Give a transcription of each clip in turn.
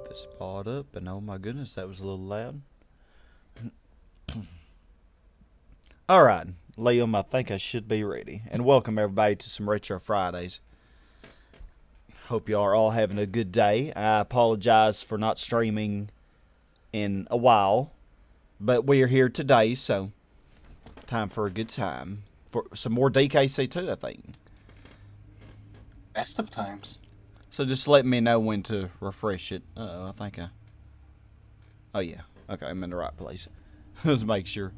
this part up, and oh my goodness, that was a little loud. Alright, Liam, I think I should be ready. And welcome everybody to some Retro Fridays. Hope you are all having a good day. I apologize for not streaming in a while, but we are here today, so time for a good time. For some more DKC2, I think. Best of times. So just let me know when to refresh it. Uh-oh, I think I... Oh, yeah. Okay, I'm in the right place. Let's make sure.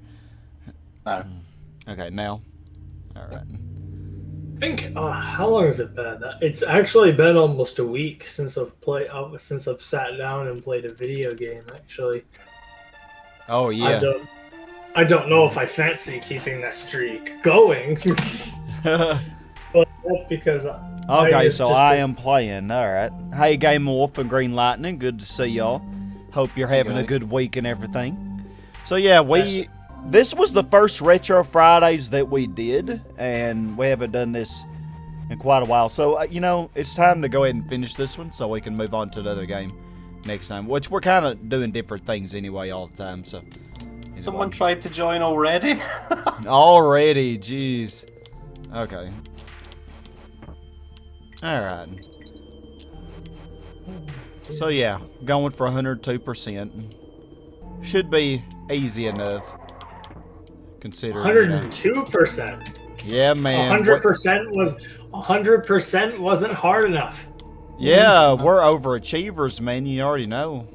Okay, now. Alright. I think, how long has it been? It's actually been almost a week since I've sat down and played a video game, actually. Oh, yeah. I don't know if I fancy keeping that streak going. But that's because okay, so I am playing. Alright. Hey, Game Wolf and Green Lightning. Good to see y'all. Hope you're having a good week and everything. So, yeah, this was the first Retro Fridays that we did, and we haven't done this in quite a while. So, you know, it's time to go ahead and finish this one so we can move on to another game next time, which we're kind of doing different things anyway all the time. So, anyway. Someone tried to join already? Already, jeez. Okay. Alright. So yeah, going for 102%. Should be easy enough. Considering 102%. Yeah, man. 100% wasn't hard enough. Yeah, we're overachievers, man. You already know.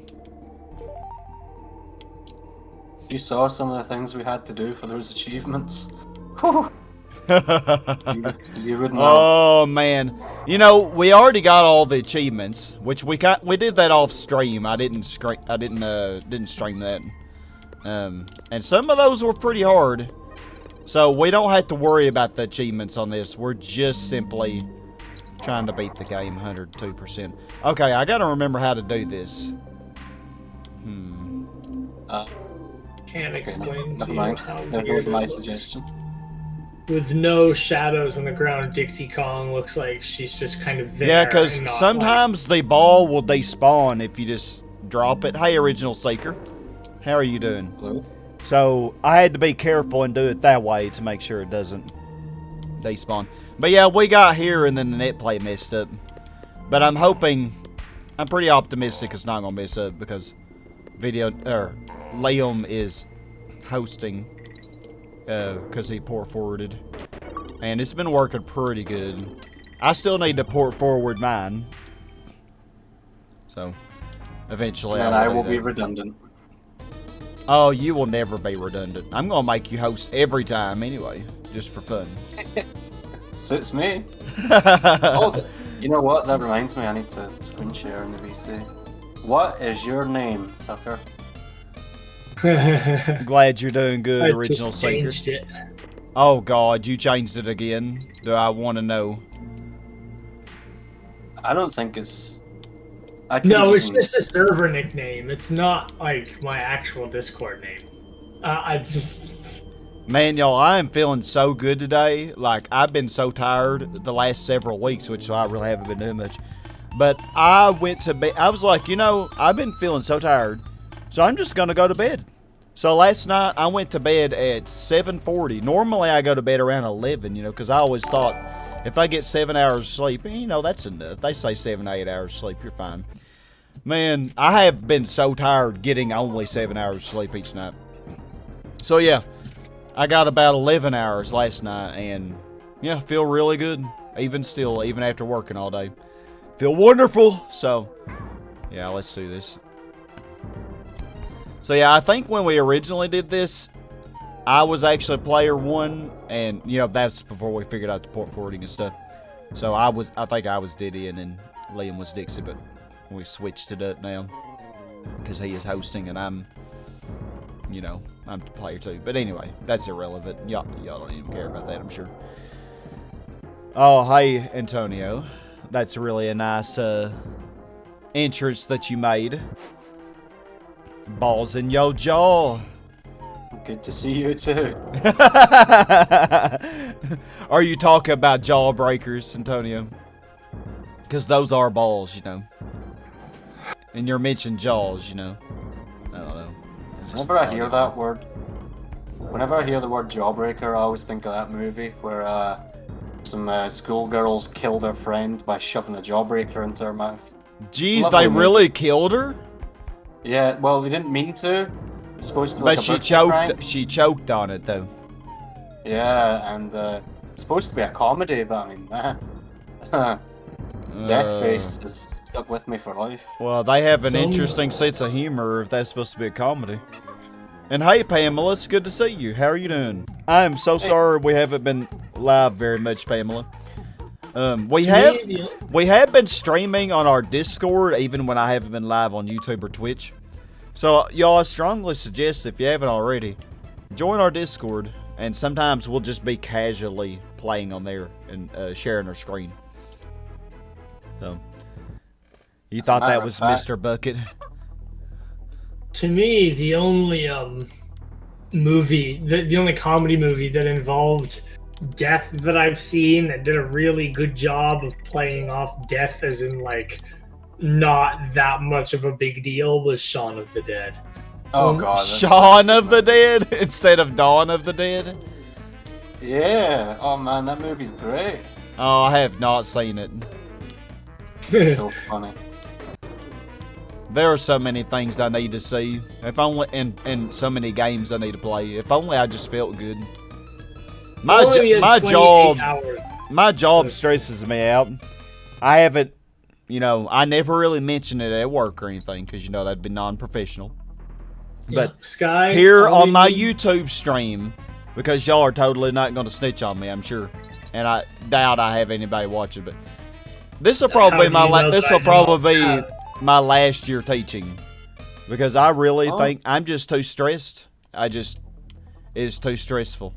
You saw some of the things we had to do for those achievements. You wouldn't know. Oh man, you know we already got all the achievements, which we did that off stream. I didn't stream that, and some of those were pretty hard. So we don't have to worry about the achievements on this. We're just simply trying to beat the game 102%. Okay, I gotta remember how to do this. Can't explain never to mind. you how There weird goes my it looks. suggestion. With no shadows on the ground, Dixie Kong looks like she's just kind of there. Yeah, because and not, sometimes the ball will despawn if you just drop it. Hey, Original Seeker. How are you doing? Hello? So, I had to be careful and do it that way to make sure it doesn't despawn. But yeah, we got here and then the net play messed up. But I'm pretty optimistic it's not going to mess up because Liam is hosting because he port forwarded. And it's been working pretty good. I still need to port forward mine. So, eventually And I will do be that. redundant. Oh, you will never be redundant. I'm going to make you host every time anyway, just for fun. Suits me. Oh, you know what? That reminds me, I need to screen share in the VC. What is your name, Tucker? Glad you're doing good, I Original just Seeker. changed it. Oh, God, you changed it again? Do I want to know? I don't think it's... No, it's just a server nickname. It's not like my actual Discord name. I just... Man, y'all, I am feeling so good today. Like, I've been so tired the last several weeks, which I really haven't been doing much. But I went to bed. I was like, you know, I've been feeling so tired, so I'm just going to go to bed. So last night, I went to bed at 7:40. Normally, I go to bed around 11, you know, because I always thought if I get 7 hours of sleep, you know, that's enough. They say 7 to 8 hours of sleep, you're fine. Man, I have been so tired getting only 7 hours of sleep each night. So, yeah, I got about 11 hours last night, and, yeah, feel really good. Even still, even after working all day. Feel wonderful. So, yeah, let's do this. So, yeah, I think when we originally did this, I was actually player one, and, you know, that's before we figured out the port forwarding and stuff. So, I think I was Diddy, and then Liam was Dixie, but we switched it up now because he is hosting, and I'm, you know, I'm the player too. But anyway, that's irrelevant. Y'all don't even care about that, I'm sure. Oh, hey, Antonio. That's really a nice entrance that you made. Balls in your jaw. Good to see you too. Are you talking about jawbreakers, Antonio? Because those are balls, you know. And you're mentioning Jaws, you know. I don't know. Whenever I hear that word, whenever I hear the word jawbreaker, I always think of that movie where some schoolgirls kill their friend by shoving a jawbreaker into her mouth. Jeez, they really killed her? Yeah, well, they didn't mean to. It's supposed to be But like a she birthday choked. prank. She choked on it though. Yeah, and it's supposed to be a comedy, but I mean, Death Face is stuck with me for life. Well, they have an interesting sense of humor if that's supposed to be a comedy. And hey, Pamela, it's good to see you. How are you doing? I am so sorry we haven't been live very much, Pamela. We have been streaming on our Discord even when I haven't been live on YouTube or Twitch. So y'all, I strongly suggest if you haven't already, join our Discord, and sometimes we'll just be casually playing on there and sharing our screen. So, you thought that was Mr. Bucket? To me, the only movie, the only comedy movie that involved death that I've seen that did a really good job of playing off death as in like not that much of a big deal was Shaun of the Dead. Oh god. Shaun of the Dead instead of Dawn of the Dead? Yeah. Oh man, that movie's great. Oh, I have not seen it. So funny. There are so many things I need to see. If only, and so many games I need to play. If only I just felt good. My job stresses me out. I haven't, you know, I never really mention it at work or anything because, you know, that'd be non-professional. Yeah, But Sky, here on my YouTube stream, because y'all are totally not going to snitch on me, I'm sure. And I doubt I have anybody watching, but this will probably be my last year teaching, because I really think I'm just too stressed. It is too stressful.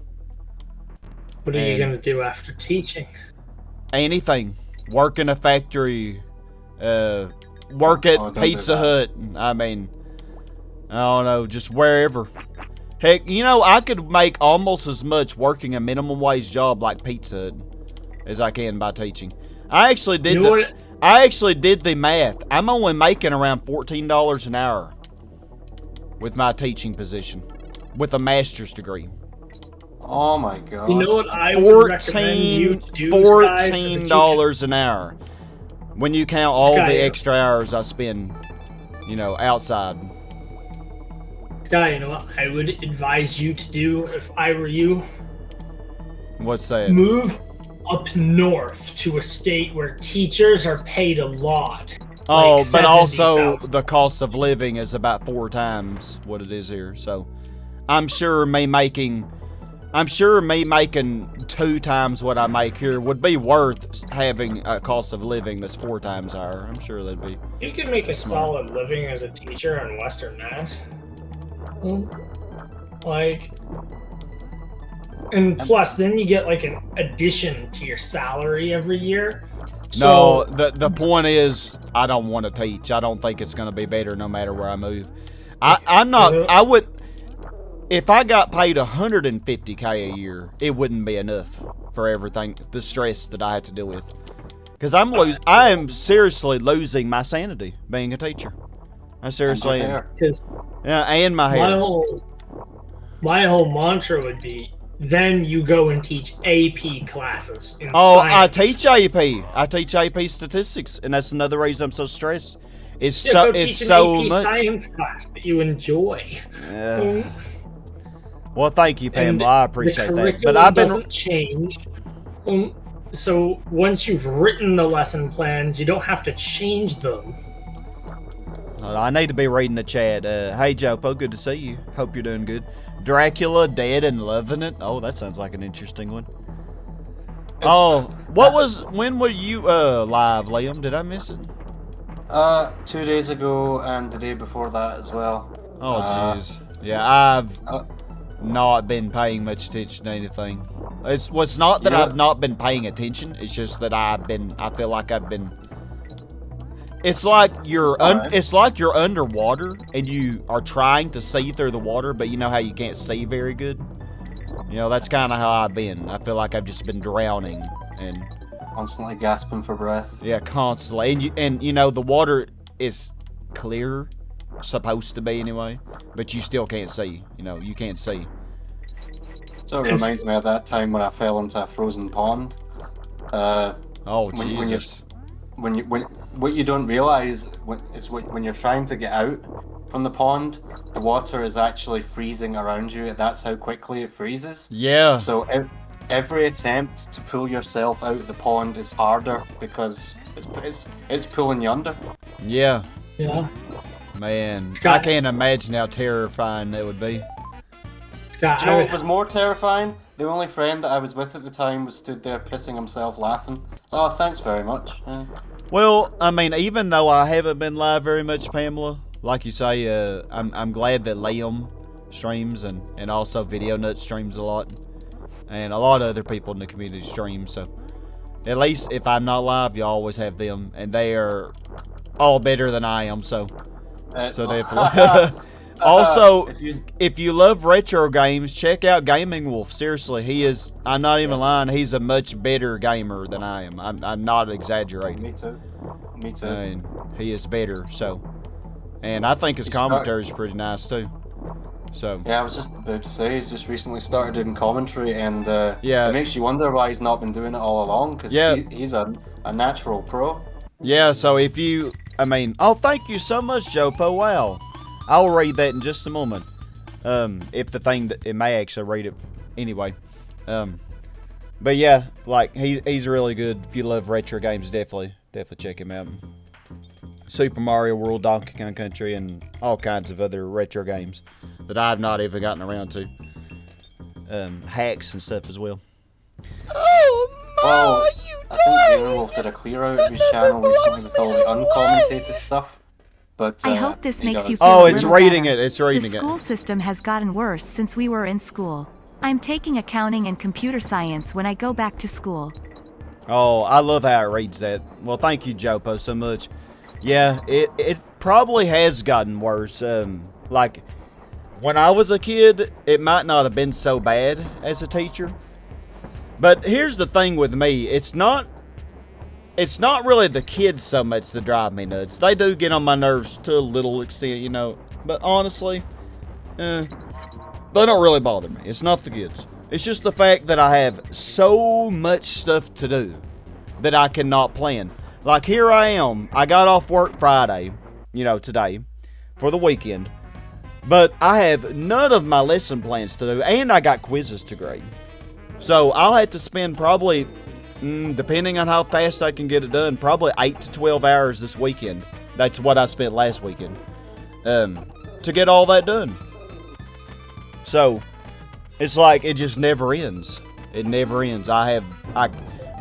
What are you gonna do after teaching? Anything. Work in a factory. Work at Pizza Hut. I mean, I don't know, just wherever. Heck, you know, I could make almost as much working a minimum wage job like Pizza Hut as I can by teaching. I actually did the math. I'm only making around $14 an hour with my teaching position, with a master's degree. Oh my god. You know what I would recommend you to do, $14 an hour. When you count all the extra hours I spend, you know, outside. Sky, you know what I would advise you to do if I were you? What's that? Move up north to a state where teachers are paid a lot. Oh, like but also 70,000. the cost of living is about 4 times what it is here. So I'm sure me making 2 times what I make here would be worth having a cost of living that's 4 times higher. I'm sure that'd be. You can make a solid living as a teacher in Western Mass. Like, and plus, then you get like an addition to your salary every year. No, the point is, I don't want to teach. I don't think it's going to be better no matter where I move. I would. If I got paid $150K a year, it wouldn't be enough for everything, the stress that I had to deal with. Because I am seriously losing my sanity being a teacher. I seriously am. Yeah, and my hair. My whole mantra would be, then you go and teach AP classes in science. I teach AP statistics, and that's another reason I'm so stressed. It's so much science class that you enjoy. Well, thank you, Pamela. I appreciate that. But doesn't change. So once you've written the lesson plans, you don't have to change them. I need to be reading the chat. Hey, Jopo, good to see you. Hope you're doing good. Dracula, dead and loving it. Oh, that sounds like an interesting one. When were you live, Liam? Did I miss it? 2 days ago and the day before that as well. Oh, jeez. Yeah, I've not been paying much attention to anything. It's not that I've not been paying attention. It's just that I feel like I've been. It's like you're underwater and you are trying to see through the water, but you know how you can't see very good. You know, that's kind of how I've been. I feel like I've just been drowning and constantly gasping for breath. Yeah, constantly. And you know the water is clear, supposed to be anyway, but you still can't see. You know, you can't see. So it reminds me of that time when I fell into a frozen pond. Oh, Jesus. What you don't realize is when you're trying to get out from the pond, the water is actually freezing around you. That's how quickly it freezes. Yeah. So every attempt to pull yourself out of the pond is harder because it's pulling you under. Yeah. Yeah. Man, Scott, I can't imagine how terrifying that would be. Scott, Do you know what was more terrifying? The only friend that I was with at the time was stood there pissing himself laughing. Oh, thanks very much. Well, I mean, even though I haven't been live very much, Pamela, like you say, I'm glad that Liam streams and also Video Nut streams a lot. And a lot of other people in the community stream, so at least if I'm not live, you always have them, and they are all better than I am, so definitely. Also, if you love retro games, check out Gaming Wolf. Seriously, he is, I'm not even lying, he's a much better gamer than I am. I'm not exaggerating. Me too. And he is better, so. And I think his commentary is pretty nice, too. So. Yeah, I was just about to say, he's just recently started doing commentary, and yeah, it makes you wonder why he's not been doing it all along, because he's a natural pro. Yeah, so if you, I mean, oh, thank you so much, Jopo, wow. I'll read that in just a moment. If the thing, it may actually read it anyway. But yeah, like, he's really good. If you love retro games, definitely check him out. Super Mario World, Donkey Kong Country, and all kinds of other retro games that I've not even gotten around to. Hacks and stuff as well. Well, I think Gamer Wolf did a clear out of his channel recently with all the uncommentated stuff. But, I hope this makes you feel oh, a it's little reading better. it. It's reading it. The school system has gotten worse since we were in school. I'm taking accounting and computer science when I go back to school. Oh, I love how it reads that. Well, thank you, Jopo, so much. Yeah, it probably has gotten worse. Like, when I was a kid, it might not have been so bad as a teacher. But here's the thing with me. It's not really the kids so much that drive me nuts. They do get on my nerves to a little extent, you know. But honestly, they don't really bother me. It's not the kids. It's just the fact that I have so much stuff to do that I cannot plan. Like, here I am. I got off work Friday, you know, today, for the weekend. But I have none of my lesson plans to do, and I got quizzes to grade. So I'll have to spend probably, depending on how fast I can get it done, probably 8 to 12 hours this weekend. That's what I spent last weekend, to get all that done. So it's like it just never ends. It never ends.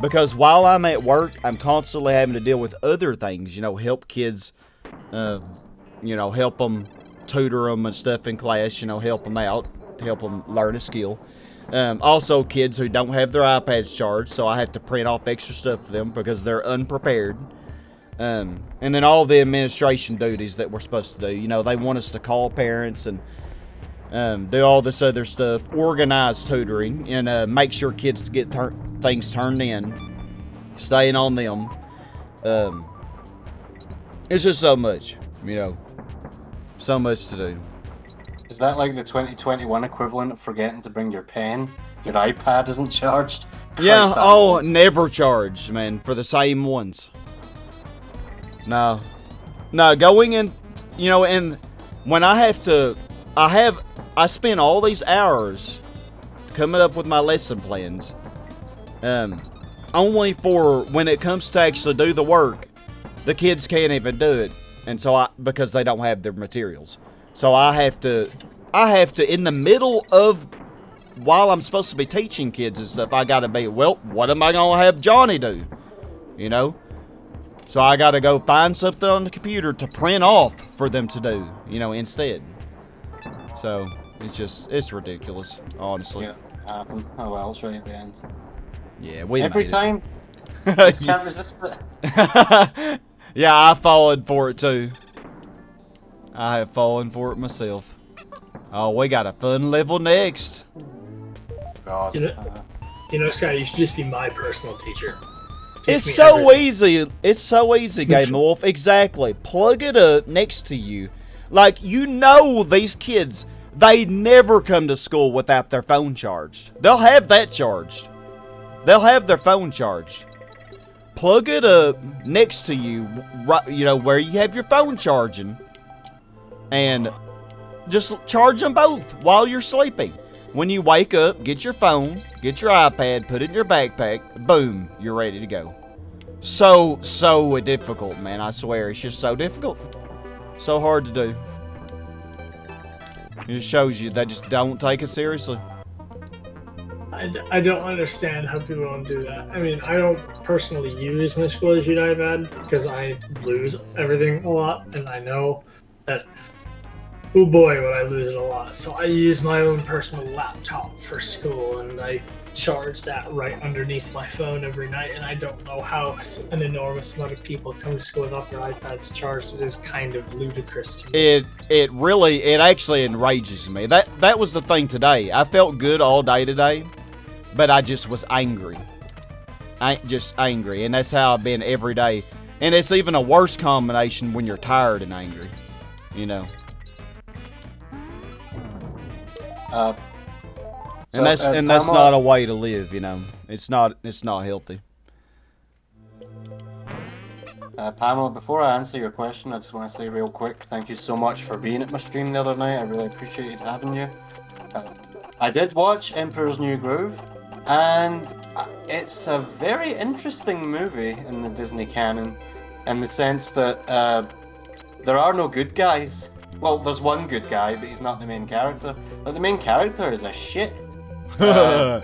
Because while I'm at work, I'm constantly having to deal with other things, you know, help kids, you know, help them, tutor them and stuff in class, you know, help them out, help them learn a skill. Also, kids who don't have their iPads charged, so I have to print off extra stuff for them because they're unprepared. And then all the administration duties that we're supposed to do. You know, they want us to call parents and do all this other stuff, organize tutoring, and make sure kids get things turned in, staying on them. It's just so much, you know, so much to do. Is that like the 2021 equivalent of forgetting to bring your pen? Your iPad isn't charged? Yeah, oh, never charged, man, for the same ones. No, going in, you know, and when I spend all these hours coming up with my lesson plans, only for when it comes to actually do the work, the kids can't even do it, and so because they don't have their materials. So I have to, in the middle of, while I'm supposed to be teaching kids and stuff, I gotta be, well, what am I gonna have Johnny do? You know? So I gotta go find something on the computer to print off for them to do, you know, instead. So, it's ridiculous, honestly. Yeah, oh well, it's right at the end. Yeah, we Every made it. time? Just can't resist it. Yeah, I've fallen for it too. I have fallen for it myself. Oh, we got a fun level next. God. You know, Scott, you should just be my personal teacher. It's so easy. It's so easy, Game Wolf. Exactly. Plug it up next to you. Like, you know these kids, they never come to school without their phone charged. They'll have that charged. They'll have their phone charged. Plug it up next to you, right, you know, where you have your phone charging. And just charge them both while you're sleeping. When you wake up, get your phone, get your iPad, put it in your backpack, boom, you're ready to go. So difficult, man, I swear. It's just so difficult. So hard to do. It just shows you they just don't take it seriously. I don't understand how people don't do that. I mean, I don't personally use my School Issue iPad because I lose everything a lot, and I know that, oh boy, would I lose it a lot. So I use my own personal laptop for school, and I charge that right underneath my phone every night, and I don't know how an enormous amount of people come to school without their iPads charged. It is kind of ludicrous to me. It actually enrages me. That was the thing today. I felt good all day today, but I just was angry. Just angry, and that's how I've been every day. And it's even a worse combination when you're tired and angry, you know. And that's not a way to live, you know. It's not healthy. Pamela, before I answer your question, I just want to say real quick, thank you so much for being at my stream the other night. I really appreciated having you. I did watch Emperor's New Groove, and it's a very interesting movie in the Disney canon, in the sense that there are no good guys. Well, there's one good guy, but he's not the main character. But the main character is a shit. I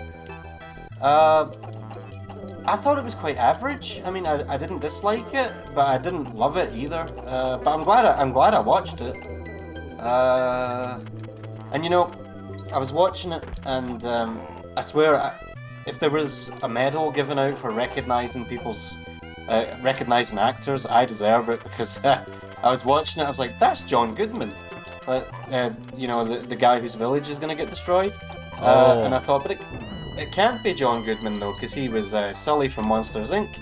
thought it was quite average. I mean, I didn't dislike it, but I didn't love it either. But I'm glad I watched it. And you know, I was watching it, and I swear, if there was a medal given out for recognizing actors, I deserve it, because I was watching it. I was like, that's John Goodman. You know, the guy whose village is going to get destroyed. And I thought, but it can't be John Goodman though, because he was Sully from Monsters Inc.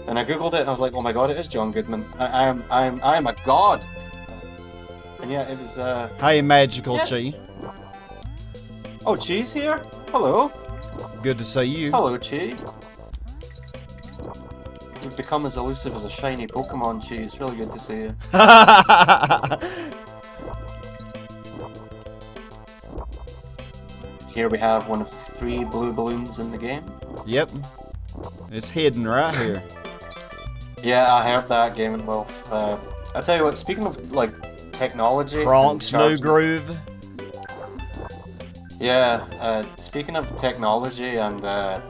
And I googled it, and I was like, oh my god, it is John Goodman. I am a god. And yeah, it was. Hey, Magical Chi. Oh, Chi's here. Hello. Good to see you. Hello, Chi. You've become as elusive as a shiny Pokemon, Chi. It's really good to see you. Here we have one of the 3 blue balloons in the game. Yep. It's hidden right here. Yeah, I heard that, Game & Wolf. I tell you what, speaking of, like, technology... Kronk's New Groove. Yeah, speaking of technology and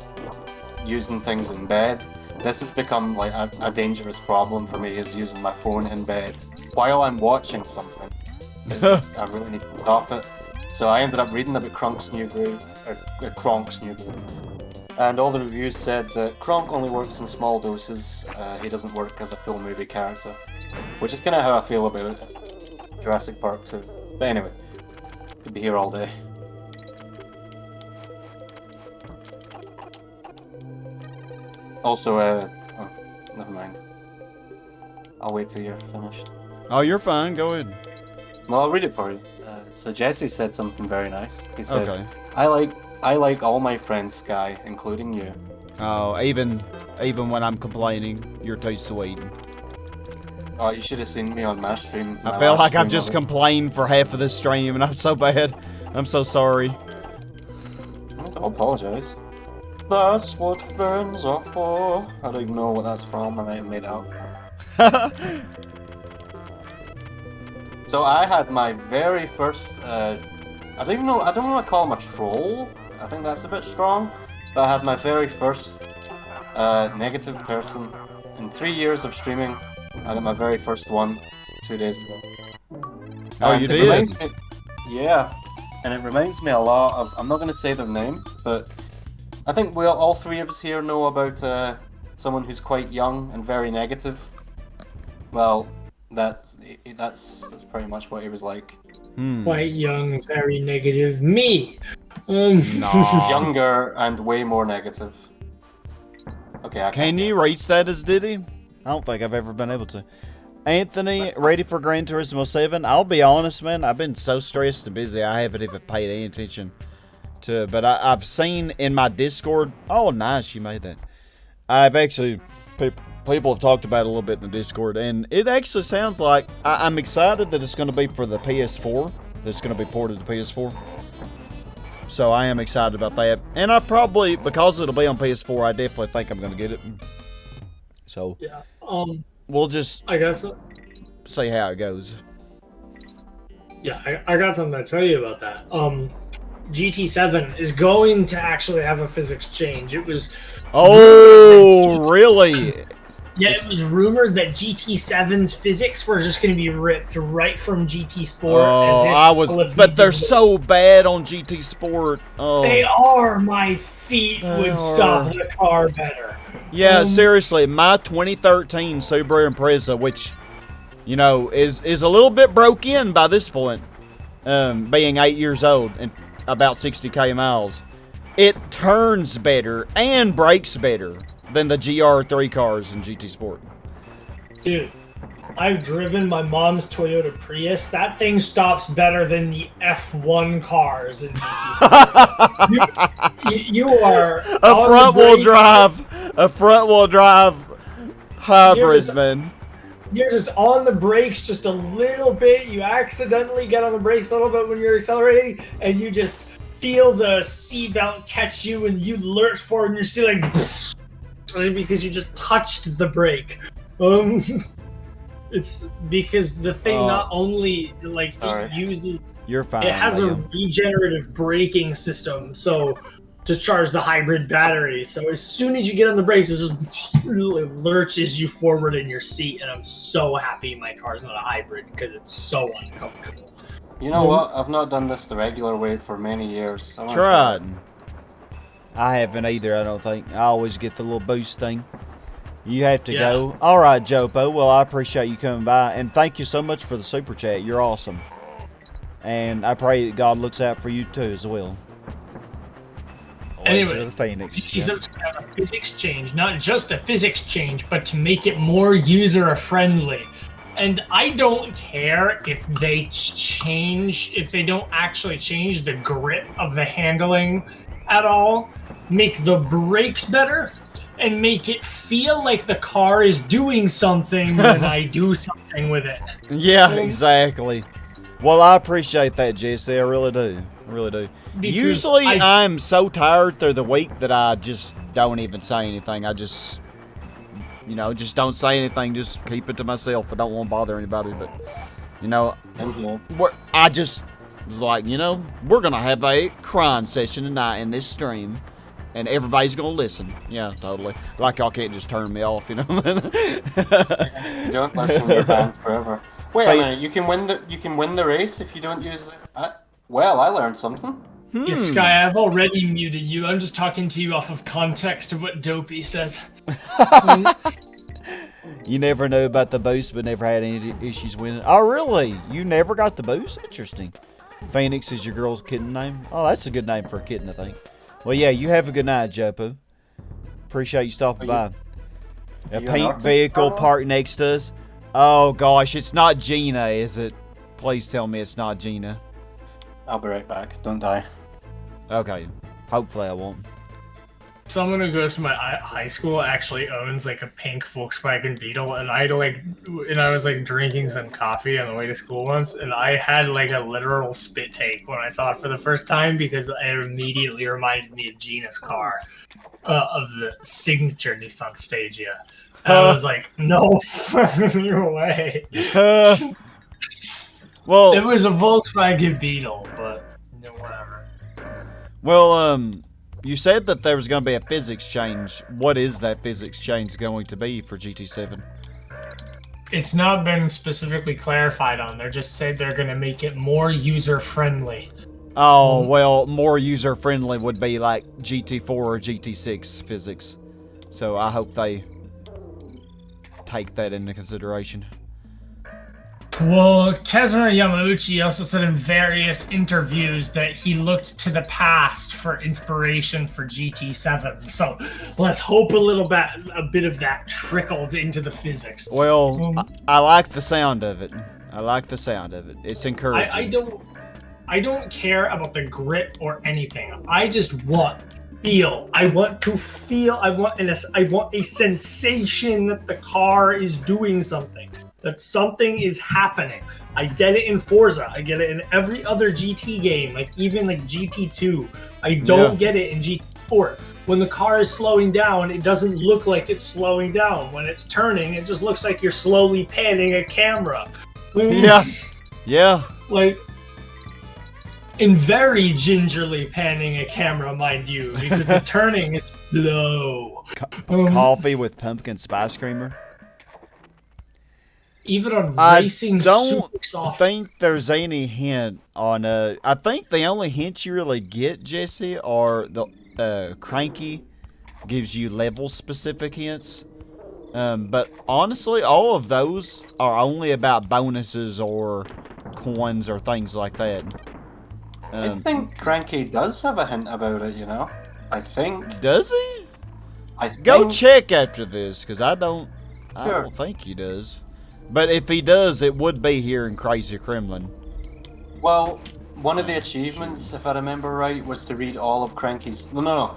using things in bed, this has become, like, a dangerous problem for me, is using my phone in bed while I'm watching something. I really need to stop it. So I ended up reading about Kronk's New Groove, and all the reviews said that Kronk only works in small doses. He doesn't work as a full movie character, which is kind of how I feel about Jurassic Park 2. But anyway, could be here all day. Also, oh, never mind. I'll wait till you're finished. Oh, you're fine. Go ahead. Well, I'll read it for you. So Jesse said something very nice. He said, okay. I like all my friends, Sky, including you. Oh, even when I'm complaining, you're too sweet. Oh, you should have seen me on my stream. I feel like I've just complained for half of this stream, and I'm so bad. I'm so sorry. Don't apologize. That's what friends are for. I don't even know what that's from. I might have made it up. So I had my very first, I don't want to call him a troll. I think that's a bit strong. But I had my very first negative person in 3 years of streaming. I got my very first one 2 days ago. Oh, you did? Yeah, and it reminds me a lot of, I'm not going to say their name, but I think all 3 of us here know about someone who's quite young and very negative. Well, that's pretty much what he was like. Quite young, very negative. Me! Younger and way more negative. Okay, I Can you reach that as Diddy? I don't think I've ever been able to. Anthony, ready for Gran Turismo 7? I'll be honest, man. I've been so stressed and busy, I haven't even paid any attention to it. But I've seen in my Discord. Oh, nice, you made that. I've actually, people have talked about it a little bit in the Discord, and it actually sounds like I'm excited that it's going to be for the PS4. That's going to be ported to PS4. So I am excited about that. And I probably, because it'll be on PS4, I definitely think I'm going to get it. So Yeah. we'll just I guess. see how it goes. Yeah, I got something to tell you about that. GT7 is going to actually have a physics change. It was. Oh, really? Yeah, it was rumored that GT7's physics were just going to be ripped right from GT Sport. But they're so bad on GT Sport. Oh, they are. My feet would stop the car better. Yeah, seriously, my 2013 Subaru Impreza, which, you know, is a little bit broke in by this point, being 8 years old and about 60k miles, it turns better and brakes better than the GR3 cars in GT Sport. Dude, I've driven my mom's Toyota Prius. That thing stops better than the F1 cars in GT Sport. you are a front-wheel drive hybrid, man. You're just on the brakes just a little bit. You accidentally get on the brakes a little bit when you're accelerating, and you just feel the seatbelt catch you, and you lurch forward, and you're still like, because you just touched the brake. It's because the thing not only it uses. You're fine. It has a regenerative braking system, so to charge the hybrid battery. So as soon as you get on the brakes, it just lurches you forward in your seat, and I'm so happy my car's not a hybrid because it's so uncomfortable. You know what? I've not done this the regular way for many years. Tried. I haven't either, I don't think. I always get the little boost thing. You have to go. All right, Jopo. Well, I appreciate you coming by, and thank you so much for the super chat. You're awesome. And I pray that God looks out for you too as well. Anyway, the Phoenix. GT7's gonna have a physics change, not just a physics change, but to make it more user-friendly. And I don't care if they don't actually change the grip of the handling at all, make the brakes better, and make it feel like the car is doing something when I do something with it. Yeah, exactly. Well, I appreciate that, Jesse. I really do. I really do. Usually, I'm so tired through the week that I just don't even say anything. I just, just don't say anything. Just keep it to myself. I don't want to bother anybody. But, I just was like, we're going to have a crying session tonight in this stream. And everybody's going to listen. Yeah, totally. Like, y'all can't just turn me off, Don't listen, you're banned forever. Wait a minute, you can win the race if you don't use the... Well, I learned something. Yeah, Sky, I've already muted you. I'm just talking to you off of context of what Dopey says. You never know about the boost, but never had any issues winning. Oh, really? You never got the boost? Interesting. Phoenix is your girl's kitten name? Oh, that's a good name for a kitten, I think. Well, yeah, you have a good night, Jopo. Appreciate you stopping by. A pink vehicle parked next to us. Oh, gosh, it's not Gina, is it? Please tell me it's not Gina. I'll be right back. Don't die. Okay. Hopefully I won't. Someone who goes to my high school actually owns like a pink Volkswagen Beetle, and I was like drinking some coffee on the way to school once, and I had like a literal spit take when I saw it for the first time because it immediately reminded me of Gina's car, of the signature Nissan Stagia. And I was like, no way. Well, it was a Volkswagen Beetle, but whatever. Well, you said that there was going to be a physics change. What is that physics change going to be for GT7? It's not been specifically clarified on. They just said they're going to make it more user-friendly. Oh, well, more user-friendly would be like GT4 or GT6 physics. So I hope they take that into consideration. Well, Kazuna Yamauchi also said in various interviews that he looked to the past for inspiration for GT7. So let's hope a bit of that trickled into the physics. Well, I like the sound of it. I like the sound of it. It's encouraging. I don't care about the grip or anything. I just want feel. I want to feel. I want a sensation that the car is doing something. That something is happening. I get it in Forza. I get it in every other GT game, like even like GT2. I don't get it in GT Sport. When the car is slowing down, it doesn't look like it's slowing down. When it's turning, it just looks like you're slowly panning a camera. Yeah. Like, and very gingerly panning a camera, mind you, because the turning is slow. Coffee with pumpkin spice creamer. Even on racing, I don't super soft. think there's any hint on. I think the only hint you really get, Jesse, are the Cranky gives you level specific hints. But honestly, all of those are only about bonuses or coins or things like that. I think Cranky does have a hint about it, you know? I think. Does he? I think... Go check after this, because I don't think he does. But if he does, it would be here in Crazy Kremlin. Well, one of the achievements, if I remember right, was to read all of Cranky's... No.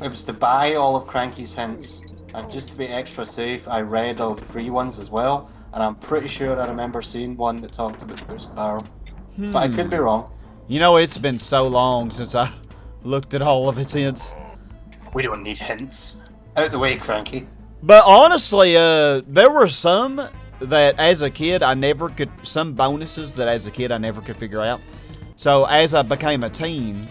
It was to buy all of Cranky's hints. And just to be extra safe, I read all the free ones as well. And I'm pretty sure I remember seeing one that talked about the boost barrel. But I could be wrong. You know, it's been so long since I looked at all of its hints. We don't need hints. Out the way, Cranky. But honestly, there were some that as a kid I never could... Some bonuses that as a kid I never could figure out. So as I became a teen,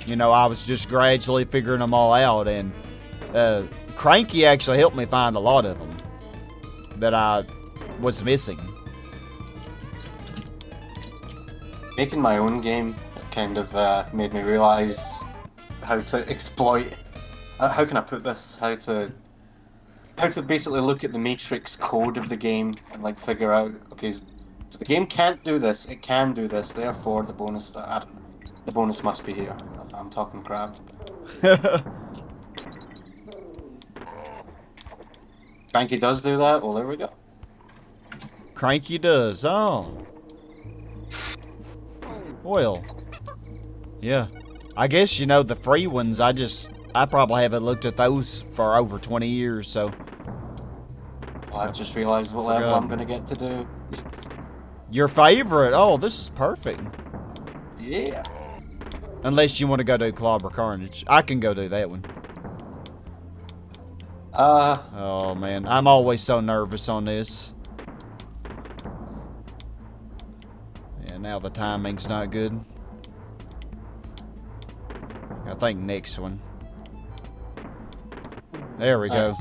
you know, I was just gradually figuring them all out. And Cranky actually helped me find a lot of them that I was missing. Making my own game kind of made me realize how to exploit. How can I put this? How to basically look at the matrix code of the game and like figure out, okay, so the game can't do this. It can do this. Therefore, the bonus must be here. I'm talking crap. Cranky does do that. Well, there we go. Cranky does. Oh. Well, yeah. I guess, you know, the free ones, I probably haven't looked at those for over 20 years, so. Well, I've just realized what level I'm going to get to do. Your favorite? Oh, this is perfect. Yeah. Unless you want to go do Clobber Carnage. I can go do that one. Oh, man. I'm always so nervous on this. Now the timing's not good. I think next one. There we go.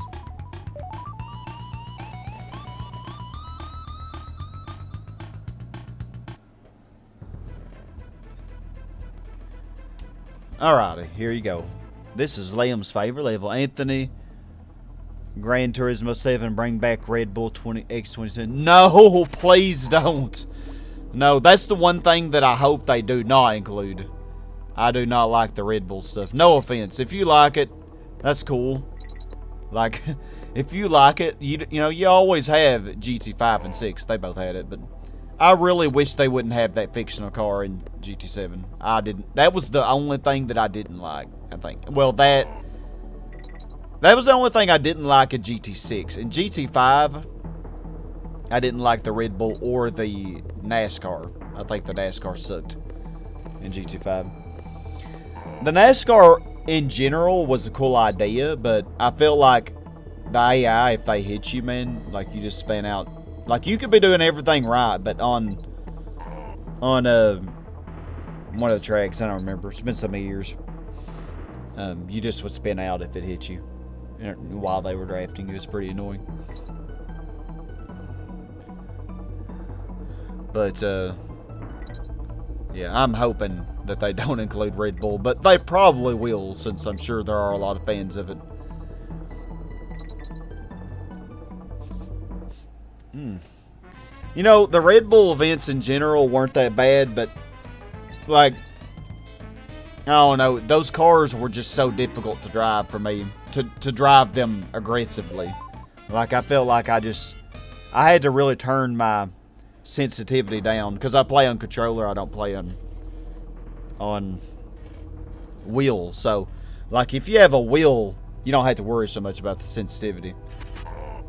Alrighty, here you go. This is Liam's favorite level. Anthony, Gran Turismo 7, bring back Red Bull X22. No, please don't. No, that's the one thing that I hope they do not include. I do not like the Red Bull stuff. No offense. If you like it, that's cool. Like, if you like it, you know, you always have GT5 and 6. They both had it, but I really wish they wouldn't have that fictional car in GT7. I didn't. That was the only thing that I didn't like, I think. Well, that was the only thing I didn't like in GT6. In GT5, I didn't like the Red Bull or the NASCAR. I think the NASCAR sucked in GT5. The NASCAR in general was a cool idea, but I felt like the AI, if they hit you, man, like you just spin out. Like you could be doing everything right, but on one of the tracks, I don't remember. It's been so many years. You just would spin out if it hit you while they were drafting. It was pretty annoying. But, yeah, I'm hoping that they don't include Red Bull, but they probably will, since I'm sure there are a lot of fans of it. You know, the Red Bull events in general weren't that bad, but like, I don't know, those cars were just so difficult to drive for me, to drive them aggressively. Like, I felt like I had to really turn my sensitivity down, because I play on controller, I don't play on wheel. So, like, if you have a wheel, you don't have to worry so much about the sensitivity.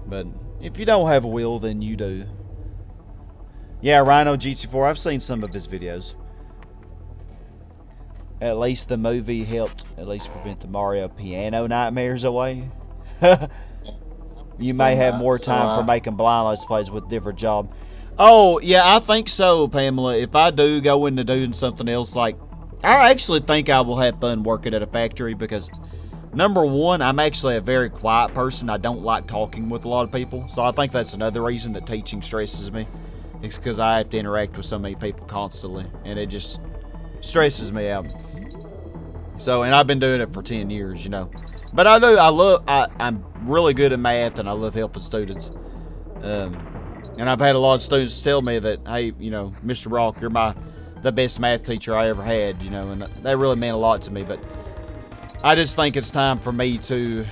But if you don't have a wheel, then you do. Yeah, Rhino GT4, I've seen some of his videos. At least the movie helped at least prevent the Mario piano nightmares away. You may have more time for making blind let's plays with different job. Oh, yeah, I think so, Pamela. If I do go into doing something else, like, I actually think I will have fun working at a factory because, number one, I'm actually a very quiet person. I don't like talking with a lot of people. So I think that's another reason that teaching stresses me. It's because I have to interact with so many people constantly, and it just stresses me out. So, and I've been doing it for 10 years, you know. But I'm really good at math, and I love helping students. And I've had a lot of students tell me that, hey, you know, Mr. Brock, you're the best math teacher I ever had, you know, and that really meant a lot to me. But I just think it's time for me to,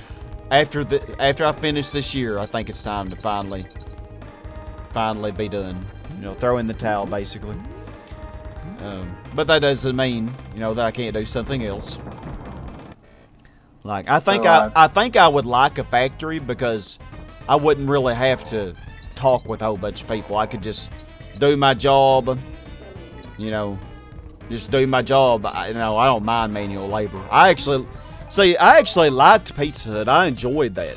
after I finish this year, I think it's time to finally be done. You know, throw in the towel, basically. But that doesn't mean, you know, that I can't do something else. Like, I think I would like a factory because I wouldn't really have to talk with a whole bunch of people. I could just do my job, you know, just do my job. You know, I don't mind manual labor. I actually liked Pizza Hut. I enjoyed that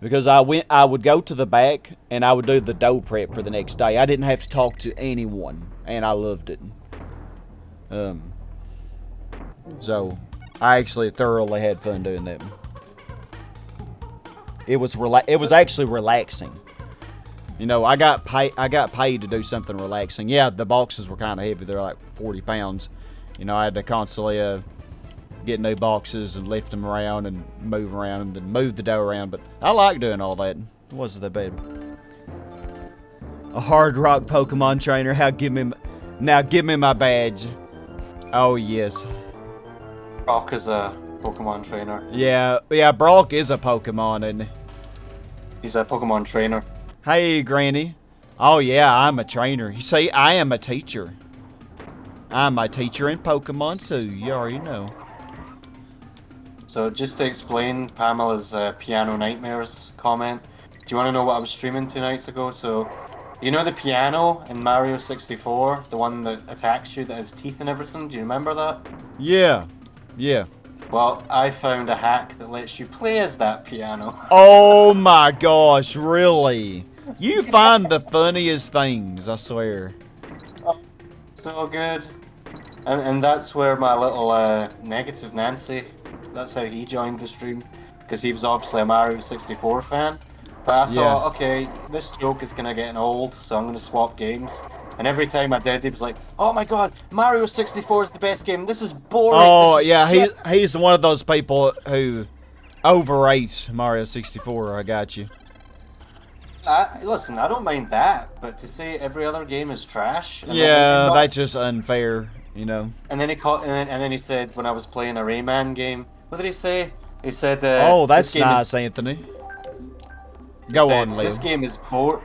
because I would go to the back and I would do the dough prep for the next day. I didn't have to talk to anyone, and I loved it. So I actually thoroughly had fun doing that. It was actually relaxing. You know, I got paid to do something relaxing. Yeah, the boxes were kind of heavy. They're like 40 pounds. You know, I had to constantly get new boxes and lift them around and move around and move the dough around. But I like doing all that. It wasn't that bad. A hard rock Pokemon trainer. Now give me my badge. Oh, yes. Brock is a Pokemon trainer. Yeah, Brock is a Pokemon, isn't he? He's a Pokemon trainer. Hey, Granny. Oh, yeah, I'm a trainer. You see, I am a teacher. I'm a teacher in Pokemon, so you already know. So, just to explain Pamela's piano nightmares comment, do you want to know what I was streaming 2 nights ago? So, you know the piano in Mario 64? The one that attacks you, that has teeth and everything? Do you remember that? Yeah. Well, I found a hack that lets you play as that piano. Oh my gosh, really? You find the funniest things, I swear. So good. And that's where my little negative Nancy, that's how he joined the stream. Because he was obviously a Mario 64 fan. But I thought, okay, this joke is going to get old, so I'm going to swap games. And every time I did, he was like, oh my god, Mario 64 is the best game. This is boring. Oh, yeah, he's one of those people who overrates Mario 64. I got you. Listen, I don't mind that, but to say every other game is trash. Yeah, that's just unfair, you know. And then he said when I was playing a Rayman game, what did he say? He said, "Oh, that's nice, Anthony." Go on, Leo. This game is boring.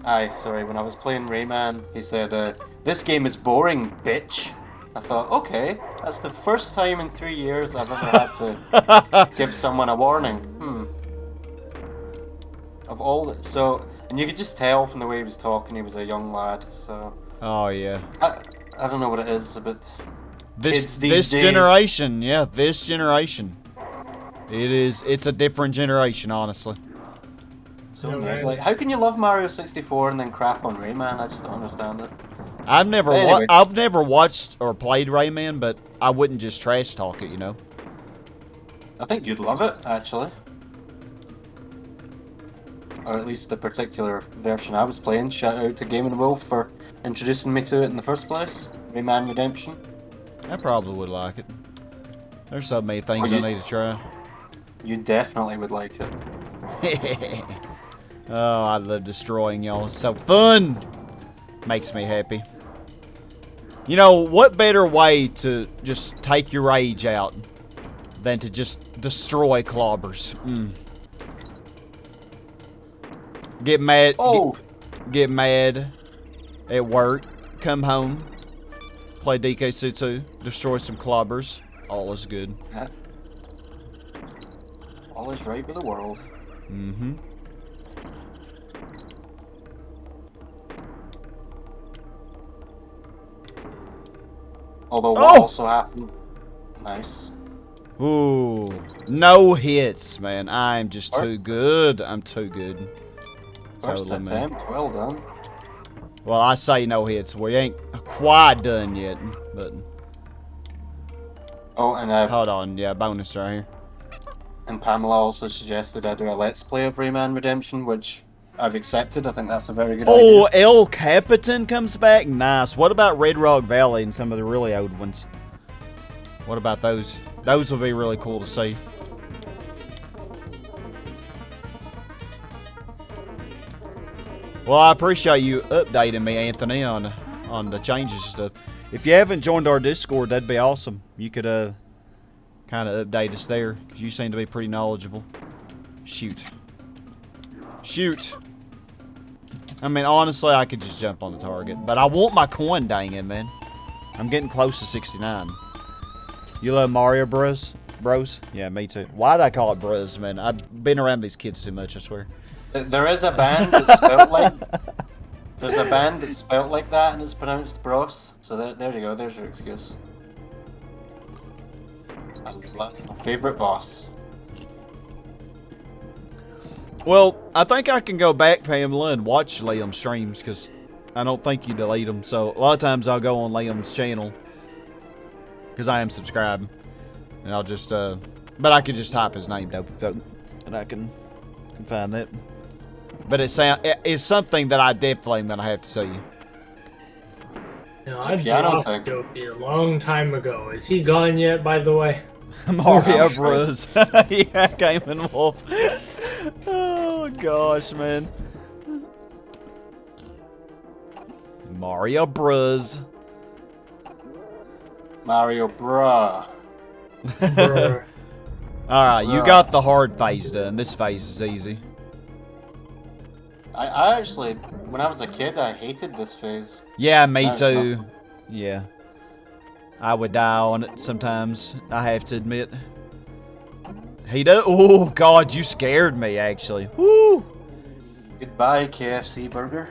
When I was playing Rayman, he said, "This game is boring, bitch." I thought, okay, that's the first time in 3 years I've ever had to give someone a warning. And you could just tell from the way he was talking, he was a young lad. So. Oh yeah. I don't know what it is, but this generation, yeah, this generation. It's a different generation, honestly. So like, how can you love Mario 64 and then crap on Rayman? I just don't understand it. I've never watched or played Rayman, but I wouldn't just trash talk it, you know. I think you'd love it, actually. Or at least the particular version I was playing. Shout out to Game & Wolf for introducing me to it in the first place. Rayman Redemption. I probably would like it. There's so many things I need to try. You definitely would like it. Oh, I love destroying y'all. It's so fun! makes me happy. You know, what better way to just take your rage out than to just destroy clobbers? Get mad. Oh! Get mad at work. Come home. Play DKC2. Destroy some clobbers. All is good. Yeah. All is right with the world. Mm-hmm. Although what also happened... Nice. Ooh. No hits, man. I'm just too good. I'm too good. First Totally, attempt. man. Well done. Well, I say no hits. We ain't quite done yet, but... Oh, and Hold on. Yeah, bonus right here. And Pamela also suggested I do a Let's Play of Rayman Redemption, which I've accepted. I think that's a very good Oh, idea. El Capitan comes back? Nice. What about Red Rock Valley and some of the really old ones? What about those? Those will be really cool to see. Well, I appreciate you updating me, Anthony, on the changes and stuff. If you haven't joined our Discord, that'd be awesome. You could kind of update us there, because you seem to be pretty knowledgeable. Shoot. Shoot. I mean, honestly, I could just jump on the target. But I want my coin, dang it, man. I'm getting close to 69. You love Mario Bros? Bros? Yeah, me too. Why did I call it Bros, man? I've been around these kids too much, I swear. There is a band that's spelled like... There's a band that's spelled like that and it's pronounced Bros. So there you go, there's your excuse. I love my favourite boss. Well, I think I can go back, Pamela, and watch Liam's streams, because I don't think you delete them. So a lot of times I'll go on Liam's channel, because I am subscribed, and I'll just, but I could just type his name, Dopeypoke, and I can find that. But it's something that I definitely am going to have to see. No, I Piano blocked thing. Dopey a long time ago. Is he gone yet, by the way? Mario Bros. Yeah, Game & Wolf. Oh, gosh, man. Mario Bros. Mario Bruh. Brr. Alright, you got the hard phase done. This phase is easy. I actually, when I was a kid, I hated this phase. Yeah, me That's too. nothing. Yeah. I would die on it sometimes, I have to admit. He does. Oh, God, you scared me, actually. Woo! Goodbye, KFC burger.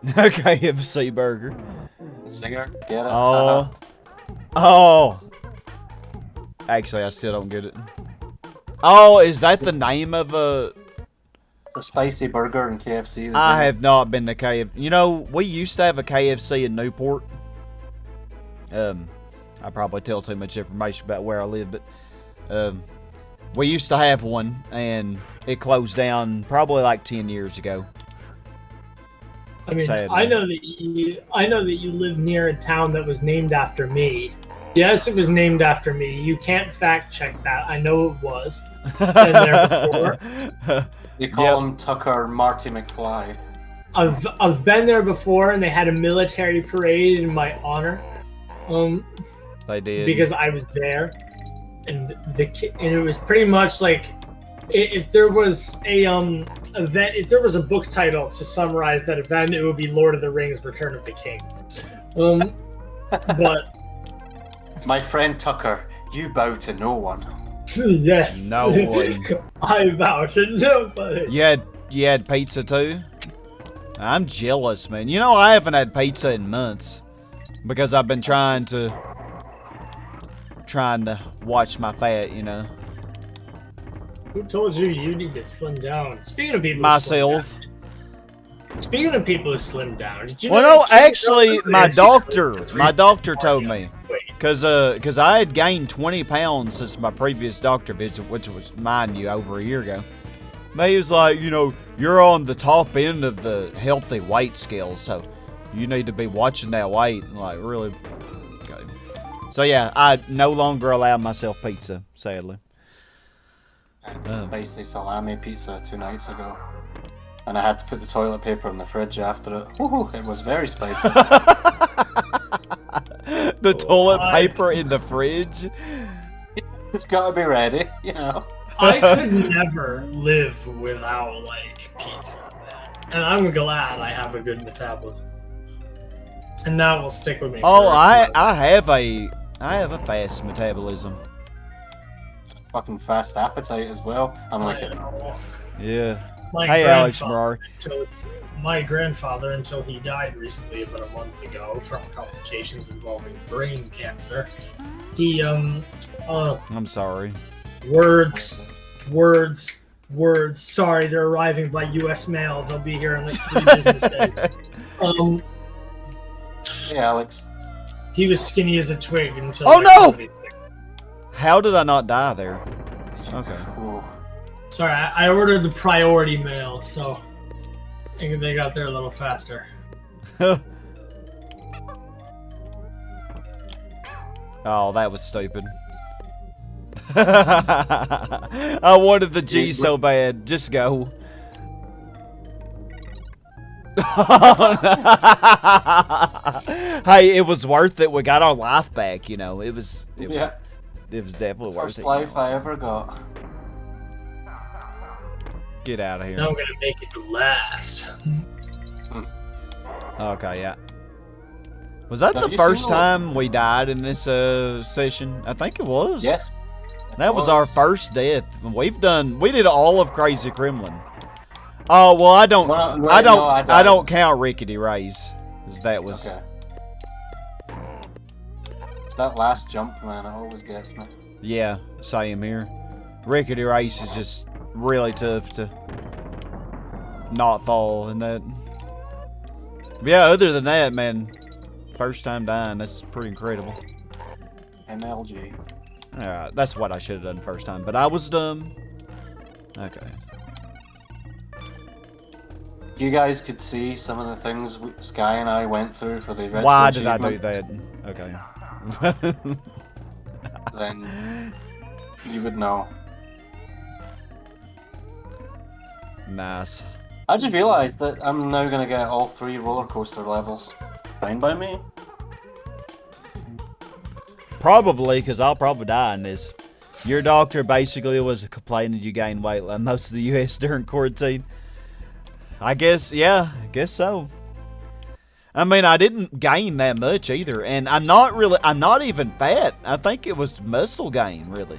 KFC burger. Singer, get it? Oh. Oh. Actually, I still don't get it. Oh, is that the name of a... The spicy burger in KFC. I have not been to KFC. You know, we used to have a KFC in Newport. I probably tell too much information about where I live, but we used to have one, and it closed down probably like 10 years ago. I mean, Sadly. I know that you live near a town that was named after me. Yes, it was named after me. You can't fact check that. I know it was. Been there before. They call him Tucker Marty McFly. I've been there before, and they had a military parade in my honor. They did. Because I was there, and it was pretty much like if there was a event, if there was a book title to summarize that event, it would be Lord of the Rings: Return of the King. But My friend Tucker, you bow to no one. yes, No one. I vow to nobody. You had pizza too? I'm jealous, man. You know, I haven't had pizza in months because I've been trying to watch my fat, you know. Who told you you need to slim down? Speaking of people, Myself. Speaking of people who slim down, did you? Well, know no, that King actually, Arthur my is- doctor told me. Wait, Cause I had gained 20 pounds since my previous doctor visit, which was, mind you, over a year ago. But he was like, you know, you're on the top end of the healthy weight scale, so you need to be watching that weight. And like, really? Okay. So yeah, I no longer allow myself pizza, sadly. I had spicy salami pizza 2 nights ago. and I had to put the toilet paper in the fridge after it. Woohoo, it was very spicy. The toilet paper in the fridge. It's got to be ready, you know. I could never live without like pizza, and I'm glad I have a good metabolism, and that will stick with me. Oh, I I have a fast metabolism. Fucking fast appetite as well. I'm like, Yeah. My Hey, Alex grandfather, Marari. my grandfather, until he died recently, about a month ago, from complications involving brain cancer, he I'm sorry. words. Sorry, they're arriving by U.S. mail. They'll be here in like 3 business days. hey, Alex. He was skinny as a twig until. Oh, no! 76. How did I not die there? Okay. Ooh. Sorry, I ordered the priority mail, so they got there a little faster. Oh, that was stupid. I wanted the G so bad. Just go. Hey, it was worth it. We got our life back, you know. It was definitely worth First it. life I ever got. Get out of here. Now I'm gonna make it last. Okay, yeah. Was that Have the you first seen the- time we died in this session? I think it was. Yes. That was our first death. We did all of Crazy Kremlin. Oh well, I don't I don't count Rickety Rays, 'cause that was. Okay. It's that last jump, man. It always gets me. Yeah, same here. Rickety Race is just really tough to not fall in that. But yeah, other than that, man, first time dying, that's pretty incredible. MLG. Alright, that's what I should have done first time, but I was dumb. Okay. You guys could see some of the things Sky and I went through for the eventual Why did I do achievement, that? Okay. Then you would know. Nice. I just realised that I'm now gonna get all 3 roller coaster levels. Fine by me. Probably, because I'll probably die in this. Your doctor basically was complaining you gained weight like most of the U.S. during quarantine. I guess, yeah, I guess so. I mean, I didn't gain that much either, and I'm not even fat. I think it was muscle gain, really.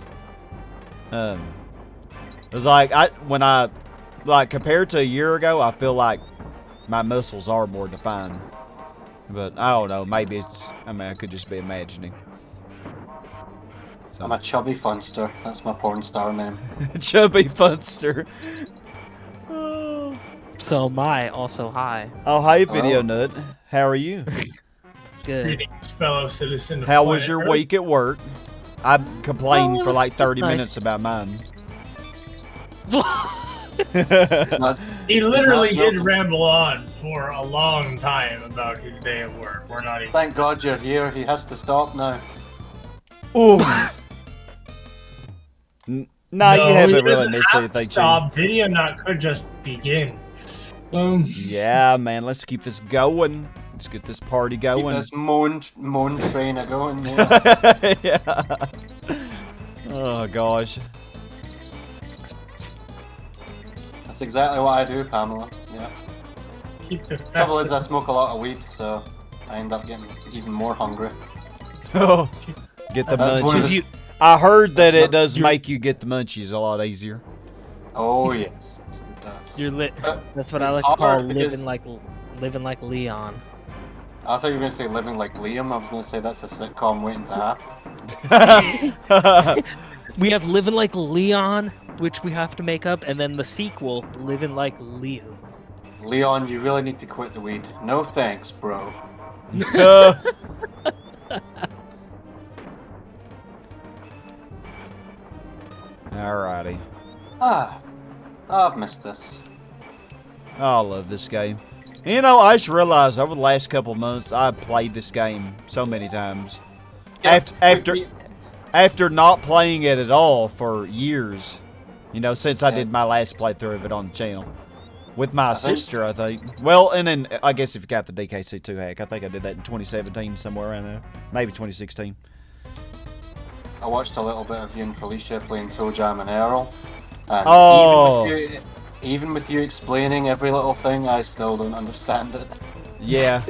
It was like, compared to a year ago, I feel like my muscles are more defined. But, I don't know, maybe I could just be imagining. So. I'm a chubby funster. That's my porn star name. Chubby funster. So am I, also hi. Oh, hi, Video Nut. How are you? Good. Greetings, fellow citizen. How was your week at work? I complained for like 30 nice. minutes about mine. It's not, He literally It's not did joking. ramble on for a long time about his day at work. We're not even. thank God you're here. He has to stop now. Ooh. Nah, you No, haven't he really doesn't missed have to anything, stop. Video not could just begin. Yeah, man, let's keep this going. Let's get this party Keep going. this moan train a going. Yeah. Yeah. Oh, gosh. That's exactly what I do, Pamela. Yeah. Keep the Trouble is, I festive. smoke a lot of weed, so I end up getting even more hungry. Oh, get the That's one of munchies. the- I heard that it does make you get the munchies a lot easier. Oh yes, it does. You're lit. Uh, That's what I it's like to call hard because- living like Leon. I thought you were gonna say living like Liam. I was gonna say that's a sitcom waiting to happen. We have Living Like Leon, which we have to make up, and then the sequel, Living Like Leo. Leon, you really need to quit the weed. No thanks, bro. Alrighty. I've missed this. I love this game. You know, I just realized over the last couple months, I've played this game so many times. Yeah, After not playing it at all for years. You know, since I did my last playthrough of it on the channel. with my think- sister, I think. Well, and then I guess if you got the DKC2 hack, I think I did that in 2017, somewhere around there. Maybe 2016. I watched a little bit of you and Felicia playing Toe Jam and Earl. And Oh. even with you explaining every little thing, I still don't understand it. Yeah.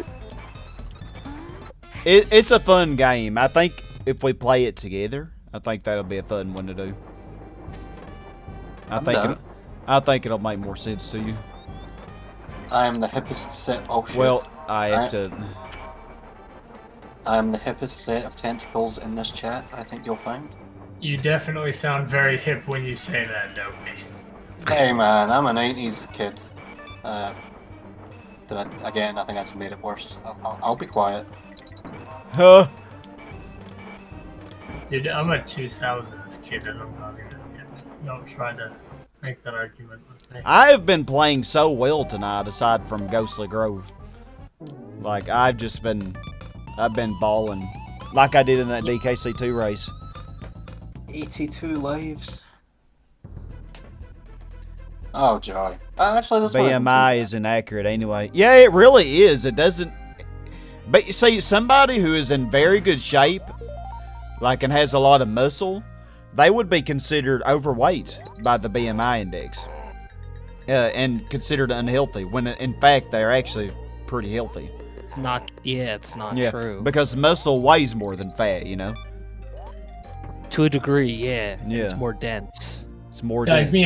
It's a fun game. I think if we play it together, I think that'll be a fun one to do. I think it'll make more sense to you. I am the hippest set. Oh shit. Well, I have to. I am the hippest set of tentacles in this chat. I think you'll find. You definitely sound very hip when you say that, don't we? Hey man, I'm a '90s kid. Again, I think I just made it worse. I'll be quiet. Huh? Dude, I'm a 2000s kid, and I'm not gonna. Don't try to make that argument with me. I've been playing so well tonight, aside from Ghostly Grove. Like I've been balling, like I did in that DKC2 race. 82 lives. Oh joy! Actually, this BMI is inaccurate anyway. Yeah, it really is. It doesn't. But you see, somebody who is in very good shape, like and has a lot of muscle, they would be considered overweight by the BMI index, and considered unhealthy. When in fact they're actually pretty healthy. It's not. Yeah, it's not true. Because muscle weighs more than fat, you know. To a degree, yeah. Yeah. It's more dense. It's more Yeah, dense.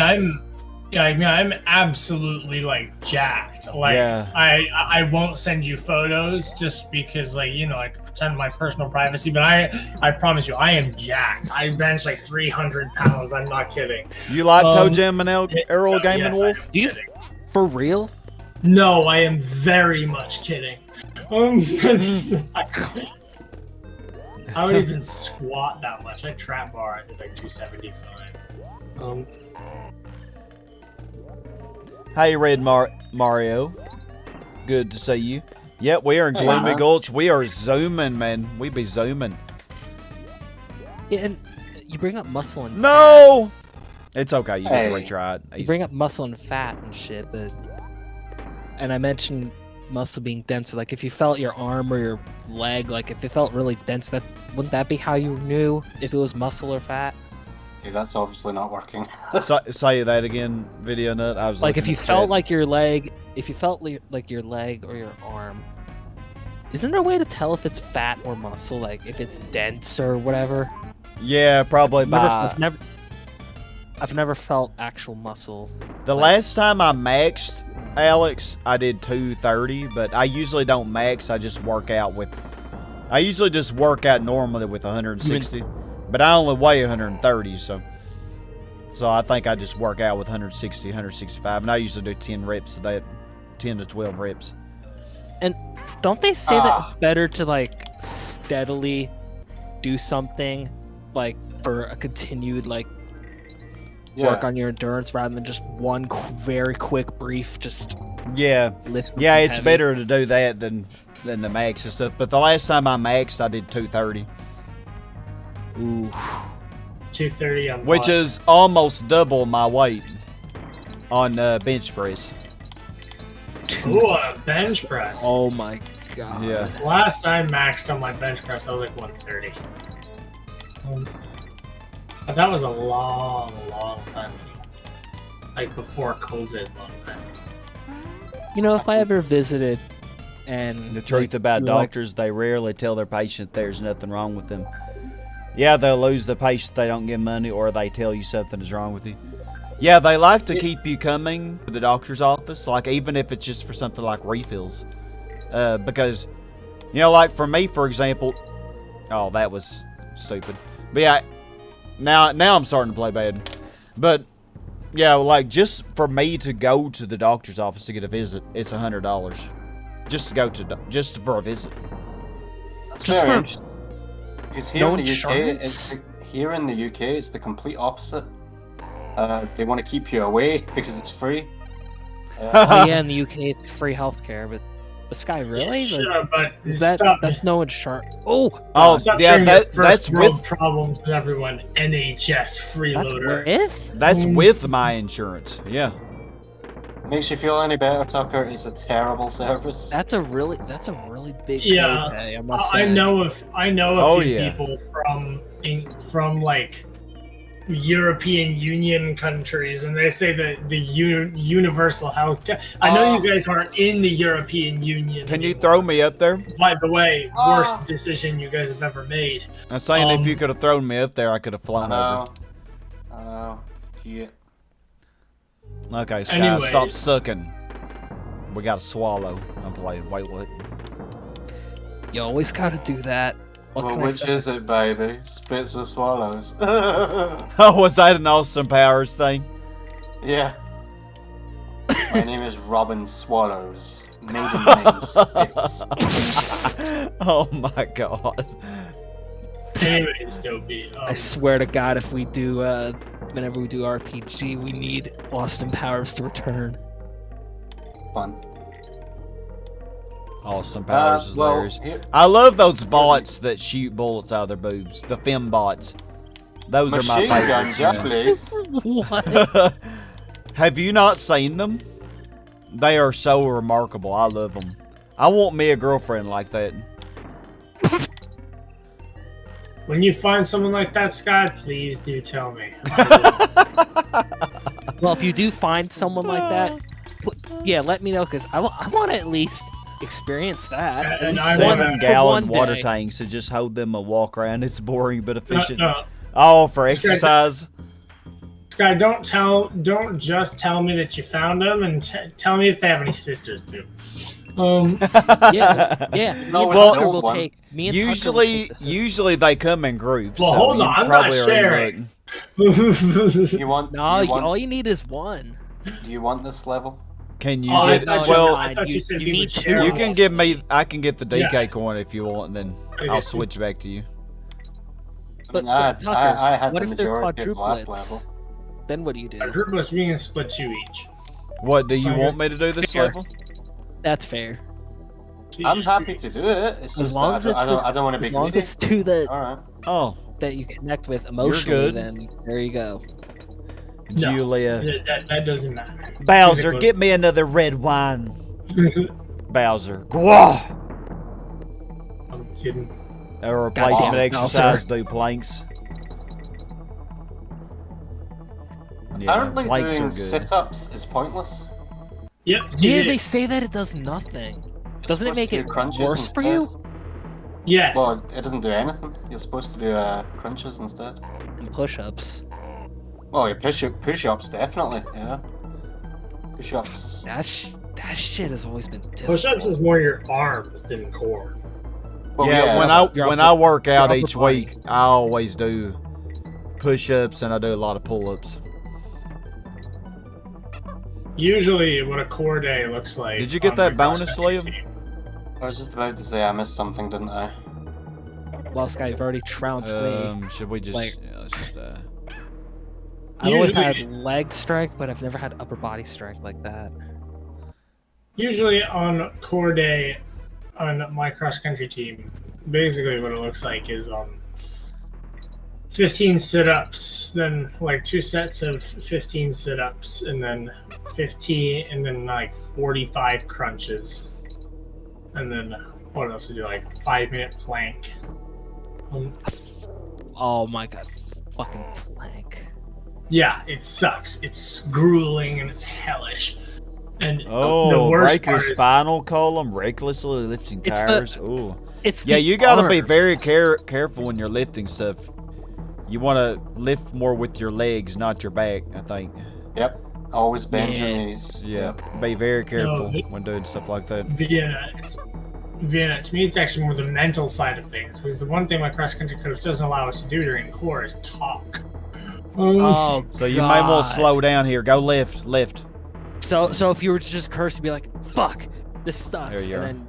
I'm absolutely like jacked. Like Yeah. I won't send you photos just because like I can pretend my personal privacy, but I promise you I am jacked. I bench like 300 pounds. I'm not kidding. You like Toe Jam and Earl Game yes, and Wolf? Do you? For real? No, I am very much kidding. I don't even squat that much. I trap bar. I did like 275. Hey, Red Mario. Good to see you. Yep, we are in Hey, Gloomy man. Gulch. We are zooming, man. We be zooming. Yeah, and you bring up muscle and No! It's okay. You get to Hey. retry it. you bring up muscle and fat and shit, and I mentioned muscle being dense. Like if you felt your arm or your leg, like if it felt really dense, wouldn't that be how you knew if it was muscle or fat? Okay, that's obviously not working. Say that again, Video Nut. I was Like if looking you at the felt chat. like your leg, like your leg or your arm, isn't there a way to tell if it's fat or muscle? Like if it's dense or whatever? Yeah, probably by... I've never felt actual muscle. The last time I maxed, Alex, I did 230, but I usually don't max. I just work out with... I usually just work out normally with 160, but I only weigh 130, so I think I just work out with 160, 165, and I usually do 10 reps of that, 10 to 12 reps. And don't they say that it's better to like steadily do something like for a continued like work on your endurance rather than just one very quick brief just Yeah, lift? yeah, it's heavy? better to do that than the max and stuff. But the last time I maxed, I did 230, Ooh. 230 on which what? is almost double my weight on bench press. Ooh, a bench press. Oh my god. Yeah. Last time maxed on my bench press, I was like 130. But that was a long time ago. Like before COVID, long time ago. You know, if I ever visited and The truth about you were like, doctors, they rarely tell their patient there's nothing wrong with them. Yeah, they'll lose the patient if they don't give money, or they tell you something is wrong with you. Yeah, they like to keep you coming to the doctor's office, like even if it's just for something like refills. Because, like for me, for example, oh, that was stupid. But yeah, now I'm starting to play bad. But yeah, like just for me to go to the doctor's office to get a visit, it's $100. Just to go just for a visit. That's Just very for interesting. Because here no in the insurance? UK, it's the complete opposite. They want to keep you away because it's free. oh yeah, in the UK it's free healthcare, but the Sky really? Yeah, Like, sure, but is that stop, that's no insurance? Oh, Oh, stop yeah, sharing your that's first world with problems with everyone. NHS that's freeloader. with? that's with my insurance. Yeah. Makes you feel any better, Tucker? It's a terrible service. That's a really big Yeah, copay, I must say. I know a Oh, few yeah. people from like European Union countries, and they say that the universal health. I know you guys aren't in the European Union. Can you anymore. throw me up there? By the way, worst decision you guys have ever made. I'm saying if you could have thrown me up there, I could have flown over. I know. Yeah. Okay, Sky, Anyway. stop sucking. We got to swallow. I'm playing. Wait, what? You always gotta do that. What Well, can I which say? is it, baby? Spits or swallows? Oh, was that an Austin Powers thing? Yeah. My name is Robin Swallows. Maiden name Spits. Oh my god. Anyways, Dopey. I swear to God, if we do, whenever we do RPG, we need Austin Powers to return. Fun. Austin Powers is well, hilarious. here- I love those bots that shoot bullets out of their boobs. The fem bots. Those are my Machine guns, favorites. yeah, please. What? Have you not seen them? They are so remarkable. I love them. I want me a girlfriend like that. When you find someone like that, Sky, please do tell me. Well, if you do find someone like that, yeah, let me know, because I want to at least experience that. At And least I one- wanna- 7-gallon one water day. tanks to just hold them a walk around. It's boring but efficient. No, Oh, for Sky, exercise. Sky, don't just tell me that you found them, and tell me if they have any sisters too. Yeah. No, Me and well, Tucker will one. take. Me and Tucker will take the system. Usually they come in groups. Well, so hold you on, I'm probably not already sharing. looked. You want? No, do you want, all you need is one. do you want this level? Can you Oh, I get? thought Well, I thought you said you we need would two. share you them can also. give me. I can get the DK Yeah. coin if you want, and then Okay. I'll switch back to you. But, I Tucker, had what the if they're majority of the last quadruplets? level. Then what do you do? A group must be in split 2 each. What do you Fine. want me to do this Fair. level? That's fair. I'm happy to do it. It's As just long that as it's I don't want to be as long as greedy. it's two that All right. Oh, you connect with emotionally, good. then there you go. No. Julia. That doesn't matter. Bowser, Physically. get me another red wine. Bowser. Gwah! I'm kidding. A replacement Goddamn exercise, do planks. Yeah, Apparently planks are doing good. sit-ups is pointless. Yep. Yeah, it they is. say that it does nothing. Doesn't it supposed make to it do crunches worse for instead. you? Yes. Well, it doesn't do anything. You're supposed to do crunches instead. And push-ups. Well, your push-ups definitely. Yeah. Push-ups. That shit has always been difficult. Push-ups is more your arms than core. Well, Yeah, Your when upper- I work out upper each body. week, I always do push-ups and I do a lot of pull-ups. Usually, what a core day looks like. Did you get on that my bonus, cross-country Liam? team. I was just about to say I missed something, didn't I? Well, Sky, you've already trounced me. Should we just? Like- yeah, let's just I've always had usually- leg strength, but I've never had upper body strength like that. Usually on core day on my cross-country team, basically what it looks like is 15 sit-ups, then like 2 sets of 15 sit-ups, and then 15, and then like 45 crunches, and then what else do you do? Like 5-minute plank. Oh my god, fucking plank. Yeah, it sucks. It's grueling and it's hellish. And the Oh, worst break your part is spinal column, recklessly lifting It's the- tires. Ooh. It's Yeah, the you gotta be arm. very careful when you're lifting stuff. You want to lift more with your legs, not your back, I think. Yep. Always bend your Yeah. knees. Yeah, be very careful it- when doing stuff like that. Vienna, to me, it's actually more the mental side of things. Because the one thing my cross-country coach doesn't allow us to do during core is talk. Oh, So you may want God. to slow down here. Go lift. So if you were to just curse, you'd be like, "Fuck, this sucks," There you and are. then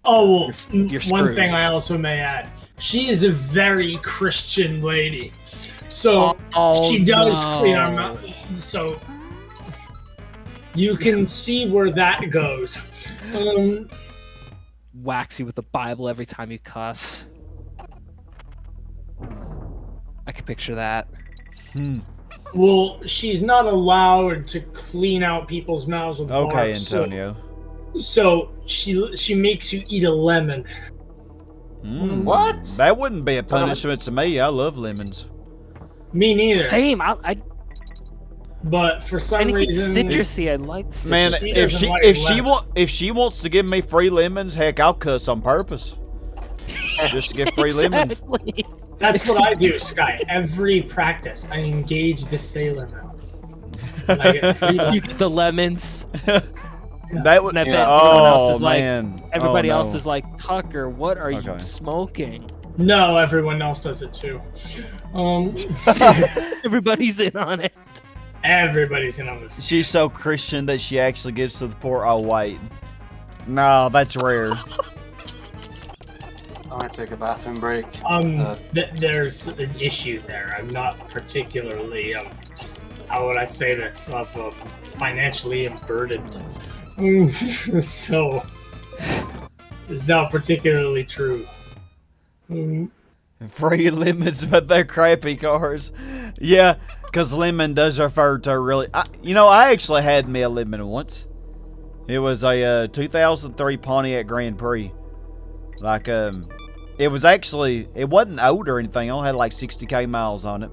Oh, well, You're one screwed. thing I also may add, she is a very Christian lady. So she does clean our mouth. So you can see where that goes. wax you with the Bible every time you cuss. I can picture that. Well, she's not allowed to clean out people's mouths with Okay, barf, Antonio. So she makes you eat a lemon. What? That wouldn't be a punishment to me. I love lemons. Me neither. Same. But for some Anything reason, citrusy, I like citrus. Man, She if doesn't like if she wants to give me free lemons, heck, I'll cuss on purpose. Just to get free lemons. Exactly. that's what I do, Sky. Every practice, I engage the sailor mouth. And I get free You lemons. get the lemons. That would. And I bet Yeah. everyone else is man. like, everybody Oh, else no. is like, Tucker, what are Okay. you smoking? No, everyone else does it too. Everybody's in on it. Everybody's in on this. She's so Christian that she actually gives to the poor. Oh wait, no, that's rare. I'm gonna take a bathroom break. There's an issue there. I'm not particularly, how would I say this? Financially burdened. So, it's not particularly true. Free lemons, but they're crappy cars. Yeah, because lemon does refer to really. I actually had me a lemon once. It was a 2003 Pontiac Grand Prix. Like, it wasn't old or anything. I only had like 60k miles on it.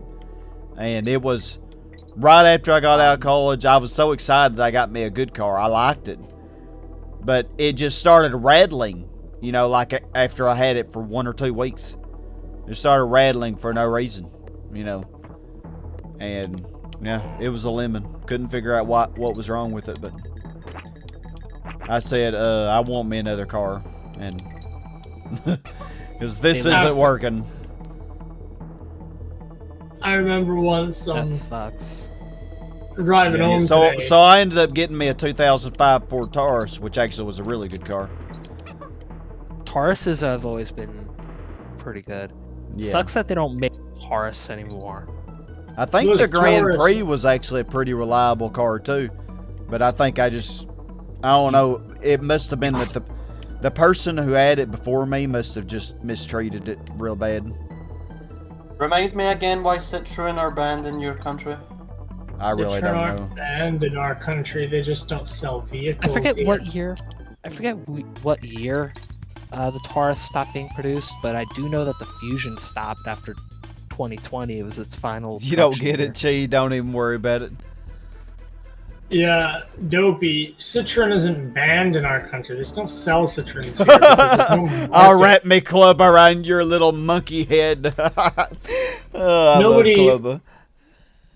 And it was right after I got out of college. I was so excited I got me a good car. I liked it. But it just started rattling, like after I had it for 1 or 2 weeks. It started rattling for no reason, And, yeah, it was a lemon. Couldn't figure out what was wrong with it, but I said, I want me another car. And, because this isn't working. I remember once That sucks. driving home today. So I ended up getting me a 2005 Ford Taurus, which actually was a really good car. Tauruses have always been pretty good. Yeah. Sucks that they don't make Taurus anymore. I think Those the Grand Taurus- Prix was actually a pretty reliable car too, but I think I don't know. It must have been that the person who had it before me must have just mistreated it real bad. Remind me again why Citroen are banned in your country. I really don't know. And in our country, they just don't sell I vehicles. forget here. what year. What year the Taurus stopped being produced, but I do know that the Fusion stopped after 2020. It was its final. You don't production get year. it, Chi. Don't even worry about it. Yeah, Dopey. Citroen isn't banned in our country. They still sell Citroens here. because there's no I'll market. wrap me club around your little monkey head. I Nobody- love clubber.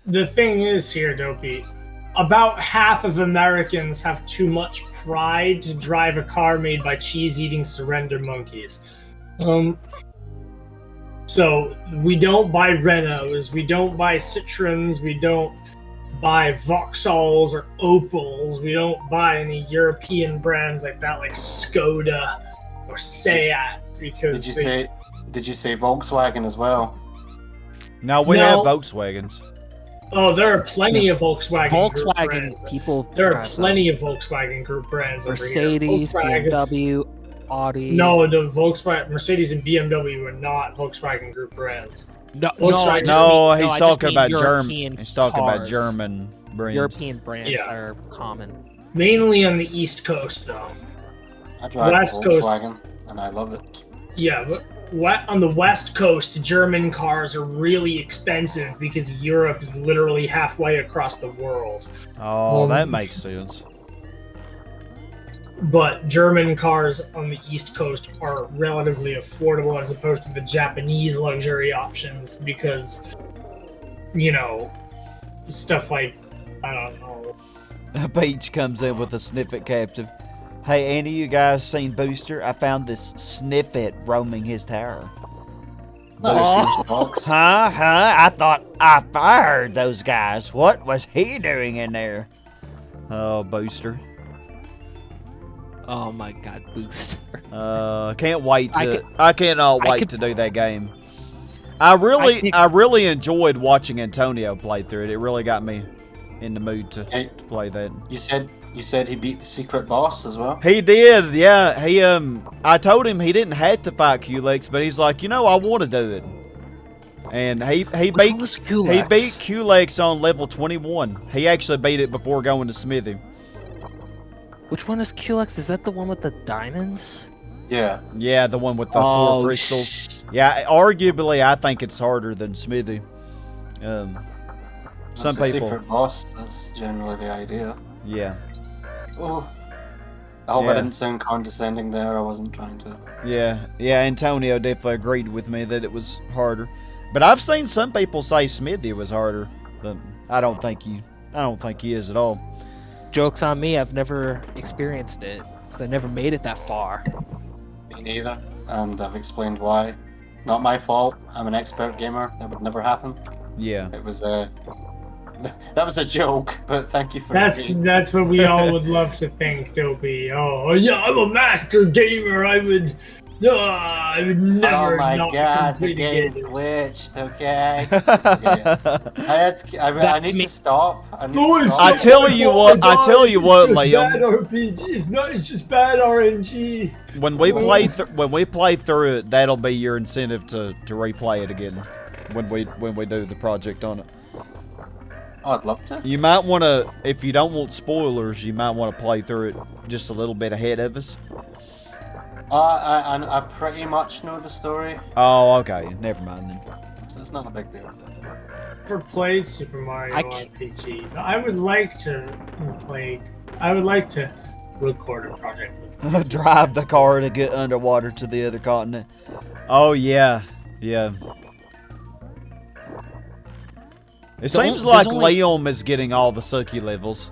The thing is here, Dopey, about half of Americans have too much pride to drive a car made by cheese-eating surrender monkeys. So we don't buy Renaults, we don't buy Citroens, we don't buy Vauxhalls or Opels, we don't buy any European brands like that, like Skoda or Seat, because Did you say Volkswagen as well? Now we No. have Volkswagens. Oh, there are plenty of Volkswagen Group Volkswagen brands. people. There are drive plenty those. of Volkswagen Group brands over Mercedes, here. Volkswagen- BMW, Audi. No, the Volkswagen, Mercedes, and BMW are not Volkswagen Group brands. no, Volkswagen- No, I he's just talking mean about European German. He's talking about cars. German brands. European brands Yeah. that are common. Mainly on the East Coast, though. I drive West a Coast. Volkswagen and I love it. Yeah, but on the West Coast, German cars are really expensive because Europe is literally halfway across the world. Oh, that makes sense. But German cars on the East Coast are relatively affordable as opposed to the Japanese luxury options because, stuff like, I don't know. Beach comes in with a sniffet captive. Hey, any of you guys seen Booster? I found this sniffet roaming his tower. Dogs. Huh? I thought I fired those guys. What was he doing in there? Oh, Booster. Oh my God, Booster. Can't wait to. I cannot wait to do that game. I really enjoyed watching Antonio play through it. It really got me in the mood to play that. You said he beat the secret boss as well. He did, yeah. I told him he didn't have to fight Culex, but he's like, I want to do it. And he Which beat one was he Culex? beat Culex on level 21. He actually beat it before going to Smithy. Which one is Culex? Is that the one with the diamonds? Yeah. Yeah, the one with the 4 crystals. Yeah, arguably, I think it's harder than Smithy. Some That's a people. secret boss. That's generally the idea. Yeah. Oh. I hope Yeah. I didn't sound condescending there. I wasn't trying to. Yeah, Antonio definitely agreed with me that it was harder. But I've seen some people say Smithy was harder, but I don't think he is at all. Joke's on me, I've never experienced it, because I never made it that far. Me neither. And I've explained why. Not my fault. I'm an expert gamer. That would never happen. Yeah. It was a. That was a joke, but thank you for. That's what we all would love to think, Dopey. Oh yeah, I'm a master gamer. I would never Oh my not god, the complete a game game. glitched. Okay. I need me. to stop. I need No, to it's I stop. tell you what, It's just Liam. bad RPG. It's just bad RNG. When we play through it, that'll be your incentive to replay it again. When we do the project on it. Oh, I'd love to. You might want to, if you don't want spoilers, you might want to play through it just a little bit ahead of us. I pretty much know the story, Oh, okay. Never mind then. so it's not a big deal. Never played Super Mario I can't- RPG. I would like to play. I would like to record a project with. Drive the car to get underwater to the other continent. Oh yeah, yeah. It Don't- seems like there's only- Liam is getting all the sucky levels.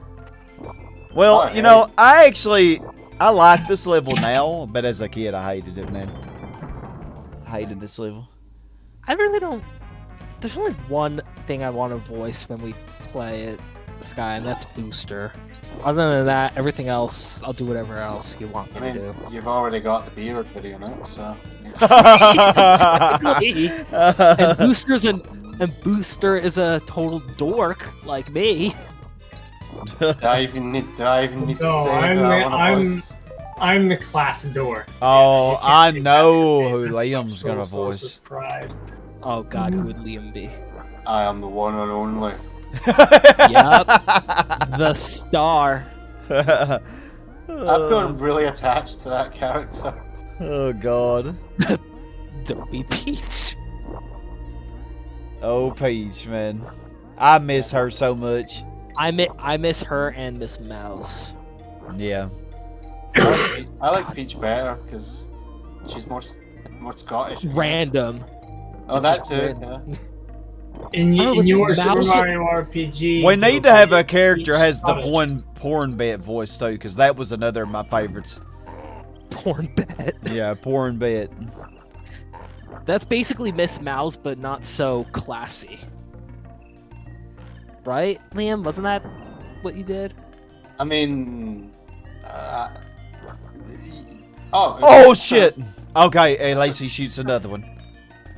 Well, Oh, you know, I like this level now, but as a kid, I hated it, man. I hated this level. I really don't... There's only one thing I want to voice when we play it, Sky, and that's Booster. Other than that, everything else, I'll do whatever else you want me I to mean, do. you've already got the beard video now, so. And Booster is a total dork like me. Do I even need to No, say that I want a voice? I'm the class door. Oh, You can't I take know that from me. who That's Liam's my gonna sole source voice. of pride. Oh god, who would Liam be? I am the one and only. Yep, the star. I've gotten really attached to that character. Oh god. Dopey Peach. Oh, Peach, man. I miss her so much. I miss her and Miss Mouse. Yeah. I like Peach better because she's more Scottish. Random. Oh, It's that just too. random. Yeah. In your Mouse- Super Mario RPG, We need to have a Dopey character is has the Scottish. porn bet voice too, because that was another of my favorites. Porn bet. Yeah, porn bet. That's basically Miss Mouse, but not so classy. Right, Liam? Wasn't that what you did? I mean, oh. Oh shit! Okay, hey, Lacey shoots another one.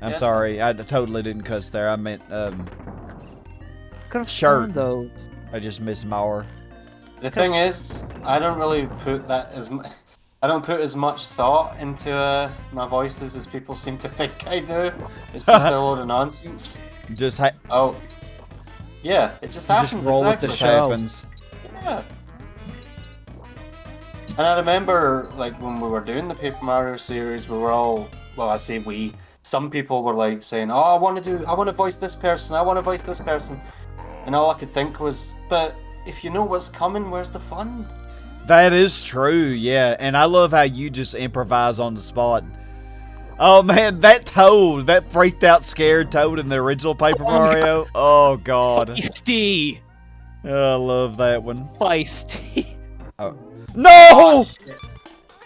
I'm Yes. sorry, I totally didn't cuss there. I meant Could have Sure. sworn, though. I just missed Mauer. The thing is, I don't really put that I don't put as much thought into my voices as people seem to think I do. It's just a load of nonsense. Just Oh, yeah, it just happens. just roll with the exactly. show. happens. Yeah. And I remember, like, when we were doing the Paper Mario series, we were all, well, I say we, some people were like saying, oh, I want to voice this person, I want to voice this person. And all I could think was, but if you know what's coming, where's the fun? That is true, yeah. And I love how you just improvise on the spot. Oh man, that Toad, that freaked out scared Toad in the original Paper Mario. Oh god. Feisty! Oh, I love that one. Feisty. No!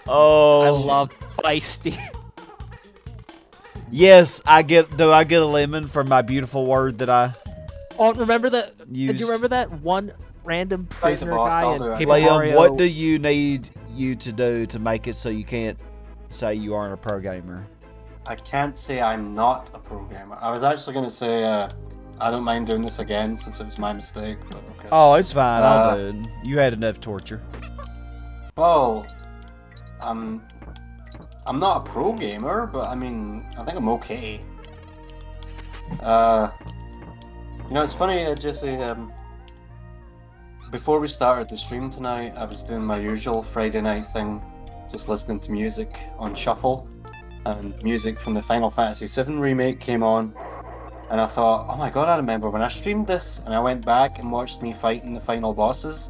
Oh. I love feisty. Yes, do I get a lemon for my beautiful word that I Oh, remember that? Did used? you remember that one random prisoner boss, guy I'll in do it. Paper Liam, Mario? what do you need you to do to make it so you can't say you aren't a pro gamer? I can't say I'm not a programmer. I was actually going to say, I don't mind doing this again since it was my mistake, but okay. Oh, it's fine. I'll do it. You had enough torture. Well, I'm not a pro gamer, but I mean, I think I'm okay. You know, it's funny, Jesse. Before we started the stream tonight, I was doing my usual Friday night thing, just listening to music on shuffle, and music from the Final Fantasy VII remake came on, and I thought, oh my god, I remember when I streamed this, and I went back and watched me fighting the final bosses,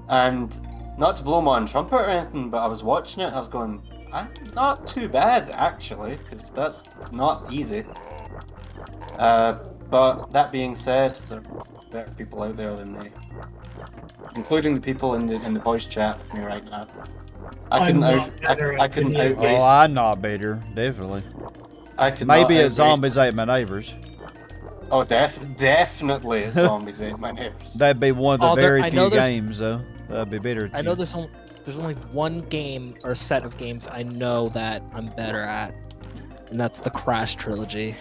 and not to blow my own trumpet or anything, but I was watching it, I was going, I'm not too bad, actually, because that's not easy. But that being said, there are better people out there than me, including the people in the voice chat with me right now. I couldn't outrace. Oh, I'm not better, definitely. Maybe it's zombies ate my neighbors. Oh, definitely it's zombies ate my neighbors. That'd be one of the very few games, though. That'd be better. I know there's only one game or set of games I know that I'm better at, and that's the Crash trilogy.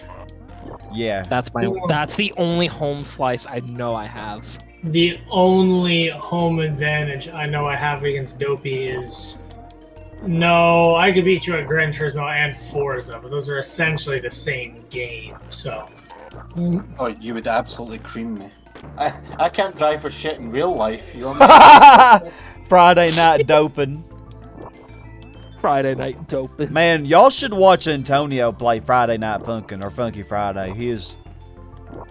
Yeah. That's the only home slice I know I have. The only home advantage I know I have against Dopey is no, I could beat you at Gran Turismo and Forza, but those are essentially the same game, so. Oh, you would absolutely cream me. I can't drive for shit in real life. You Friday night doping. Friday night doping. Man, y'all should watch Antonio play Friday Night Funkin' or Funky Friday.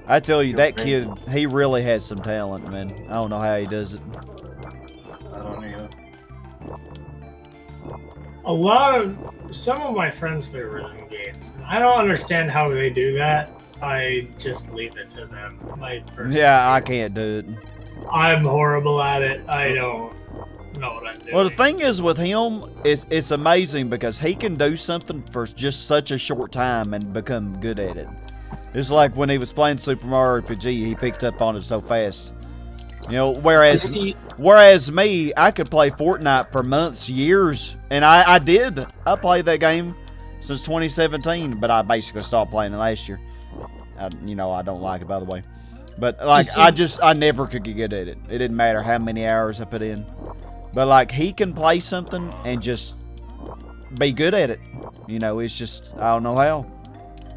I tell you, that kid, he really has some talent, man. I don't know how he does it. I don't either. Some of my friends play rhythm games. I don't understand how they do that. I just leave it to them. Yeah, I can't do it. I'm horrible at it. I don't know what I'm doing. Well, the thing is with him, it's amazing because he can do something for just such a short time and become good at it. It's like when he was playing Super Mario RPG, he picked up on it so fast. You know, whereas me, I could play Fortnite for months, years, and I did. I played that game since 2017, but I basically stopped playing it last year. I don't like it, by the way. But, like, I never could get good at it. It didn't matter how many hours I put in. But, like, he can play something and just be good at it. You know, it's just, I don't know how.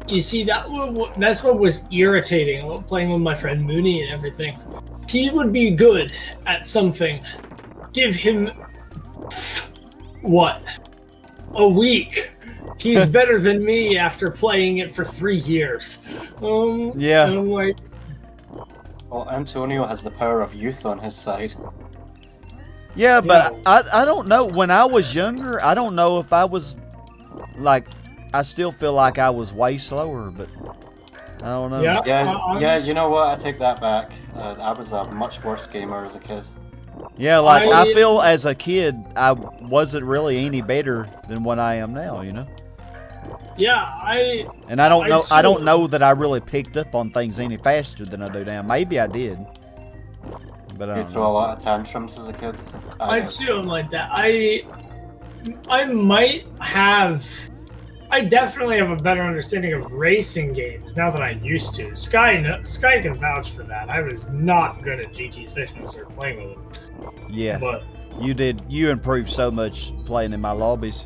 You see, that's what was irritating about playing with my friend Mooney and everything. He would be good at something. Give him, what, a week. He's better than me after playing it for 3 years. Yeah. I'm like, well, Antonio has the power of youth on his side. Yeah, but I don't know. When I was younger, I don't know if I was, like, I still feel like I was way slower, but I don't know. Yeah, you know what? I take that back. I was a much worse gamer as a kid. Yeah, like, I feel as a kid, I wasn't really any better than what I am now, you know? Yeah, And I don't know. I don't know that I really picked up on things any faster than I do now. Maybe I did, but I don't know. You throw a lot of tantrums as a kid. I too am like that. I definitely have a better understanding of racing games now than I used to. Sky can vouch for that. I was not good at GT6 when I started playing with him. Yeah, but you did. You improved so much playing in my lobbies.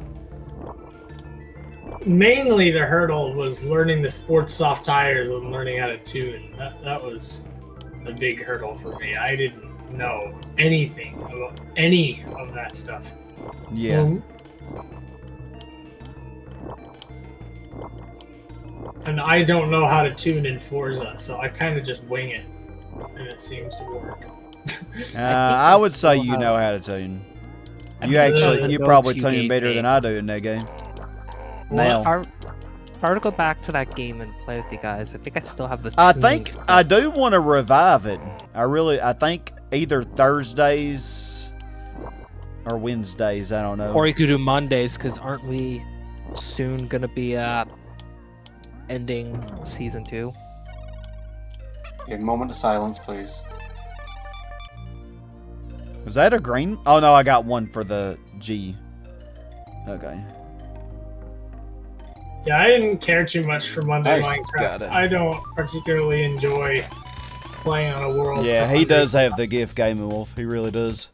Mainly the hurdle was learning the sports soft tires and learning how to tune. That was a big hurdle for me. I didn't know anything about any of that stuff. Yeah. And I don't know how to tune in Forza, so I kind of just wing it, and it seems to work. I would say you know how to tune. You probably tune better than I do in that game. Now, if I were to go back to that game and play with you guys, I think I still have the. I think I do want to revive it. I think either Thursdays or Wednesdays. I don't know. Or you could do Mondays, because aren't we soon gonna be ending season 2? A moment of silence, please. Was that a green? Oh no, I got one for the G. Okay. Yeah, I didn't care too much for Monday Minecraft. I don't particularly enjoy playing on a world. Yeah, he does have the gift, Gaming Wolf. He really does.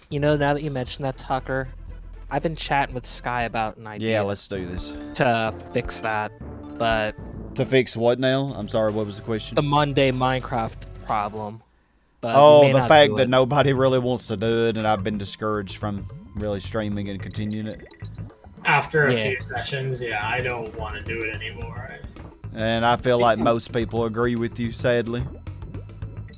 You know, now that you mentioned that, Tucker, I've been chatting with Sky about an idea. Yeah, let's do this. To fix that, but To fix what now? I'm sorry, what was the question? The Monday Minecraft problem. But Oh, the fact that nobody really wants to do it, and I've been discouraged from really streaming and continuing it. After a few sessions, yeah, I don't want to do it anymore. And I feel like most people agree with you, sadly.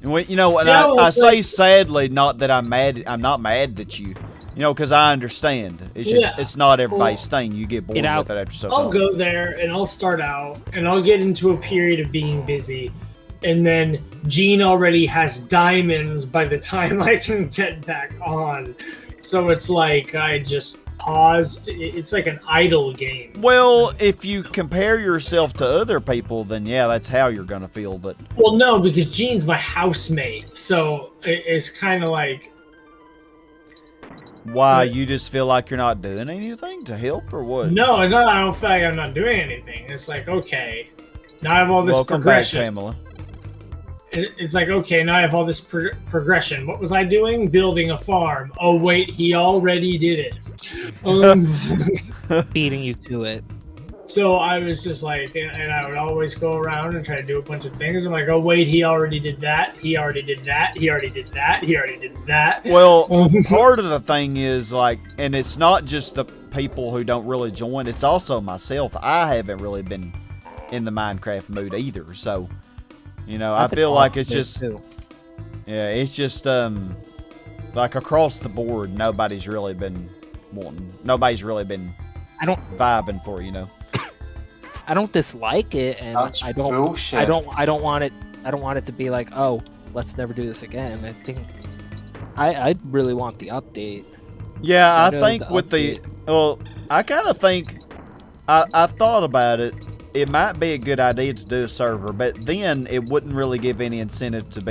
And you know, and I say sadly, not that I'm mad. I'm not mad at you. You know, because I understand. It's just it's not everybody's thing. You get bored with it after so long. I'll go there and I'll start out and I'll get into a period of being busy. And then Gene already has diamonds by the time I can get back on. So it's like I just paused. It's like an idle game. Well, if you compare yourself to other people, then yeah, that's how you're going to feel. But well, no, because Gene's my housemate. So it's kind of like... Why? You just feel like you're not doing anything to help or what? No, I don't feel like I'm not doing anything. It's like, okay, now I have all this progression. Welcome back, Pamela. It's like, okay, now I have all this progression. What was I doing? Building a farm. Oh, wait, he already did it. Beating you to it. So I was just like, and I would always go around and try to do a bunch of things. I'm like, oh, wait, he already did that. He already did that. He already did that. He already did that. Well, part of the thing is, like, and it's not just the people who don't really join. It's also myself. I haven't really been in the Minecraft mood either, so... You know, I feel like it's just, yeah, it's just, like across the board, nobody's really been vibing for, you know. I don't dislike it, and I don't want it to be like, oh, let's never do this again. I think, I really want the update. Yeah, I think with well, I kind of think, I've thought about it. It might be a good idea to do a server, but then it wouldn't really give any incentive to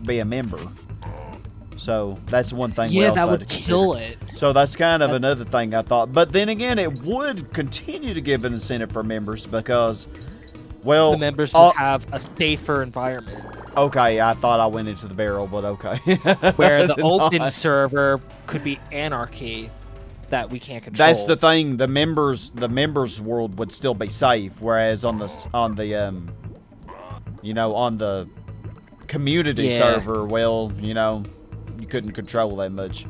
be a member. So that's one thing. Yeah, that would kill it. So that's kind of another thing I thought. But then again, it would continue to give an incentive for members because, well, the members would have a safer environment. Okay, I thought I went into the barrel, but okay. Where the open server could be anarchy. That we can't control. That's the thing. The members world would still be safe, whereas on the you know, on the community server, well, you know, you couldn't control that much.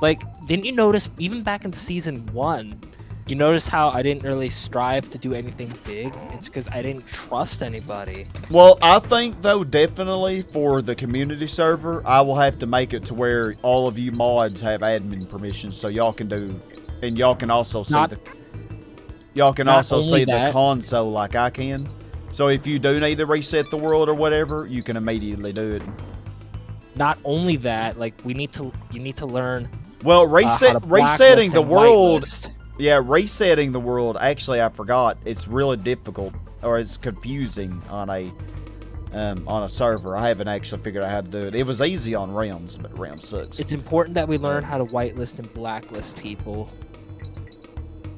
Like, didn't you notice even back in season 1? You notice how I didn't really strive to do anything big? It's because I didn't trust anybody. Well, I think, though, definitely for the community server, I will have to make it to where all of you mods have admin permissions, so y'all can do, and y'all can also see the console like I can. So if you do need to reset the world or whatever, you can immediately do it. Not only that, like you need to learn. Well, resetting the world. Yeah, resetting the world, actually, I forgot, it's really difficult, or it's confusing on a server. I haven't actually figured out how to do it. It was easy on Realms, but Realms sucks. It's important that we learn how to whitelist and blacklist people.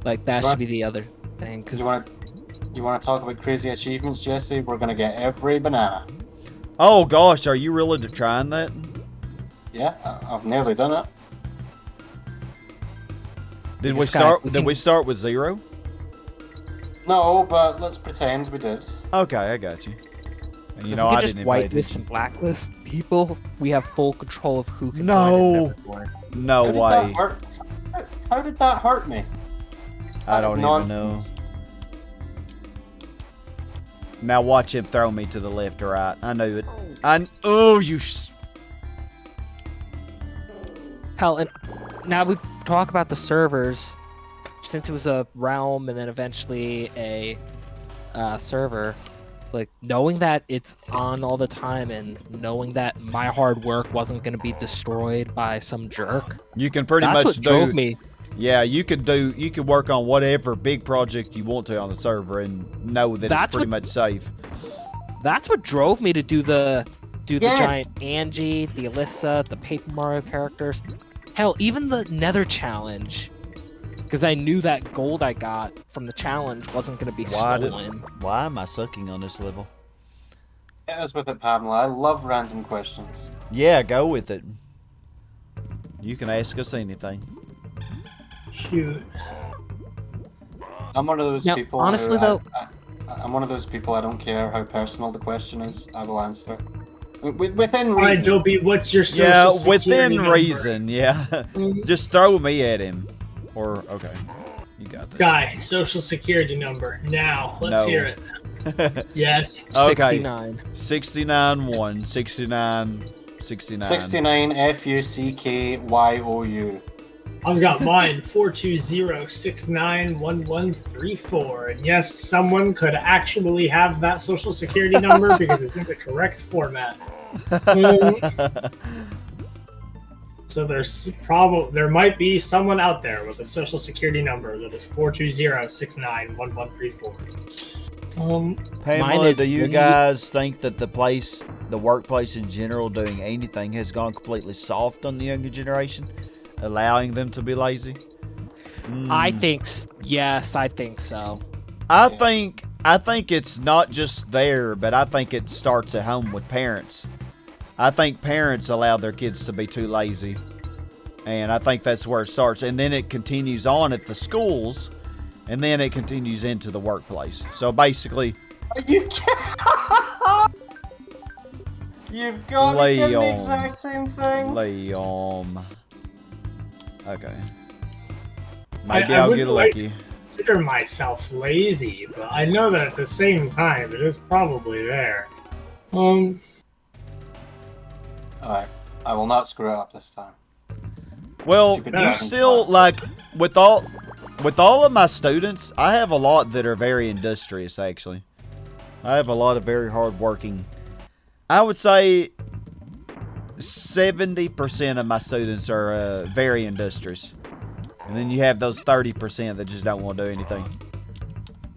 Like, that should be the other thing. Cause you want to talk about crazy achievements, Jesse? We're going to get every banana. Oh, gosh, are you really trying that? Yeah, I've nearly done it. Did we start with 0? No, but let's pretend we did. Okay, I got you. And you know, I didn't whitelist and blacklist people. We have full control of who can. No way. How did that hurt me? I don't even know. Now watch him throw me to the left or right. I knew it. Oh, you. Hell, and now we talk about the servers. Since it was a realm and then eventually a server, like knowing that it's on all the time and knowing that my hard work wasn't going to be destroyed by some jerk. You can pretty much what drove me. Yeah, you could work on whatever big project you want to on the server and know that it's pretty much safe. That's what drove me to do the giant Angie, the Alyssa, the Paper Mario characters. Hell, even the Nether challenge. Because I knew that gold I got from the challenge wasn't going to be stolen. Why am I sucking on this level? Get us with it, Pamela. I love random questions. Yeah, go with it. You can ask us anything. Shoot. I'm one of those Now, people. honestly, though, I'm one of those people. I don't care how personal the question is. I will answer. Within All right, reason. Dopey, what's your social Yeah, security within number? reason. Yeah, just throw me at him. Or okay, you got this. Guy, social security number. Now, let's No. hear it. Yes. Okay. 69. 69 1 69 69. 69 FUCKYOU. I've got mine, 420-691134. And yes, someone could actually have that social security number because it's in the correct format. So there might be someone out there with a social security number that is 420-691134. Pamela, is do you when guys think that the workplace in general, doing anything has gone completely soft on the younger generation, allowing them to be lazy? I think yes, I think so. I think it's not just there, but I think it starts at home with parents. I think parents allow their kids to be too lazy, and I think that's where it starts, and then it continues on at the schools, and then it continues into the workplace. So basically, You can't. You've got to get the exact same thing. Liam. Okay. I Maybe I'll get wouldn't like lucky. to consider myself lazy, but I know that at the same time, it is probably there. Alright, I will not screw it up this time. Well, Stupid you dragon still fly. like with all of my students, I have a lot that are very industrious. Actually, I have a lot of very hardworking. I would say 70% of my students are very industrious, and then you have those 30% that just don't want to do anything.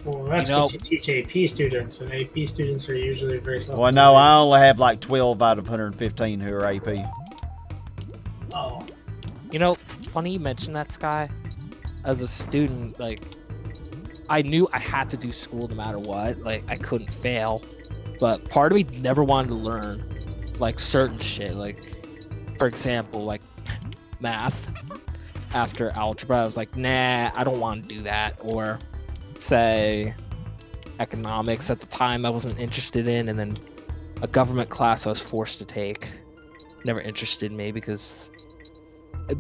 Well, that's because you teach AP students, and AP students are usually very self. Well, no, I only have like 12 out of 115 who are AP. Oh. You know, funny you mentioned that, Sky. As a student, like, I knew I had to do school no matter what. Like, I couldn't fail. But part of me never wanted to learn, like, certain shit. Like, for example, like, math. After algebra, I was like, nah, I don't want to do that. Or, say, economics at the time I wasn't interested in. And then a government class I was forced to take. Never interested me because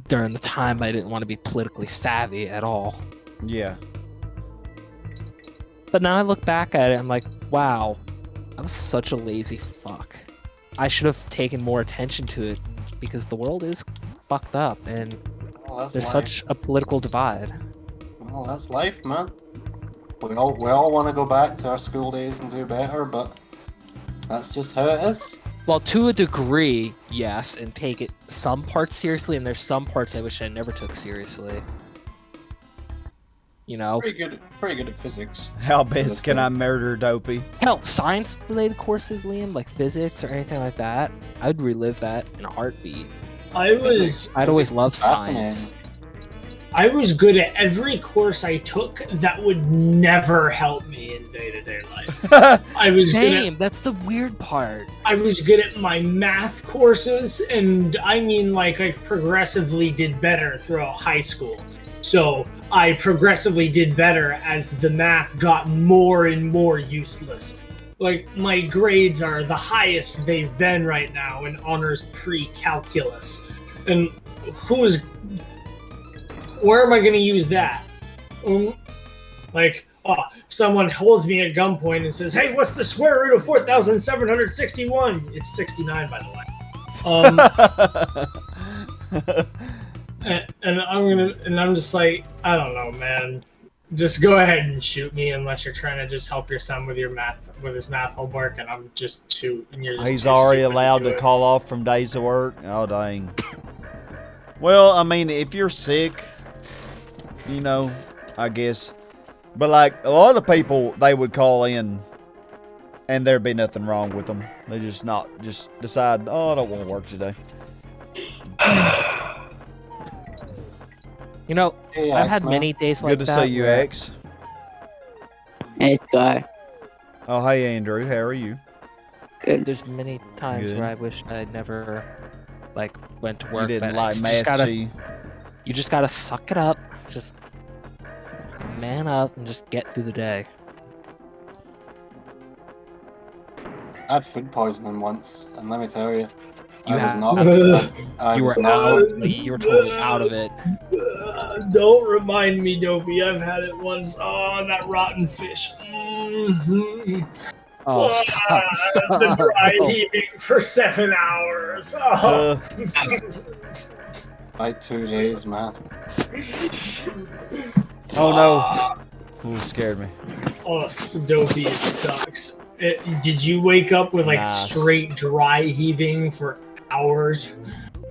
during the time I didn't want to be politically savvy at all. Yeah. But now I look back at it, I'm like, wow, I was such a lazy fuck. I should have taken more attention to it because the world is fucked up and there's such a political divide. Well, that's life, man. We all want to go back to our school days and do better, but that's just how it is. Well, to a degree, yes, and take it some parts seriously, and there's some parts I wish I never took seriously. You know? Pretty good at physics. How best can I murder Dopey? Hell, science-related courses, Liam, like physics or anything like that, I'd relive that in a heartbeat. I'd always love science. I was good at every course I took that would never help me in day-to-day life. I was Same, that's the weird part. I was good at my math courses, and I mean, like, I progressively did better throughout high school. So I progressively did better as the math got more and more useless. Like, my grades are the highest they've been right now in honors pre-calculus. And where am I going to use that? Someone holds me at gunpoint and says, "Hey, what's the square root of 4,761?" It's 69, by the way. And I'm just like, I don't know, man. Just go ahead and shoot me unless you're trying to just help your son with his math homework, and I'm just too. And you're just He's too already stupid allowed do to it. call off from days of work. Oh dang. Well, I mean, if you're sick, you know, I guess. But like a lot of people, they would call in, and there'd be nothing wrong with them. They just decide, oh, I don't want to work today. You know, Hey, I've had X-Man. many days like Good that. to see you, where- X. Hey, Sky. Oh, hey, Andrew. How are you? Good. There's many times Good. where I wish I never, like, went to work. You didn't but like you math, just gotta, G. you just gotta suck it up. Just man up and just get through the day. I had food poisoning once, and let me tell you, You I was had- not. I You was were not. out. You were totally out of it. Don't remind me, Dopey. I've had it once. Oh, that rotten fish. Oh, stop! The dry No. heaving for 7 hours. Oh. Like 2 days, man. Oh no. Ooh, scared me. Oh, Dopey, it sucks. Did you wake up with like Nice. straight dry heaving for hours?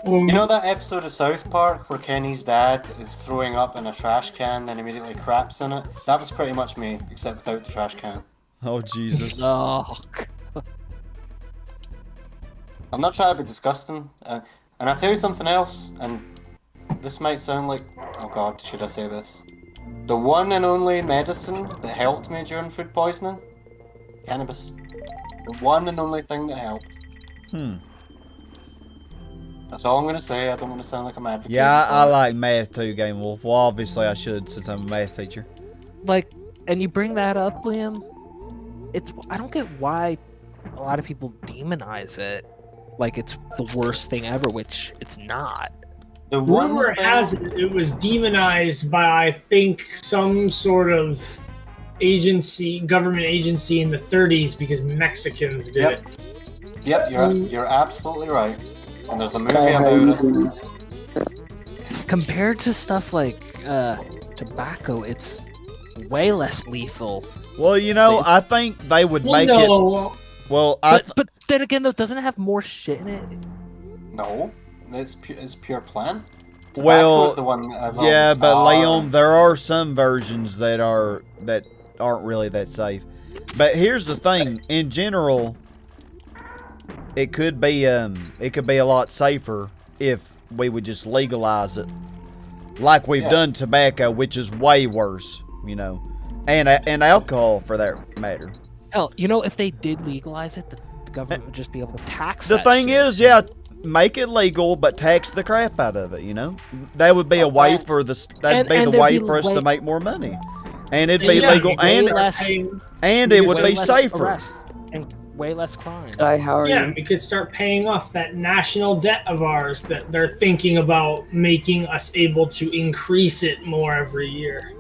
You know that episode of South Park where Kenny's dad is throwing up in a trash can, then immediately craps in it? That was pretty much me, except without the trash can. Oh Jesus. Oh, I'm not trying to be disgusting, and I'll tell you something else, and this might sound like, oh god, should I say this? The one and only medicine that helped me during food poisoning? Cannabis. The one and only thing that helped. That's all I'm gonna say. I don't want to sound like I'm advocating. Yeah, I for it. like math too, Game Wolf. Well, obviously I should since I'm a math teacher. like, and you bring that up, Liam. I don't get why a lot of people demonize it, like it's the worst thing ever, which it's not. The one Rumor thing- has it was demonized by, I think, some sort of government agency in the 30s because Mexicans did it. Yep, you're absolutely right. And there's a movie Sky, how are about you it. doing? Compared to stuff like tobacco, it's way less lethal. Well, you know, I think they would make it. No, Well, But then again, though, doesn't it have more shit in it? No, it's pure plant. Well, Tobacco's the one that has all yeah, the but tar Liam, and- there are some versions that aren't really that safe. But here's the thing: in general, it could be a lot safer if we would just legalize it, like we've Yeah. done tobacco, which is way worse, you know, and alcohol for that matter. Hell, if they did legalize it, the government would just be able to tax The that thing shit. is, yeah, make it legal, but tax the crap out of it. You know, that would be a way for the And the there'd way be for us to way- make more money, and it'd be Yeah, legal, way and less- and it would way be less safer. arrests and way less crime. Sky, how are yeah, you? we could start paying off that national debt of ours that they're thinking about making us able to increase it more every year.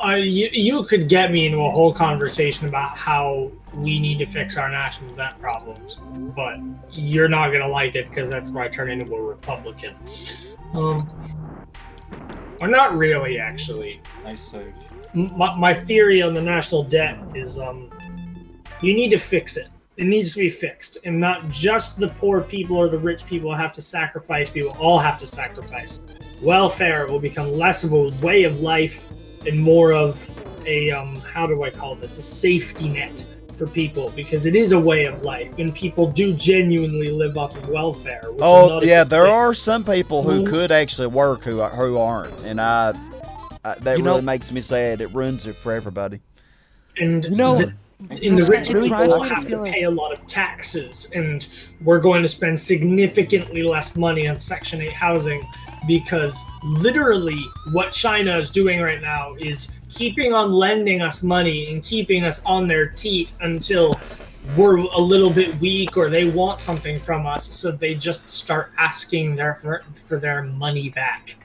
You could get me into a whole conversation about how we need to fix our national debt problems, but you're not gonna like it because that's where I turn into a Republican. Or not really, actually. Nice save. My theory on the national debt is you need to fix it. It needs to be fixed, and not just the poor people or the rich people have to sacrifice. People all have to sacrifice. Welfare will become less of a way of life and more of a how do I call this? A safety net for people, because it is a way of life, and people do genuinely live off of welfare. Which is Oh not a yeah, good there thing. are some people who Mhm. could actually work who aren't, and that You know- really makes me sad. It ruins it for everybody. And You know, in the rich it really people drives me to have to feel like- pay a lot of taxes, and we're going to spend significantly less money on Section 8 housing, because literally what China is doing right now is keeping on lending us money and keeping us on their teat until we're a little bit weak or they want something from us, so they just start asking for their money back.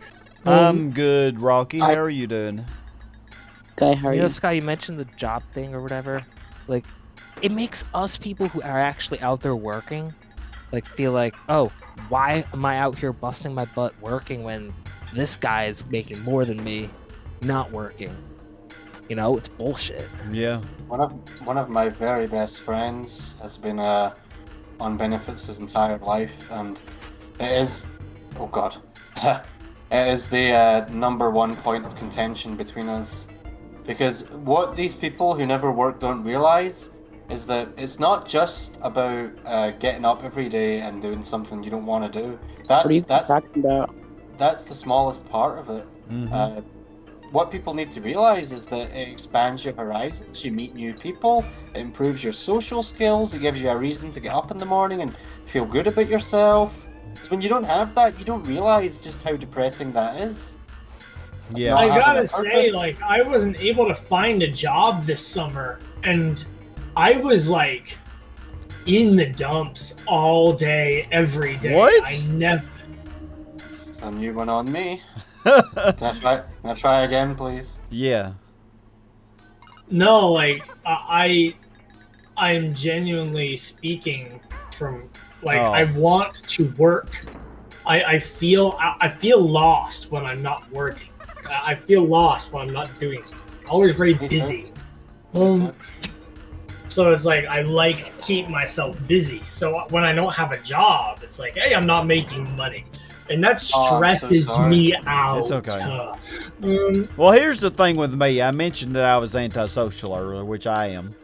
I'm good, Rocky. How I- are you doing? Sky, how are you? Sky, you mentioned the job thing or whatever. Like, it makes us people who are actually out there working, like, feel like, oh, why am I out here busting my butt working when this guy is making more than me, not working? It's bullshit. Yeah. One of my very best friends has been on benefits his entire life, and it is, oh god, it is the number one point of contention between us, because what these people who never work don't realize is that it's not just about getting up every day and doing something you don't want to do. What are you That's talking about? that's the smallest part of it. Mhm. What people need to realize is that it expands your horizons, you meet new people, it improves your social skills, it gives you a reason to get up in the morning and feel good about yourself. So when you don't have that, you don't realize just how depressing that is. Yeah. Not I having gotta a say, purpose. like, I wasn't able to find a job this summer, and I was like in the dumps all day, every day. What? I never. A new one on me. Can I try again, please? Yeah. No, like I'm genuinely speaking from like Oh. I want to work. I feel lost when I'm not working. I feel lost when I'm not doing something. I'm always very Me too. busy. Me too. So it's like I like to keep myself busy. So when I don't have a job, it's like, hey, I'm not making money, and that Oh, I'm so stresses sorry. me out. It's okay. Well, here's the thing with me. I mentioned that I was antisocial earlier, which I am.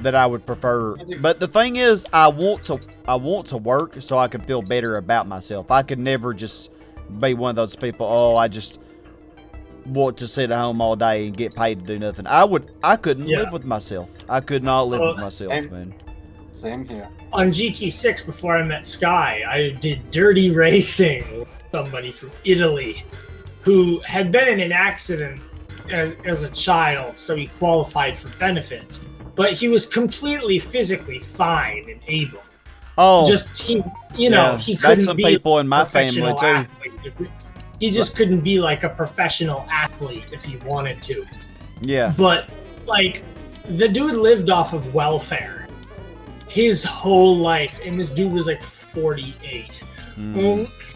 That I would prefer. But the thing is, I want to work so I can feel better about myself. I could never just be one of those people. Oh, I just want to sit at home all day and get paid to do nothing. I couldn't live with myself. I could not live with myself, man. Same here. On GT6, before I met Sky, I did dirty racing with somebody from Italy who had been in an accident as a child, so he qualified for benefits. But he was completely physically fine and able. Oh, Just he couldn't that's some be people in my professional family too. athlete. He just couldn't be like a professional athlete if he wanted to. Yeah. But like, the dude lived off of welfare his whole life, and this dude was like 48.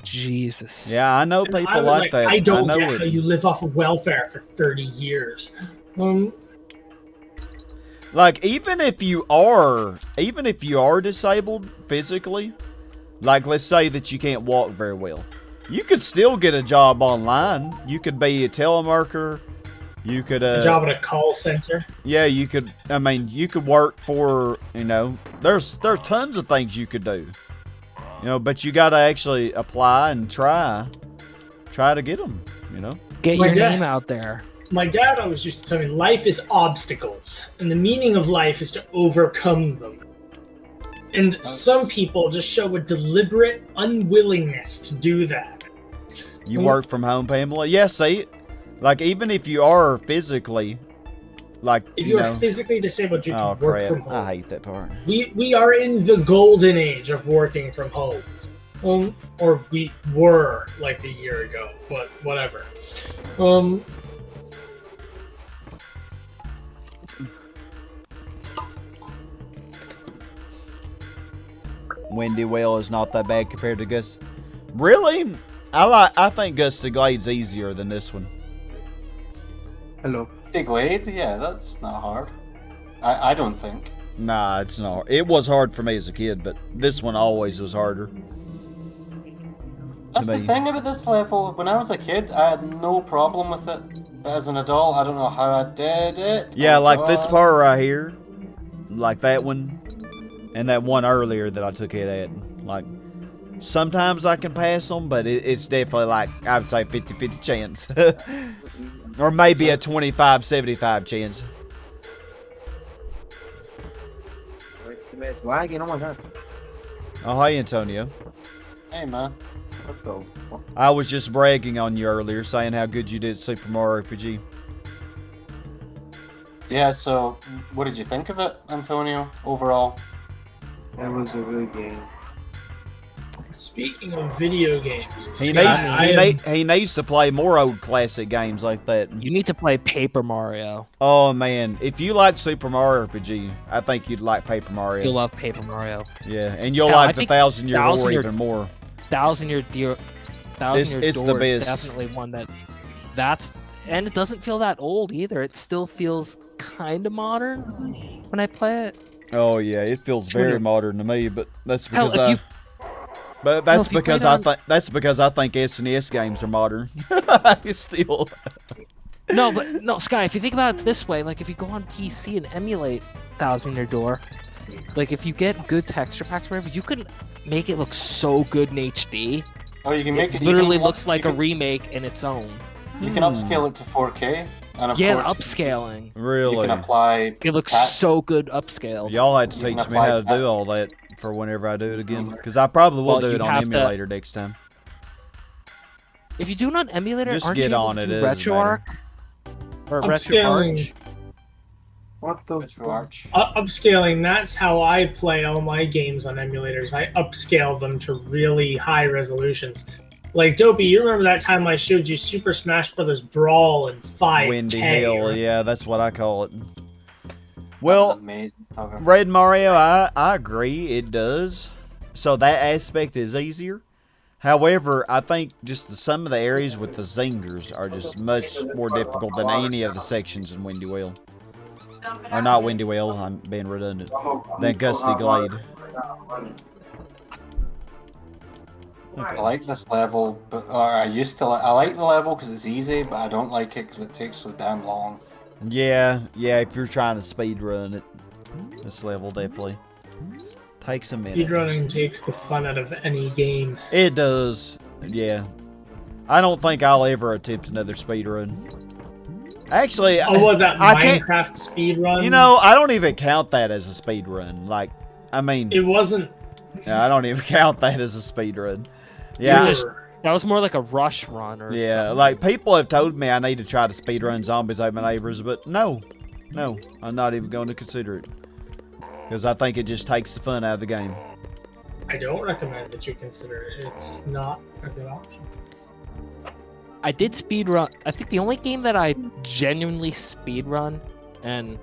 Jesus. Yeah, I know And I people was like that. I don't know get it. how you live off of welfare for 30 years. Like even if you are disabled physically, like let's say that you can't walk very well, you could still get a job online. You could be a telemarketer. You could A job at a call center. Yeah, you could. I mean, you could work for. There's tons of things you could do. But you got to actually apply and try to get them. Get My your dad- name out there. My dad always used to tell me life is obstacles, and the meaning of life is to overcome them. And some people just show a deliberate unwillingness to do that. You work from home, Pamela. Yeah, see, like even if you are physically, like If you are physically disabled, you oh can work crap, from home. I hate that part. We are in the golden age of working from home. Or we were like a year ago, but whatever. Windy Well is not that bad compared to Gus. Really? I think Gus the Glade's easier than this one. Hello. The Glade? Yeah, that's not hard. I don't think. Nah, it's not. It was hard for me as a kid, but this one always was harder. That's the me. thing about this level. When I was a kid, I had no problem with it. But as an adult, I don't know how I did it. Yeah, Oh, like this God. part right here, like that one, and that one earlier that I took it at. Like, sometimes I can pass them, but it's definitely like, I would say 50-50 chance. Or maybe a 25-75 chance. It's lagging. Oh my god. Oh, hey, Antonio. Hey, man. What the? I was just bragging on you earlier, saying how good you did at Super Mario RPG. Yeah, so what did you think of it, Antonio, overall? That was a good game. Speaking of video games, He Scott, he needs to play more old classic games like that. You need to play Paper Mario. Oh man, if you like Super Mario RPG, I think you'd like Paper Mario. You'll love Paper Mario. Yeah, and you'll Hell, I like the think 1,000 Year War 1,000 Year- even more. Thousand Year Door It's the Door is best. definitely one that's and it doesn't feel that old either. It still feels kind of modern when I play it. Oh yeah, it feels Sure. very modern to me, but that's Hell, because that's if you because played I think SNES games are modern. Still. No, Sky, if you think about it this way, like if you go on PC and emulate Thousand Year Door, like if you get good texture packs or whatever, you can make it look so good in HD. Oh, you can make it. Literally you can, looks like you a remake in its own. You can upscale it to 4K, and of Yeah, course, upscaling. Really? you can apply. It looks pat- so good upscaled. Y'all had to You can teach me apply how to that. do all that for whenever I do it again, because I probably will Well, do you it on have to- emulator next time. If you do it on emulator, Just aren't get you able on to it, do it doesn't RetroArch or RetroArch? What the RetroArch. Upscaling, that's how I play all my games on emulators. I upscale them to really high resolutions. Like, Dopey, you remember that time I showed you Super Smash Bros. Brawl in 5K? Windy Hill, right? yeah, that's what I call it. Well, Amazing. Red Mario, I agree, it does. So that aspect is easier. However, I think just some of the areas with the zingers are just much more difficult than any of the sections in Windy Well. Or not Windy Well, I'm being redundant. Than Gusty Glade. I like this level, but I used to like. I like the level because it's easy, but I don't like it because it takes so damn long. Yeah, if you're trying to speed run it, this level definitely takes a minute. Speedrunning takes the fun out of any game. It does, yeah. I don't think I'll ever attempt another speed run. Actually, That I can't. Minecraft speedrun? You know, I don't even count that as a speed run. Like, I mean, It wasn't. I don't even count that as a speed run. Yeah, That was more like a rush run or something. like people have told me I need to try to speed run Zombies Ate My Neighbors, but no, I'm not even going to consider it because I think it just takes the fun out of the game. I don't recommend that you consider it. It's not a good option. I did speedrun. I think the only game that I genuinely speedrun, and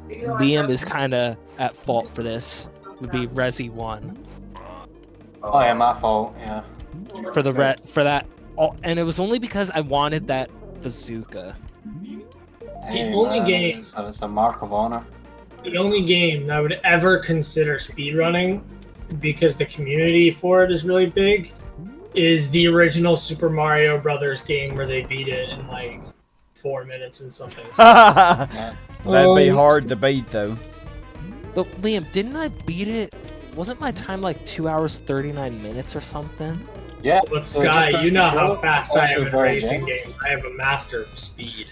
Liam is kind of at fault for this, would be Resi 1. Oh yeah, my fault. Yeah. For that, and it was only because I wanted that bazooka. Hey, only man, game- It's a mark of honor. The only game that I would ever consider speedrunning, because the community for it is really big, is the original Super Mario Brothers game where they beat it in like 4 minutes and something. Yeah. That'd be hard to beat though. But Liam, didn't I beat it? Wasn't my time like 2 hours 39 minutes or something? Yeah. But so it just Sky, goes you to know how show fast it's I am actually in very racing dangerous. games. I have a master of speed.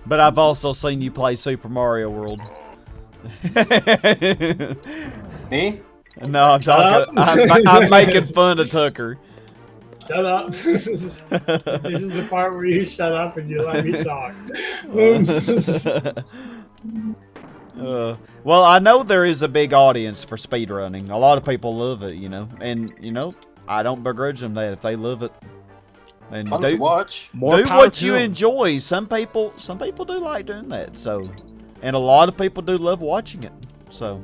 But I've also seen you play Super Mario World. Me? No, I'm talking. I'm making fun of Tucker. Shut up. This is the part where you shut up and you let me talk. Well, I know there is a big audience for speedrunning. A lot of people love it, you know. And, you know, I don't begrudge them that if they love it. And Fun to watch. do what you enjoy. Some people do like doing that. So, and a lot of people do love watching it. So,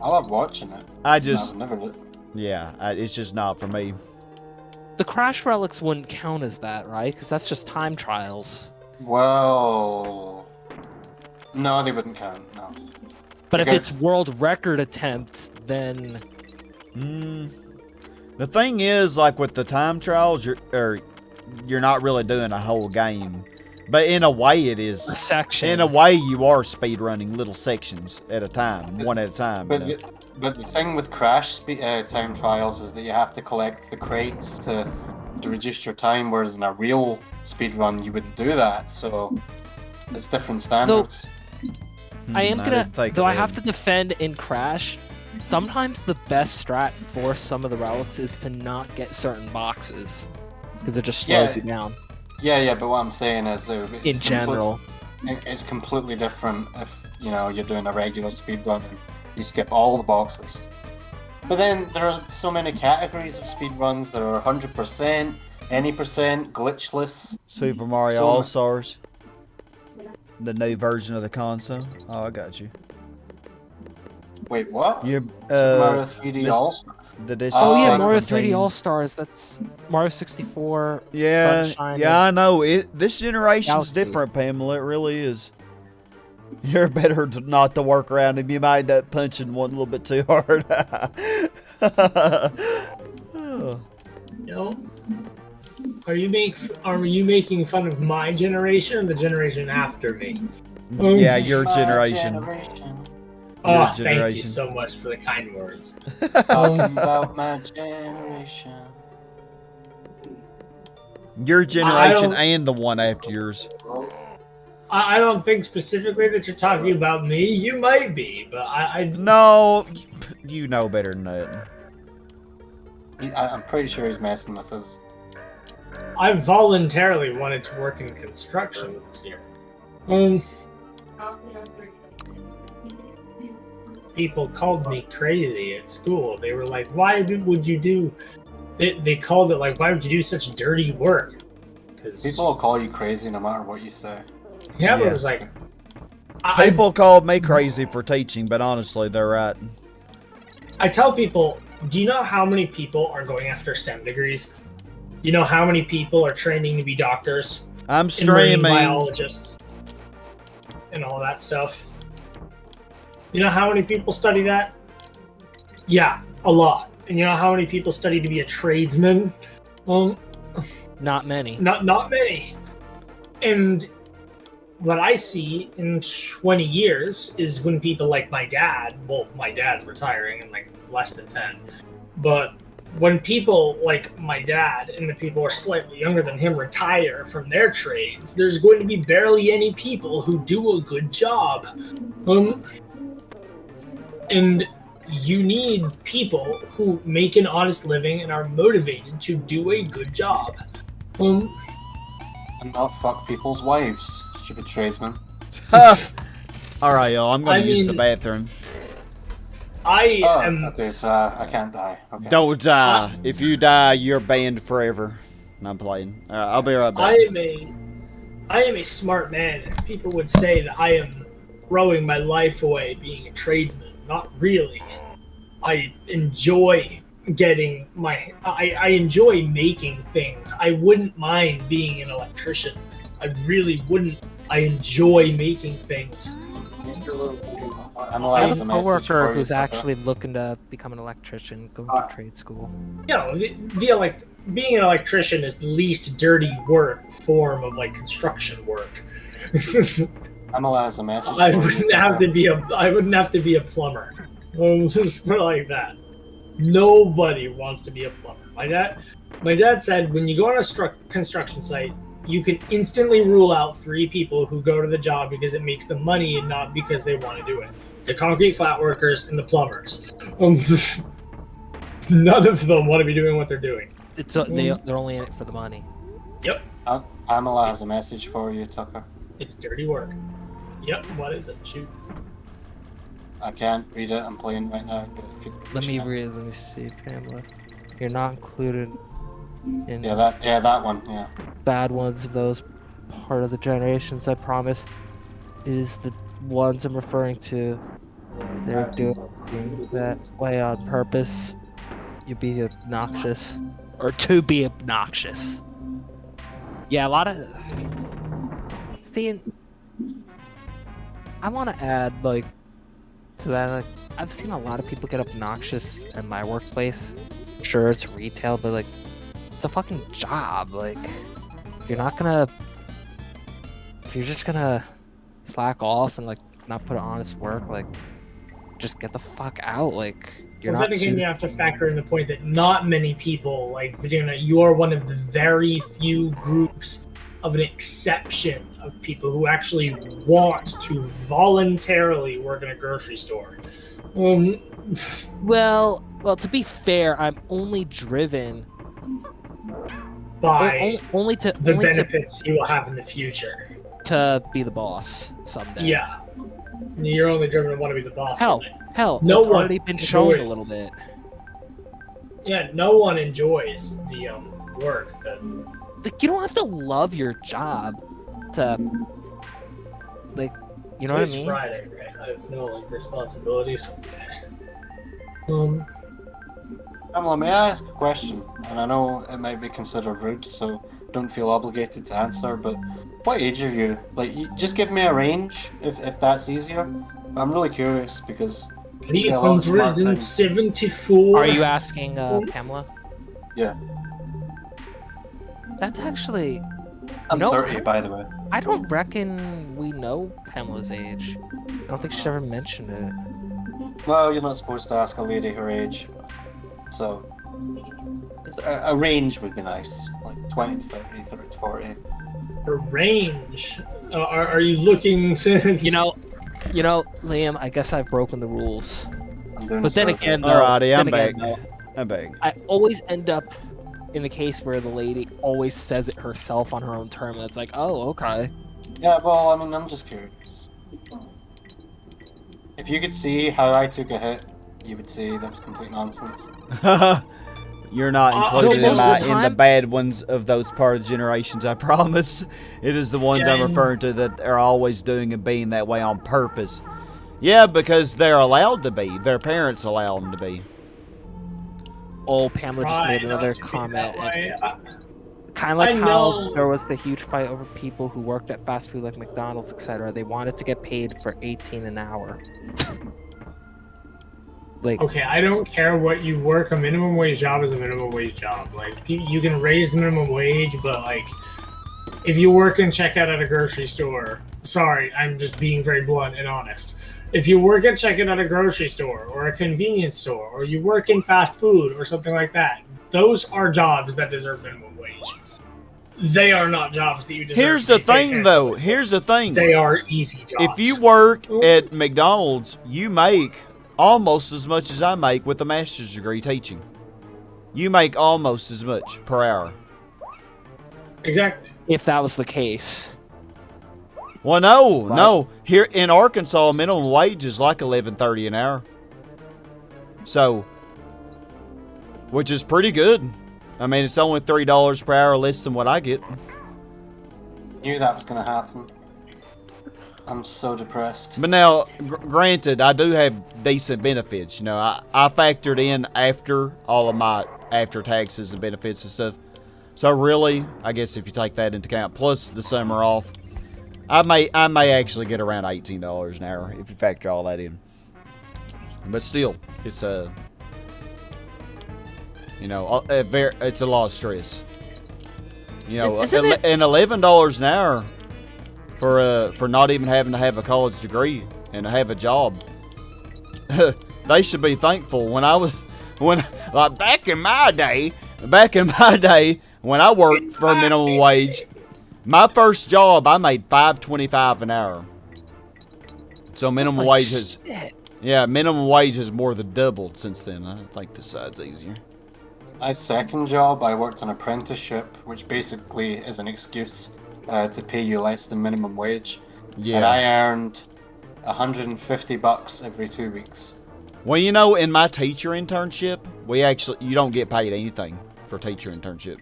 I love watching it. I've never. it's just not for me. The Crash Relics wouldn't count as that, right? Because that's just time trials. Well, no, they wouldn't count. No. But if Because- it's world record attempts, then The thing is, like with the time trials, you're not really doing a whole game, but in a way it is. a section. In a way, you are speed running little sections at a time, one at a time. You know? But the thing with Crash time trials is that you have to collect the crates to reduce your time, whereas in a real speedrun you wouldn't do that. So it's different standards. I am gonna, think though I of have it. to defend in Crash. Sometimes the best strat for some of the relics is to not get certain boxes, because it just slows you down. Yeah, but what I'm saying is, it's In general, it's completely different if you're doing a regular speedrun and you skip all the boxes. But then there are so many categories of speedruns. There are 100%, any percent, glitchless. Super Mario So- All Stars, the new version of the console. Oh, I got you. Wait, what? You Super Mario 3D this- All. the Oh, oh yeah, State Mario from 3D Teens. All Stars. That's Mario 64. Yeah, Sunshine, yeah, I know. This generation's Galaxy. different, Pamela. It really is. You're better not to work around him. You might end up punching one a little bit too hard. No. Are you making fun of my generation or the generation after me? Yeah, your My generation. Oh, thank you generation. so much for the kind words. Talking about my generation. Your generation don't- and the one after yours. I don't think specifically that you're talking about me. You might be, but I No, you know better than that. I'm pretty sure he's messing with us. I voluntarily wanted to work in construction this year. People called me crazy at school. They were like, "Why would you do?" They called it like, "Why would you do such dirty work?" Because People will call you crazy no matter what you say. yeah, but it Yes. was like, People called me crazy for teaching, but honestly, they're right. I tell people, do you know how many people are going after STEM degrees? You know how many people are training to be doctors, I'm and marine streaming. biologists, and all that stuff? You know how many people study that? Yeah, a lot. And you know how many people study to be a tradesman? Not many. Not many. And what I see in 20 years is when people like my dad, well, my dad's retiring in like less than 10, but when people like my dad and the people who are slightly younger than him retire from their trades, there's going to be barely any people who do a good job. And you need people who make an honest living and are motivated to do a good job. And not fuck people's wives, stupid tradesman. All right, y'all. I'm going to use the bathroom. I am. Okay, so I can't die. Okay. Don't die. If you die, you're banned forever. And I'm playing. I'll be right back. I am a smart man. And people would say that I am throwing my life away being a tradesman. Not really. I enjoy getting my. I enjoy making things. I wouldn't mind being an electrician. I really wouldn't. I enjoy making things. I have a coworker who's actually looking to become an electrician, going to trade school. You know, being an electrician is the least dirty work form of like construction work. Emma has a message. I wouldn't have to be a plumber. Just put it like that. Nobody wants to be a plumber. My dad said when you go on a construction site, you can instantly rule out 3 people who go to the job because it makes them money and not because they want to do it. The concrete flat workers and the plumbers. None of them want to be doing what they're doing. They're only in it for the money. Yep. Emma has a message for you, Tucker. It's dirty work. Yep. What is it? Shoot. I can't read it. I'm playing right now. But if you Let me see, Pamela. You're not included in that one. Yeah. bad ones of those part of the generations. I promise. It is the ones I'm referring to. They're doing that way on purpose. You be obnoxious, or to be obnoxious. Yeah, a lot of. Seeing. I want to add like to that. Like, I've seen a lot of people get obnoxious in my workplace. Sure, it's retail, but like, it's a fucking job. Like, if you're just gonna slack off and like not put honest work, like, just get the fuck out. Like, you're not. Then again, you have to factor in the point that not many people like you are one of the very few groups of an exception of people who actually want to voluntarily work in a grocery store. Well, to be fair, I'm only driven by only to the benefits you will have in the future. To be the boss someday. Yeah, you're only driven to want to be the boss. Hell, no it's one already been shown a little bit. Yeah, no one enjoys the work. Like, you don't have to love your job to, like, you know what I mean? It's Friday, right? I have no like responsibilities. Emma, may I ask a question? And I know it might be considered rude, so don't feel obligated to answer, but what age are you? Like, just give me a range, if that's easier. I'm really curious, because... 374. Are you asking Pamela? Yeah. That's actually... I'm 30, by the way. I don't reckon we know Pamela's age. I don't think she's ever mentioned it. Well, you're not supposed to ask a lady her age. So, a range would be nice. Like 20 to 30, 30 to 40. A range? Are you looking since... You know, Liam, I guess I've broken the rules. But then again, though, Alrighty, I'm back. I'm begging. I always end up in the case where the lady always says it herself on her own term. And it's like, oh, okay. Yeah, well, I mean, I'm just curious. If you could see how I took a hit, you would say that was complete nonsense. You're not No, included most of the in the time- bad ones of those part of generations, I promise. It is the ones Yeah, I'm referring to that are always doing and being that way on purpose. Yeah, because they're allowed to be. Their parents allow them to be. Oh, Pamela just Try made another not to be comment. that way. Kind of like I how know. there was the huge fight over people who worked at fast food like McDonald's, etc. They wanted to get paid for 18 an hour. Like, Okay, I don't care what you work. A minimum wage job is a minimum wage job. Like, you can raise minimum wage, but like, if you work in checkout at a grocery store, sorry, I'm just being very blunt and honest. If you work at checkout at a grocery store or a convenience store, or you work in fast food or something like that, those are jobs that deserve minimum wage. They are not jobs that you deserve. Here's to the be paid thing, handsomely though. for. Here's the thing. They are easy jobs. If you work at McDonald's, you make almost as much as I make with a master's degree teaching. You make almost as much per hour. Exactly. if that was the case. Well, no, Right. no. Here in Arkansas, minimum wage is like $11.30 an hour. So, which is pretty good. I mean, it's only $3 per hour less than what I get. Knew that was gonna happen. I'm so depressed. But now, granted, I do have decent benefits. You know, I factored in after all of my after taxes and benefits and stuff. So really, I guess if you take that into account, plus the summer off, I may actually get around $18 an hour if you factor all that in. But still, it's it's a lot of stress. You know, Isn't it- and $11 an hour for not even having to have a college degree and to have a job. They should be thankful. Back in my day, when I worked for minimum wage, my first job I made $5.25 an hour. So minimum wage has minimum wage has more than doubled since then. I think this side's easier. My second job, I worked an apprenticeship, which basically is an excuse to pay you less than minimum wage. Yeah. And I earned $150 every 2 weeks. Well, you know, in my teacher internship, you don't get paid anything for teacher internship.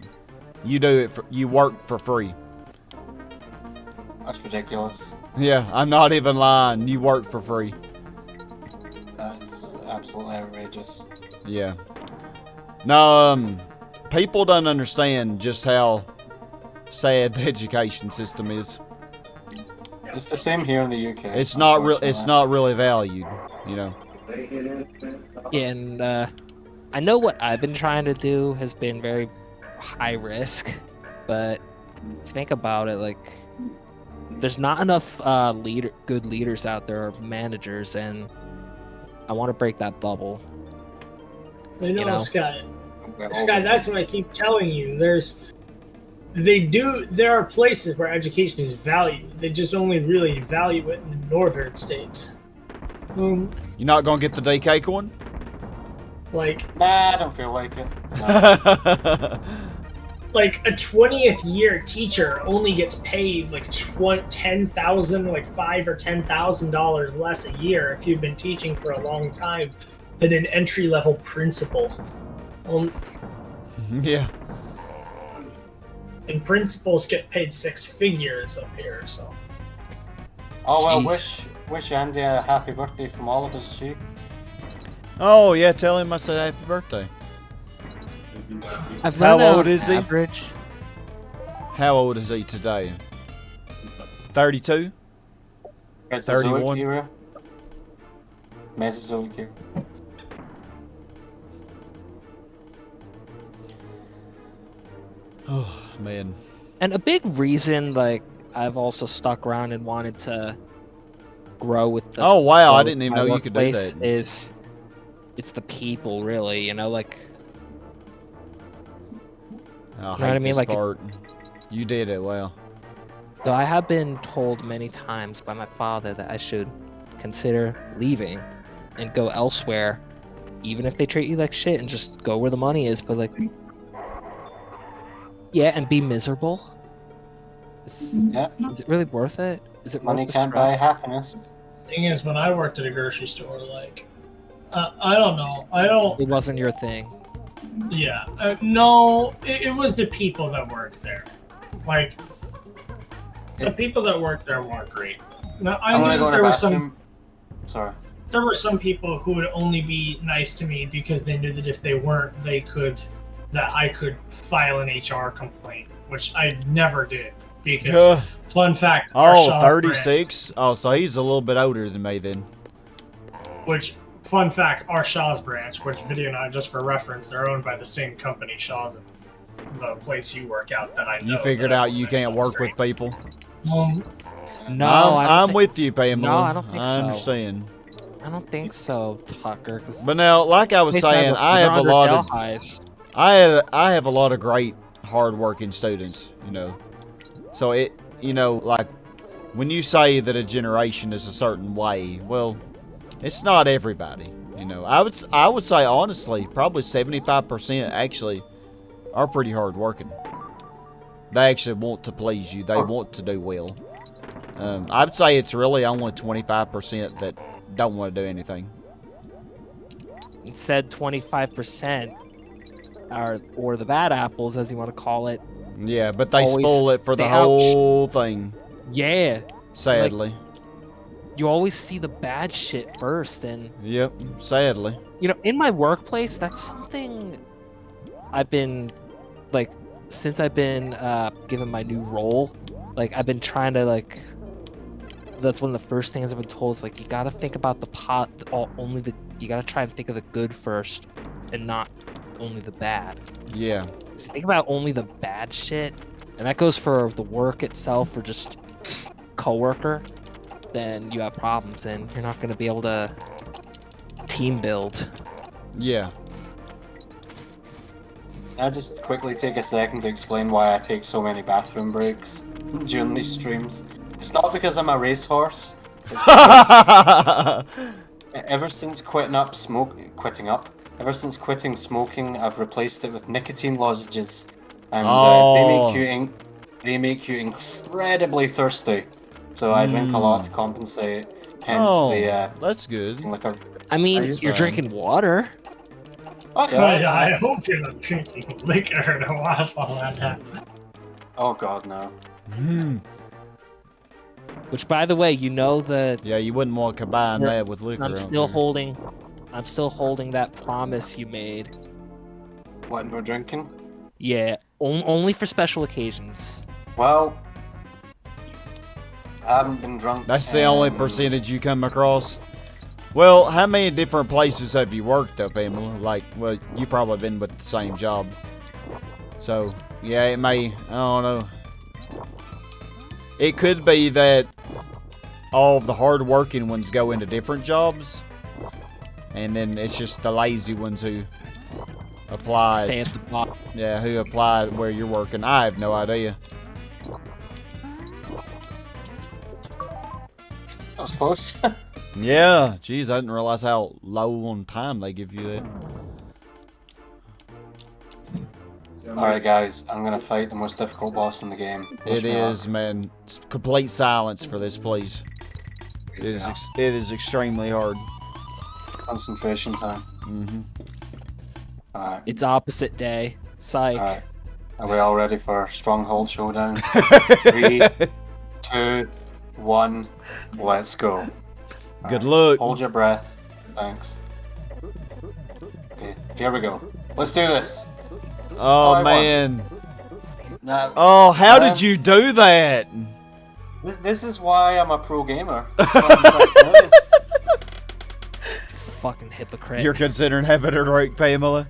You work for free. That's ridiculous. Yeah, I'm not even lying. You work for free. That's absolutely outrageous. Yeah. No, people don't understand just how sad the education system is. It's the same here in the UK. It's not really valued, you know. Yeah, and I know what I've been trying to do has been very high risk, but if you think about it, like, there's not enough good leaders out there, or managers, and I want to break that bubble. I know, Scott. Scott, that's what I keep telling you. There are places where education is valued. They just only really value it in the northern states. You're not gonna get the day cake one? Nah, I don't feel like it. No. Like a 20th year teacher only gets paid like $10,000, like $5,000 or $10,000 less a year if you've been teaching for a long time than an entry level principal. Yeah. And principals get paid 6 figures up here, so. Oh well, Jeez. wish Andy a happy birthday from all of us, Chief. Oh yeah, tell him I said happy birthday. I've How run out old of is he? average. How old is he today? 32? Mesozoic 31. era. Mesozoic era. Oh man. And a big reason, like, I've also stuck around and wanted to grow with the Oh wow, I grow didn't with even my know you could do workplace that. is it's the people, really, you know, like, I know what hate I mean? this Like, part. You did it well. though I have been told many times by my father that I should consider leaving and go elsewhere even if they treat you like shit, and just go where the money is. But like, yeah, and be miserable. Is it really worth it? Is it Money worth the can't buy stress? happiness. Thing is, when I worked at a grocery store, like, I don't know. I don't. It wasn't your thing. Yeah. No, it was the people that worked there. Like, the people that worked there weren't great. Now, I knew that there were some. Sorry. There were some people who would only be nice to me because they knew that if they weren't, that I could file an HR complaint, which I never did. Because, fun fact, our Shaw's 36? branch, Oh, so he's a little bit older than me then. which, fun fact, our Shaw's branch, which Video Not, just for reference, they're owned by the same company, Shaw's, the place you work out that I know. You figured out you can't work with people? Um, No, I'm with you, Pamela. No, I don't think I so. understand. I don't think so, Tucker. 'Cause But now, like I was saying, I have a lot of I have a lot of great, hard-working students. You know, so like when you say that a generation is a certain way, well, it's not everybody. You know, I would say honestly, probably 75% actually are pretty hard-working. They actually want to please you. They want to do well. I would say it's really only 25% that don't want to do anything. It said 25% or the bad apples, as you want to call it. Yeah, but they Always spoil it for the stay out. whole thing. Yeah. Sadly. You always see the bad shit first, and Yep, sadly. you know, in my workplace, that's something I've been like since I've been given my new role. Like I've been trying to like. That's one of the first things I've been told. Is like you gotta think about the pot. You gotta try and think of the good first, and not only the bad. Yeah. Just think about only the bad shit, and that goes for the work itself or just coworker. Then you have problems, and you're not gonna be able to team build. Yeah. I'll just quickly take a second to explain why I take so many bathroom breaks during these streams. It's not because I'm a racehorse. It's because ever since quitting smoking, I've replaced it with nicotine lozenges, and they make you incredibly thirsty. So I drink a lot to compensate. Hence that's good. I mean, you're drinking water. Oh, yeah. I hope you're not drinking liquor to watch all that happen. Oh god, no. Which, by the way, you know that Yeah, you wouldn't want to combine that with liquor. I'm still holding that promise you made. What, no drinking? Yeah, only for special occasions. Well, I haven't been drunk. That's the only percentage you come across. Well, how many different places have you worked up, Pamela? Like, well, you probably been with the same job. So, yeah, it may, I don't know. It could be that all of the hard-working ones go into different jobs, and then it's just the lazy ones who apply. Stay at the top. Yeah, who apply where you're working. I have no idea. That was close. Yeah, jeez, I didn't realize how low on time they give you that. Alright guys, I'm gonna fight the most difficult boss in the game. It is, man. It's complete silence for this, please. It is extremely hard. Concentration time. Alright. It's opposite day. Psych. Alright. Are we all ready for Stronghold Showdown? 3, 2, 1, let's go. Good luck. Hold your breath. Thanks. Okay, here we go. Let's do this. Oh, man. Now, Oh, how did you do that? This is why I'm a pro gamer. Fucking hypocrite. You're considering having a drink, Pamela?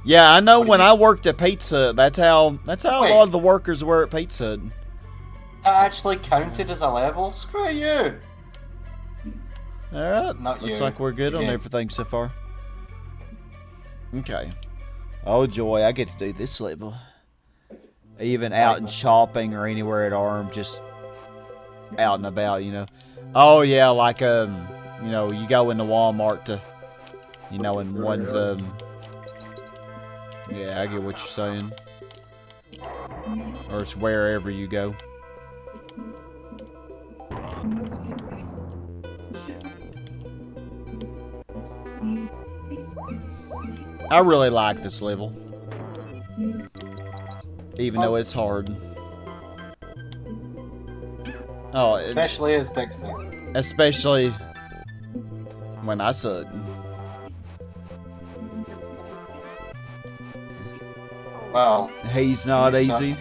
Yeah, I know when I worked at Pizza, that's how a lot of the workers were at Pizza Hut. That actually counted as a level? Screw you! Alright, Not looks you. like we're good on Yeah. everything so far. Okay. Oh joy, I get to do this level. Even out and shopping or anywhere at Arm, just out and about, you know. Oh yeah, like you know, you go into Walmart to, you know, and one's, yeah, I get what you're saying. Or it's wherever you go. I really like this level. Even though it's hard. Oh, especially as Dixie. Especially when I suck. Well, he's not easy.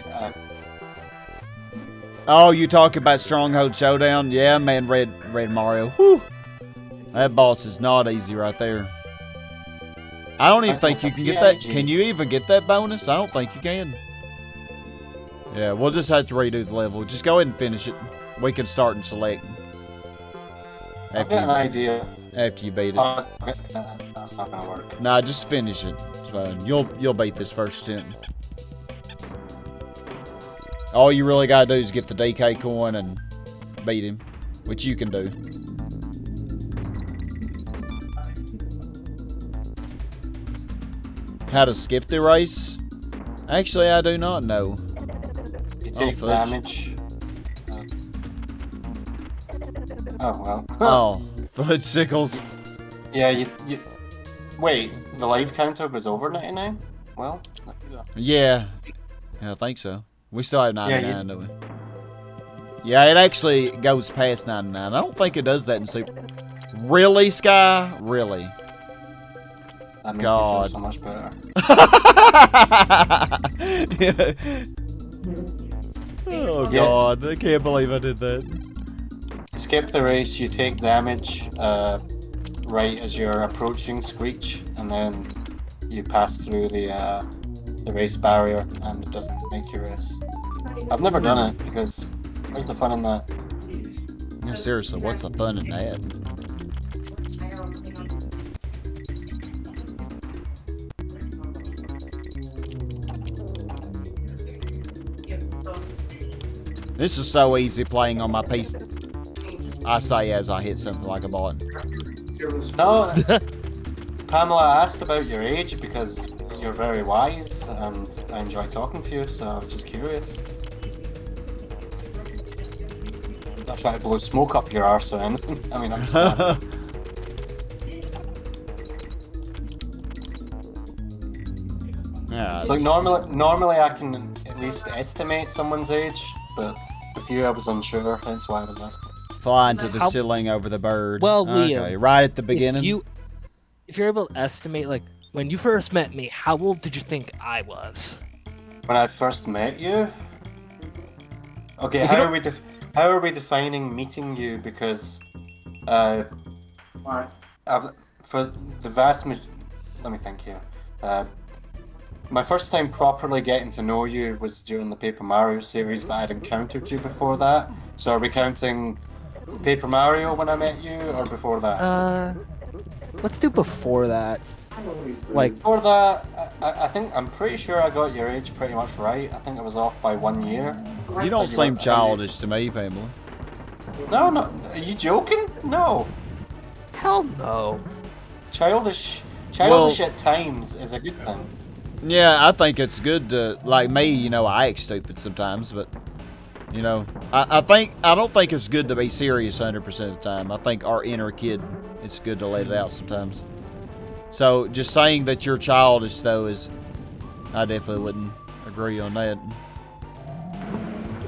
Oh, you talk about Stronghold Showdown? Yeah, man, Red Mario. Whew. That boss is not easy right there. I don't even think you can get that. Can you even get that bonus? I don't think you can. Yeah, we'll just have to redo the level. Just go ahead and finish it. We can start and select. I've got an idea. After you beat it. That's not gonna work. Nah, just finish it. It's fine. You'll beat this first attempt. All you really gotta do is get the DK coin and beat him, which you can do. How to skip the race? Actually, I do not know. You take damage. Oh, well. Oh, fudge sickles. Yeah, you... Wait, the live counter was over 99? Well... Yeah. Yeah, I think so. We still have 99, don't we? Yeah, it actually goes past 99. I don't think it does that in Super... Really, Sky? Really? That makes God. me feel so much better. Oh, God. I can't believe I did that. Skip the race, you take damage right as you're approaching Screech, and then you pass through the race barrier, and it doesn't make you race. I've never done it, because where's the fun in that? Yeah, seriously, what's the fun in that? This is so easy playing on my PC. I say as I hit something like a button. No, Pamela asked about your age because you're very wise and I enjoy talking to you, so I was just curious. I'm not trying to blow smoke up your arse or anything. I mean, I'm just asking. Yeah. It's like normally I can at least estimate someone's age, but with you I was unsure, hence why I was asking. Flying to the ceiling over the bird. Well, okay, Liam, right at the beginning. If you're able to estimate, like, when you first met me, how old did you think I was? When I first met you? Okay, how are we defining meeting you? Because for the vast let me think here. My first time properly getting to know you was during the Paper Mario series, but I'd encountered you before that. So are we counting Paper Mario when I met you, or before that? Let's do before that. Like before that, I'm pretty sure I got your age pretty much right. I think it was off by 1 year. You don't seem childish to me, Pamela. No, are you joking? No. Hell no. Childish at times is a good thing. Yeah, I think it's good to, like me, you know, I act stupid sometimes, but, you know, I don't think it's good to be serious 100% of the time. I think our inner kid, it's good to let it out sometimes. So, just saying that you're childish, though, I definitely wouldn't agree on that.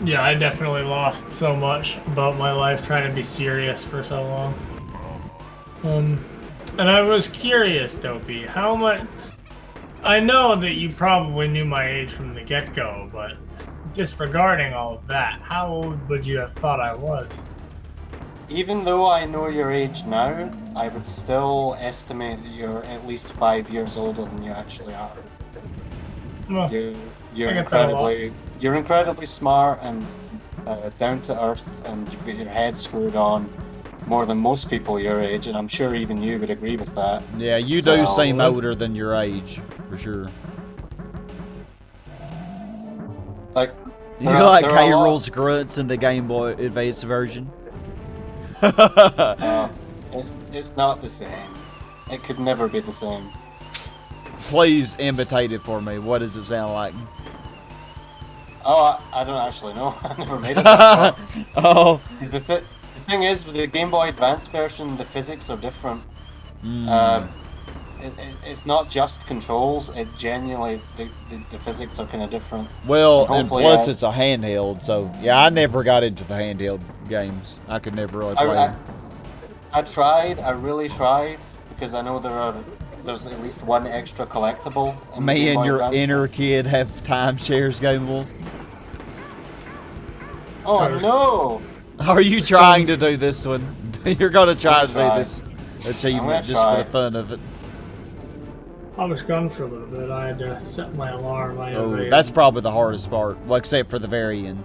Yeah, I definitely lost so much about my life trying to be serious for so long. And I was curious, Dopey, how much... I know that you probably knew my age from the get-go, but disregarding all of that, how old would you have thought I was? Even though I know your age now, I would still estimate that you're at least 5 years older than you actually are. Well, you're incredibly smart and down to earth, and you've got your head screwed on more than most people your age, and I'm sure even you would agree with that. Yeah, you do seem older than your age, for sure. Like, you like K-Rool's grunts in the Game Boy Advance version? It's not the same. It could never be the same. Please imitate it for me. What does it sound like? Oh, I don't actually know. I never made it that far. Oh. The thing is, with the Game Boy Advance version, the physics are different. It's not just controls. It genuinely, the physics are kind of different. Well, and plus it's a handheld, so yeah, I never got into the handheld games. I could never really play them. I tried. I really tried, because I know there's at least one extra collectible. Me and your inner kid have timeshares, Game Wolf. Oh no! Are you trying to do this one? You're gonna try to do this achievement just for the fun of it. I was gone for a little bit. I had to set my alarm. That's probably the hardest part, well, except for the very end.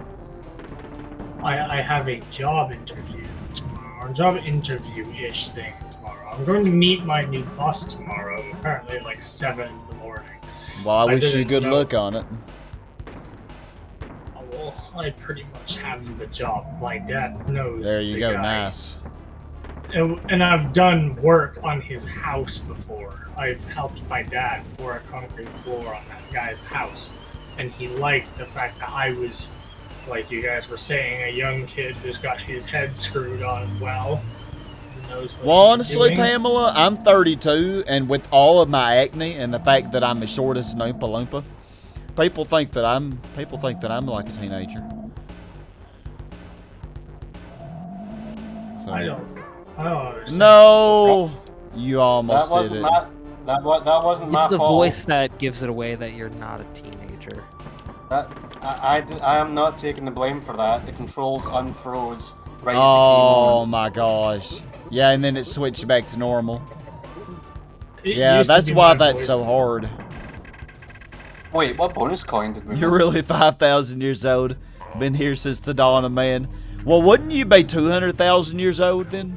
I have a job interview tomorrow, or job interview-ish thing tomorrow. I'm going to meet my new boss tomorrow, apparently at like 7 in the morning. Well, I wish you good luck on it. Well, I pretty much have the job. My dad knows. There you go, guy. nice. And I've done work on his house before. I've helped my dad pour a concrete floor on that guy's house. And he liked the fact that I was, like you guys were saying, a young kid who's got his head screwed on well. Well, honestly, Pamela, I'm 32, and with all of my acne and the fact that I'm as short as an Oompa Loompa, people think that I'm like a teenager. So. I don't understand. No, you almost did it. That wasn't my fault. It's the voice that gives it away that you're not a teenager. I am not taking the blame for that. The controls unfroze right. Oh my gosh. Yeah, and then it switched back to normal. Yeah, that's why that's so hard. Wait, what bonus coin did we miss? You're really 5,000 years old. Been here since the dawn of man. Well, wouldn't you be 200,000 years old then?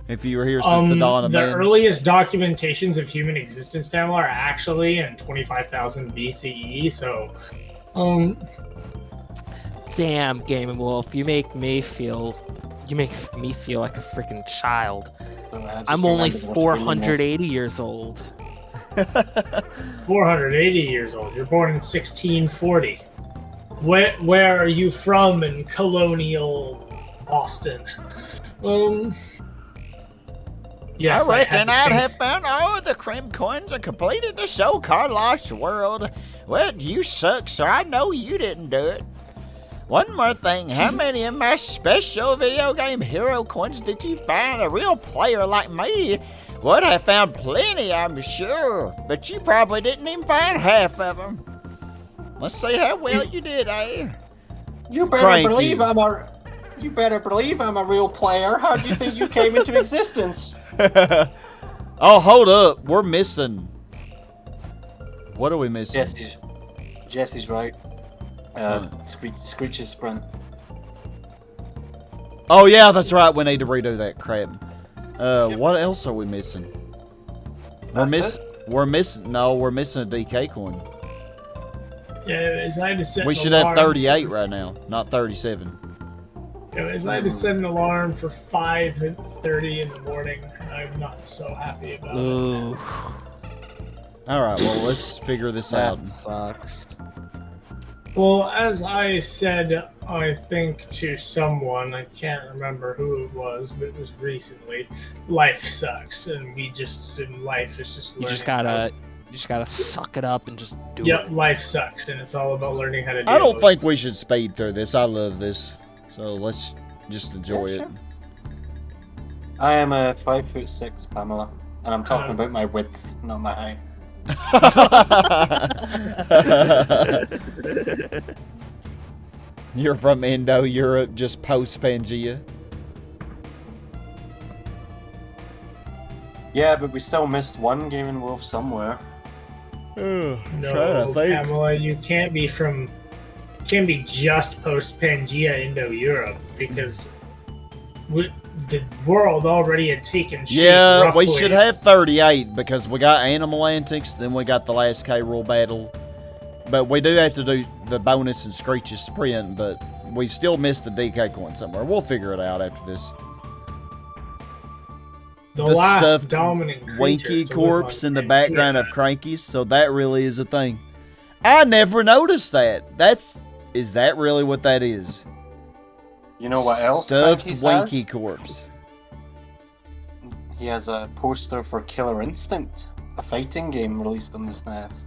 If you were here since the dawn of man. The earliest documentations of human existence, Pamela, are actually in 25,000 BCE, so... Damn, Game Wolf, you make me feel like a freaking child. I'm only 480 years old. 480 years old. You're born in 1640. Where are you from in colonial Boston? Yes, I reckon I'd have found all the cream coins and completed the so-called lost world. Well, you suck, so I know you didn't do it. One more thing, how many of my special video game hero coins did you find? A real player like me would have found plenty, I'm sure, but you probably didn't even find half of them. Let's see how well you did, eh? You better believe I'm a real player. How do you think you came into existence? Oh, hold up. We're missing. What are we missing? Jesse's right. Screech's sprint. Oh, yeah, that's right. We need to redo that crap. What else are we missing? We're missing a DK coin. Yeah, I had to set we should have 38 right now, not 37. Yeah, I had to set an alarm for 5:30 in the morning. I'm not so happy about it. Alright, well, let's figure this out. That sucks. Well, as I said, I think to someone, I can't remember who it was, but it was recently, life sucks, and life is just learning. You just gotta suck it up and just do it. Yep, life sucks, and it's all about learning how to do it. I don't think we should speed through this. I love this. So let's just enjoy it. I am a 5'6", Pamela, and I'm talking about my width, not my height. You're from Indo-Europe, just post-Pangea. Yeah, but we still missed one Game & Wolf somewhere. No, Pamela, you can't be just post-Pangea Indo-Europe, because the world already had taken shape. Yeah, roughly. we should have 38 because we got Animal Antics, then we got the last K-Rool battle. But we do have to do the bonus and Screech's sprint, but we still missed the DK coin somewhere. We'll figure it out after this. The the last stuffed dominant Winky creatures to live corpse on in the Cranky. background of Cranky, so that really is a thing. I never noticed that. Is that really what that is? You know what else Stuffed Cranky's Winky has? corpse. He has a poster for Killer Instinct, a fighting game released on the SNES.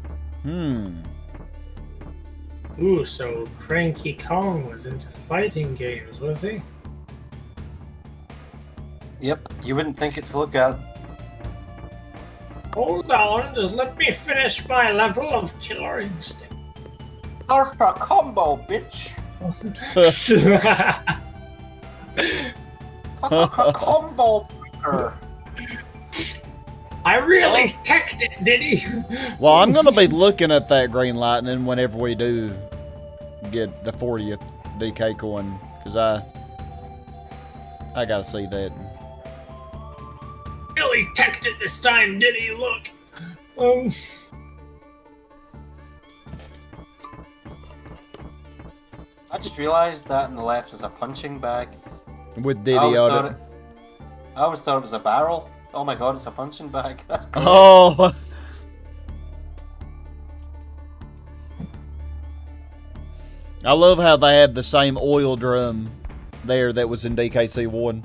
Ooh, so Cranky Kong was into fighting games, was he? Yep, you wouldn't think it to look at. Hold on, just let me finish my level of Killer Instinct. Ultra combo, bitch! Combo breaker! I really teched it, did he? Well, I'm gonna be looking at that Green Lightning whenever we do get the 40th DK coin, because I gotta see that. Really teched it this time, did he? Look. I just realised that on the left is a punching bag. With Diddy on it. I always thought it was a barrel. Oh my god, it's a punching bag. That's great. Oh! I love how they have the same oil drum there that was in DKC1.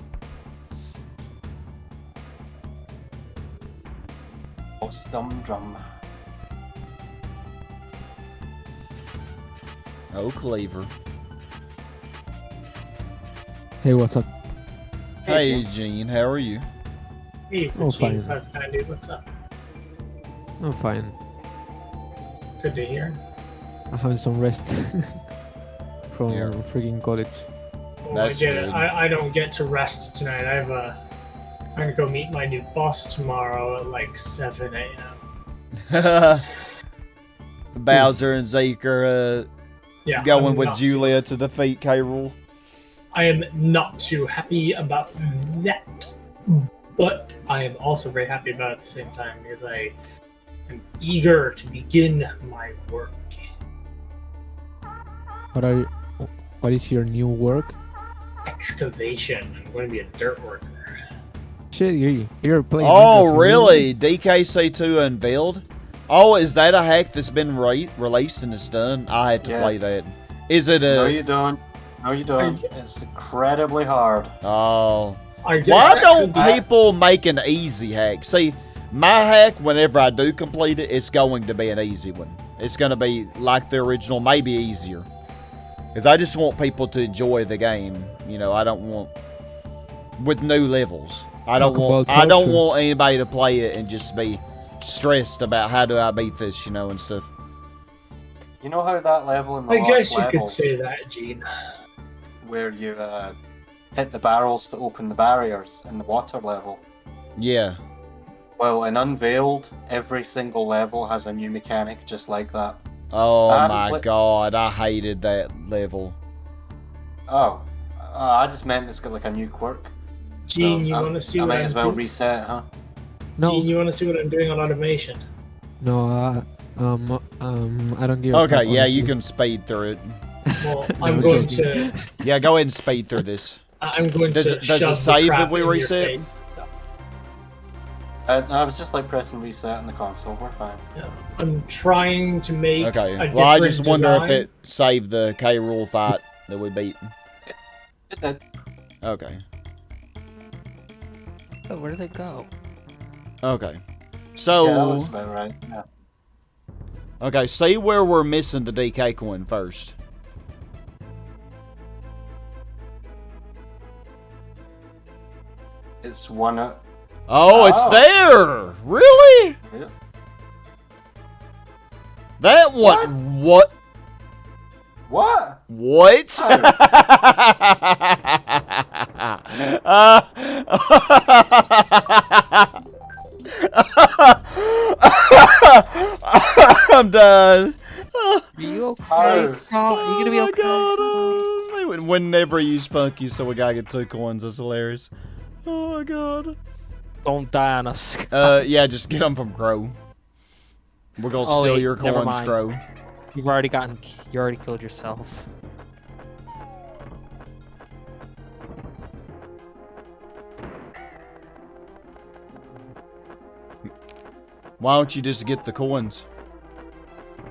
Stum drum. Oh, Cleaver. Hey, what's up? Hey, Gene, how are you? Hey, Oh, fine. 590, what's up? I'm fine. Good to hear. I'm having some rest from Yeah. freaking college. Oh, That's I get it. good. I don't get to rest tonight. I'm gonna go meet my new boss tomorrow at like 7 a.m. Bowser and Zeke are Yeah, going I'm with not Julia to defeat K. Rool. I am not too happy about that, but I am also very happy about it at the same time because I am eager to begin my work. What is your new work? Excavation. I'm going to be a dirt worker. Shit, you're playing. Oh, Minecraft, really? DKC2 unveiled? Oh, is that a hack that's been released and it's done? I had to play Yes. that. Is it No, a... you don't. No, you don't. It's incredibly hard. Oh. I guess Why that don't could be- people make an easy hack? See, my hack, whenever I do complete it, it's going to be an easy one. It's going to be like the original, maybe easier. Because I just want people to enjoy the game. You know, I don't want... With new levels. I don't torture. want anybody to play it and just be stressed about how do I beat this, you know, and stuff. You know how that level in the I last guess you could levels say that, Gene. where you hit the barrels to open the barriers in the water level? Yeah. Well, in Unveiled, every single level has a new mechanic just like that. Oh I haven't my played- god, I hated that level. Oh, I just meant it's got like a new quirk. Gene, So you I- want to see I what might I'm as well doing? reset, huh? No, Gene, you want to see what I'm doing on automation? no. I don't give. a Okay, fuck, yeah, you honestly. can speed through it. Well, No, I'm it's going okay. to. Yeah, go ahead and speed through this. I'm going Does to it- does it shove save the crap if we in your reset? face. So, No, I was just like pressing reset on the console. We're fine. yeah. I'm trying to make Okay, a well, I different just wonder if design. it saved the K. Rool fight that we beat. It did. Okay. Oh, where did they go? Okay. Yeah, that So, looks about right. Yeah. okay, see where we're missing the DK coin first. It's one. Oh, it's Oh. there! Really? Yeah. That one. What? What? What? I'm done. Are you okay? How? Carl? Are you gonna be okay? Oh my god. We would never use Funky, so we gotta get 2 coins. That's hilarious. Oh my god. Don't die on us. Yeah, just get them from Crow. We're gonna Oh, steal wait, your never coins, mind. Crow. You already killed yourself. Why don't you just get the coins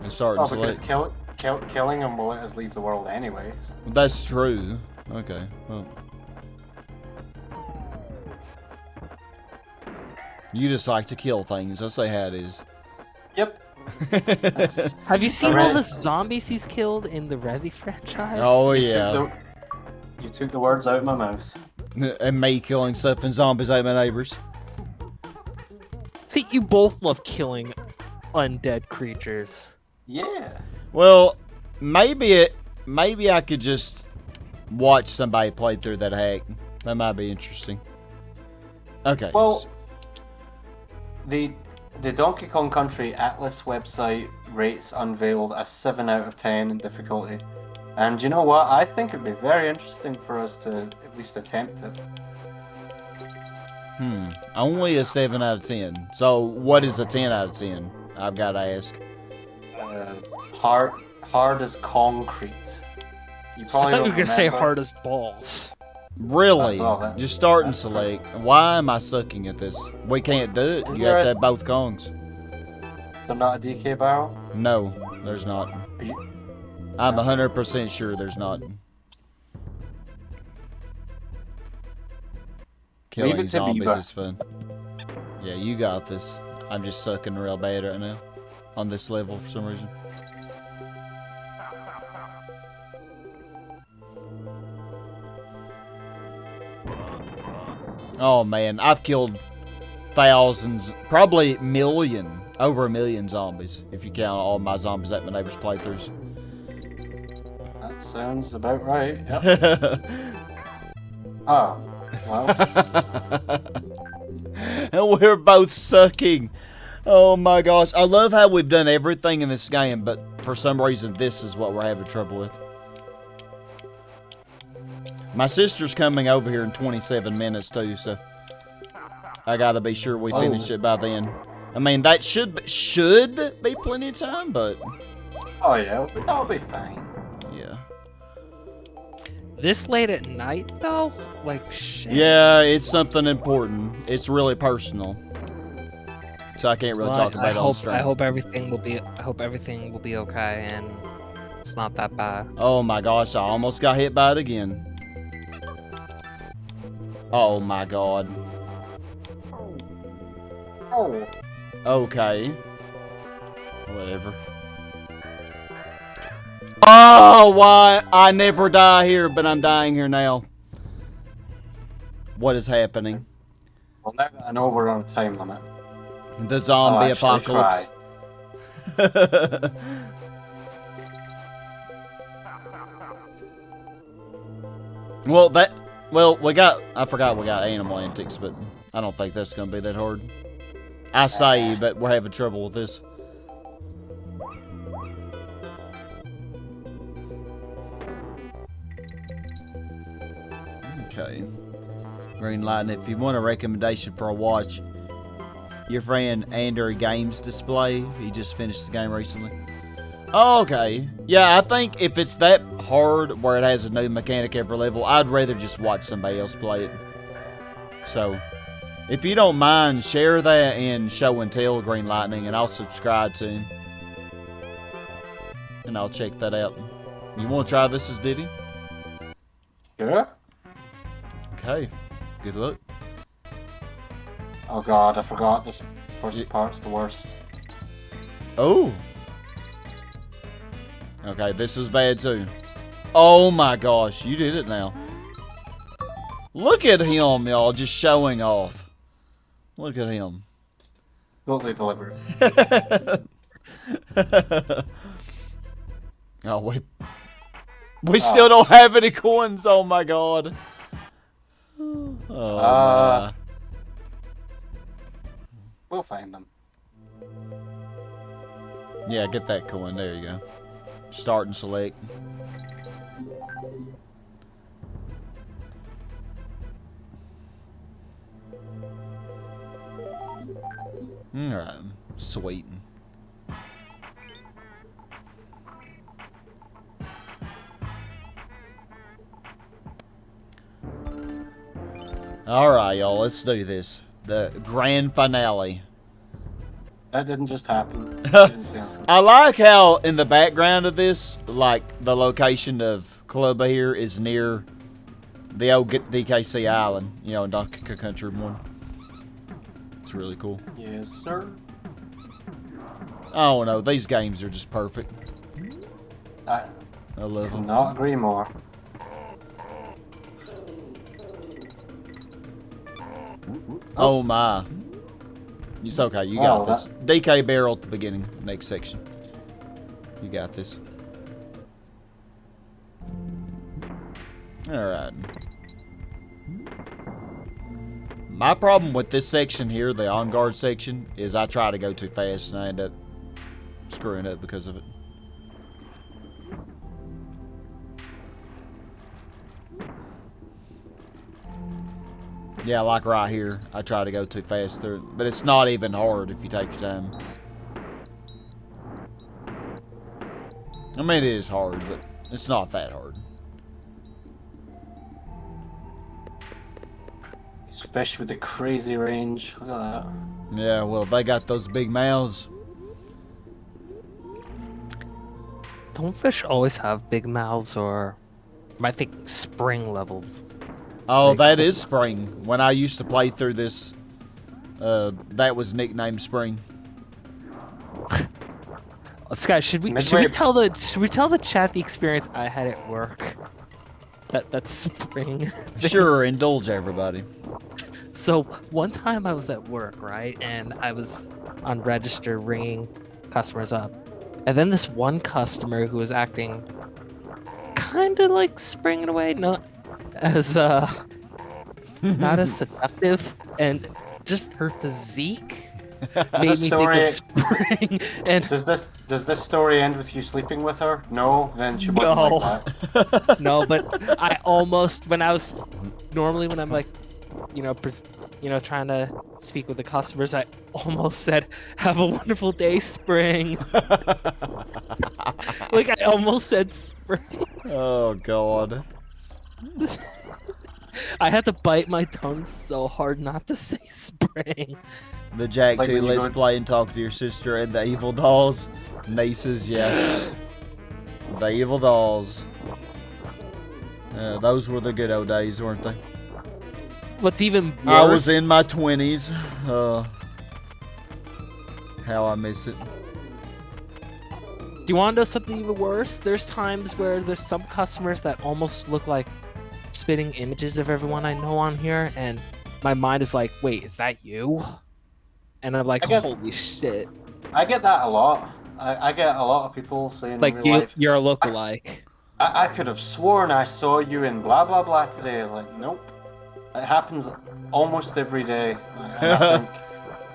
and start and because select? killing them will let us leave the world anyways. That's true. Okay. Well. You just like to kill things. I'll say how it is. Yep. Have you seen all the zombies he's killed in the Resi franchise? Oh, yeah. You took the words out of my mouth. And me killing stuff and zombies ate my neighbors. See, you both love killing undead creatures. Yeah. Well, maybe I could just watch somebody play through that hack. That might be interesting. Okay. Well, the Donkey Kong Country Atlas website rates Unveiled a 7 out of 10 in difficulty. And you know what? I think it'd be very interesting for us to at least attempt it. Only a 7 out of 10. So, what is a 10 out of 10? I've got to ask. Hard as concrete. You I probably thought you don't were going to say remember. hard as balls. Really? Just start and that's select. Why am I sucking at this? We can't do it. You have to have both Kongs. They're not a DK barrel? No, there's not. Are you... I'm 100% sure there's not. Killing zombies is fun. Yeah, you got this. I'm just sucking real bad right now. On this level for some reason. Oh man, I've killed thousands, probably over a million zombies, if you count all my zombies at my neighbor's playthroughs. That sounds about right, yep. Oh, well. And we're both sucking. Oh my gosh, I love how we've done everything in this game, but for some reason this is what we're having trouble with. My sister's coming over here in 27 minutes too, so I gotta be sure we finish it by then. I mean, that should be plenty of time, but... Oh yeah, that'll be fine. Yeah. This late at night, though? Like, shit. Yeah, it's something important. It's really personal. So I can't really talk about it on stream. I hope everything will be okay, and it's not that bad. Oh my gosh, I almost got hit by it again. Oh my god. Oh. Okay. Whatever. Oh, why? I never die here, but I'm dying here now. What is happening? Well, now that I know we're on a time limit. The zombie apocalypse. I forgot we got animal antics, but I don't think that's going to be that hard. I say, but we're having trouble with this. Okay. Green Lightning, if you want a recommendation for a watch, your friend Andrew Games Display, he just finished the game recently. Oh, okay. Yeah, I think if it's that hard where it has a new mechanic every level, I'd rather just watch somebody else play it. So, if you don't mind, share that and show and tell Green Lightning, and I'll subscribe to him. And I'll check that out. You want to try this as Diddy? Sure. Okay. Good luck. Oh god, I forgot this first part's the worst. Oh. Okay, this is bad too. Oh my gosh, you did it now. Look at him, y'all, just showing off. Look at him. Totally deliberate. Oh, we still don't have any coins. Oh my god. Oh my. We'll find them. Yeah, get that coin. There you go. Start and select. Alright, sweet. Alright, y'all, let's do this. The grand finale. That didn't just happen. Didn't say anything. I like how in the background of this, like the location of Clubba here is near the old DKC Island, you know, in Donkey Kong Country 1. It's really cool. Yes, sir. I don't know, these games are just perfect. I I love them. cannot agree more. Oh my. It's okay, you got this. DK barrel at the beginning, next section. You got this. Alright. My problem with this section here, the on-guard section, is I try to go too fast and I end up screwing up because of it. Yeah, like right here, I try to go too fast through it, but it's not even hard if you take your time. I mean, it is hard, but it's not that hard. Especially with the crazy range. Look at that. Yeah, well, they got those big mouths. Don't fish always have big mouths, or I think spring level? Oh, that is Spring. When I used to play through this, that was nicknamed Spring. Let's guys, should we tell the chat the experience I had at work? That's spring. Sure, indulge everybody. So one time I was at work, right, and I was on register ringing customers up, and then this one customer who was acting kind of like Spring in a way, not as seductive, and just her physique made me think of Spring. And does this story end with you sleeping with her? No, then she wasn't like that. No, but I almost, when I'm like, trying to speak with the customers, I almost said, "Have a wonderful day, Spring." Like I almost said Spring. Oh God. I had to bite my tongue so hard not to say Spring. The Jack Like 2 Let's Play and Talk to Your Sister and the Evil Dolls. Naces, yeah. The Evil Dolls. Those were the good old days, weren't they? What's even worse? I was in my 20s. How I miss it. Do you want to know something even worse? There's times where there's some customers that almost look like spitting images of everyone I know on here, and my mind is like, wait, is that you? And I'm like, holy shit. I get that a lot. I get a lot of people saying like in real life, you're a lookalike. I could have sworn I saw you in blah blah blah today. I was like, nope. It happens almost every day. And I think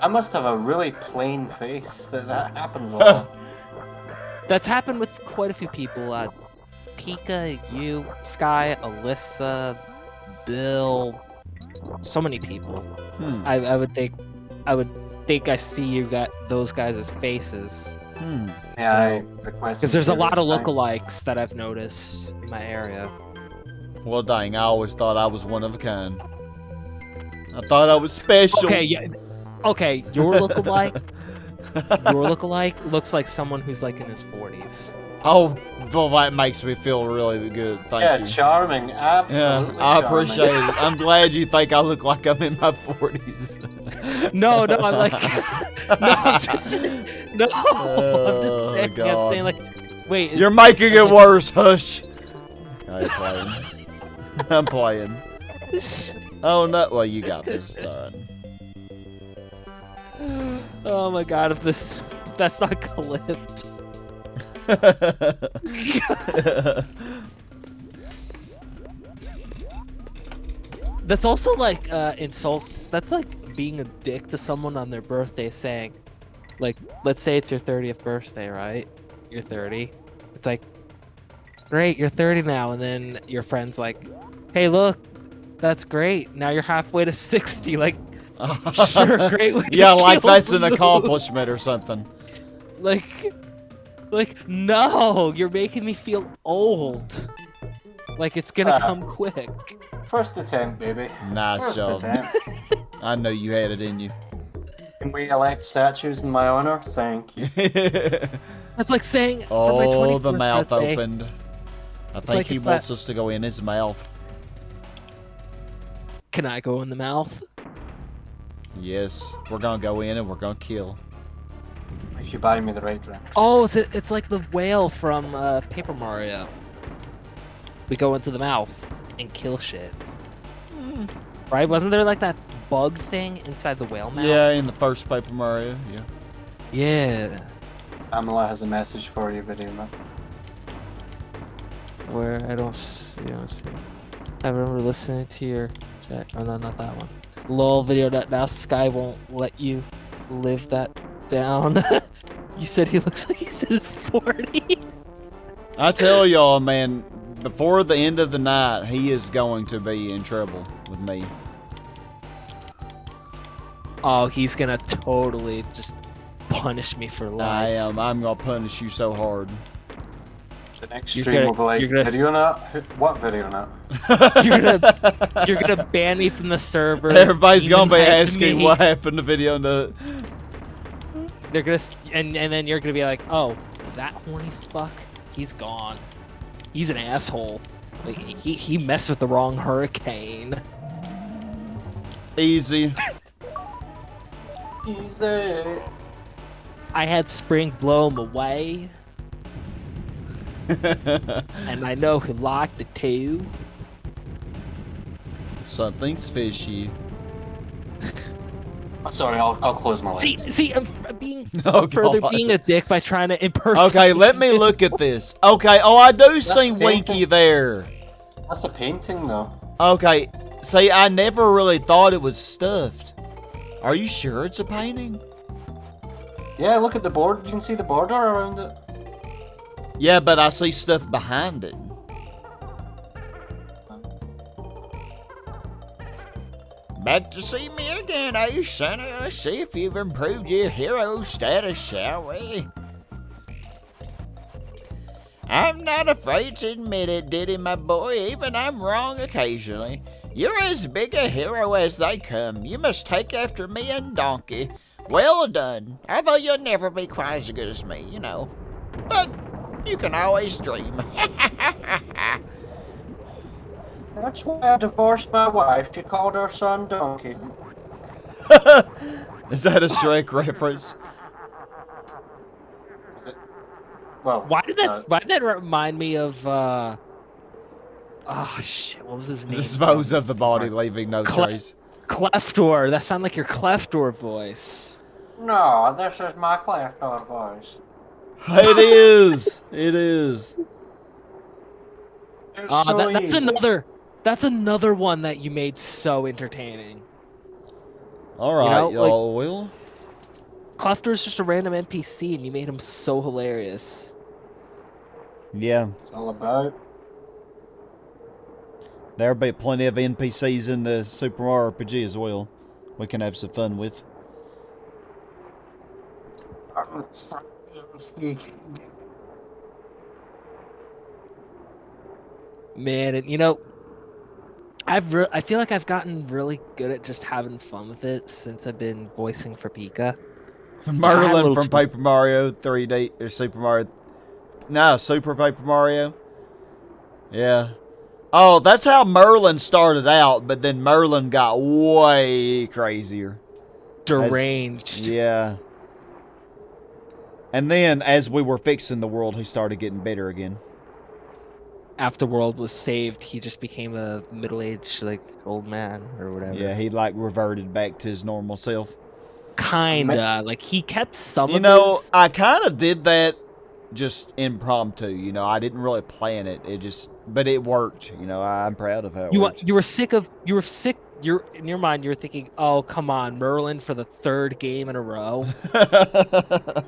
I must have a really plain face that happens a lot. That's happened with quite a few people. Pika, you, Sky, Alyssa, Bill, so many people. I would think I see you got those guys' faces. Yeah, I request. Because there's a lot of lookalikes that I've noticed in my area. Well, dang, I always thought I was one of a kind. I thought I was special. Okay, yeah. Okay, your lookalike looks like someone who's like in his 40s. Oh, well, that makes me feel really good. Thank you. Charming. Absolutely. Yeah, I appreciate it. I'm glad you think I look like I'm in my 40s. No, I'm like, I'm just saying, I'm saying like, wait. You're making it worse. Hush. I'm playing. I'm playing. Oh no! Well, you got this. It's alright. Oh my god! If that's not clipped. That's also like insult. That's like being a dick to someone on their birthday, saying, like, let's say it's your 30th birthday, right? You're 30. It's like, great, you're 30 now, and then your friend's like, hey, look, that's great. Now you're halfway to 60. Like, sure, great. Yeah, like that's an accomplishment or something. Like, no, you're making me feel old. Like it's gonna come quick. First attempt, baby. Nice First job. attempt. I know you had it in you. Can we elect statues in my honor? Thank you. That's like saying Oh, for my 24th the mouth birthday, opened. I It's think like he if wants us to go in his mouth. Can I go in the mouth? Yes, we're gonna go in and we're gonna kill. If you buy me the right drinks. Oh, it's like the whale from Paper Mario. We go into the mouth and kill shit. Right? Wasn't there like that bug thing inside the whale mouth? Yeah, in the first Paper Mario, yeah. Yeah. Pamela has a message for you, video man. Where I don't see. I remember listening to your chat. Oh no, not that one. Lol video that now Sky won't let you live that down. You said he looks like he's in his 40s. I tell y'all, man, before the end of the night, he is going to be in trouble with me. Oh, he's gonna totally just punish me for life. I am. I'm gonna punish you so hard. The next You're stream gonna- will be like, you're gonna- video nut? What video nut? You're gonna ban me from the server. Everybody's gonna be demonize asking me. what happened to Video Nut. They're gonna and then you're gonna be like, oh, that horny fuck, he's gone. He's an asshole. Like, he messed with the wrong hurricane. Easy. Easy. I had spring blow him away, and I know he liked it too. Something's fishy. Sorry, I'll close my legs. See, I'm being Oh, further God. being a dick by trying to impersonate. Okay, let me look at this. Okay, oh, I do see the Winky painting. there. That's a painting, though. Okay, see, I never really thought it was stuffed. Are you sure it's a painting? Yeah, look at the board. You can see the border around it. Yeah, but I see stuff behind it. Back to see me again, eh, Sonny? Let's see if you've improved your hero status, shall we? I'm not afraid to admit it, Diddy, my boy, even I'm wrong occasionally. You're as big a hero as they come. You must take after me and Donkey. Well done. Although you'll never be quite as good as me, you know. But you can always dream. That's why I divorced my wife. She called her son Donkey. Is that a Shrek reference? Is it? Well, Why did that remind me of oh shit, what was his name? Dispose of the body, leaving no trace. Cleftor. That sounded like your Cleftor voice. No, this is my Cleftor voice. It is. It is. It's so That's easy. another one that you made so entertaining. All right, You know, y'all. Well, Cleftor's just a random NPC, and you made him so hilarious. yeah. It's all about. There'll be plenty of NPCs in the Super Mario RPG as well. We can have some fun with. Man, and you know, I feel like I've gotten really good at just having fun with it since I've been voicing for Pika. Merlin from Paper Mario 3D or Super Mario. No, Super Paper Mario. Yeah. Oh, that's how Merlin started out, but then Merlin got way crazier. Deranged. Yeah. And then, as we were fixing the world, he started getting better again. After world was saved, he just became a middle-aged, like, old man or whatever. Yeah, he like reverted back to his normal self. Kinda. Like, he kept some You of know, his... I kind of did that just impromptu. You know, I didn't really plan it. It just, but it worked. You know, I'm proud of how it worked. You were sick. In your mind, you were thinking, oh, come on, Merlin for the third game in a row.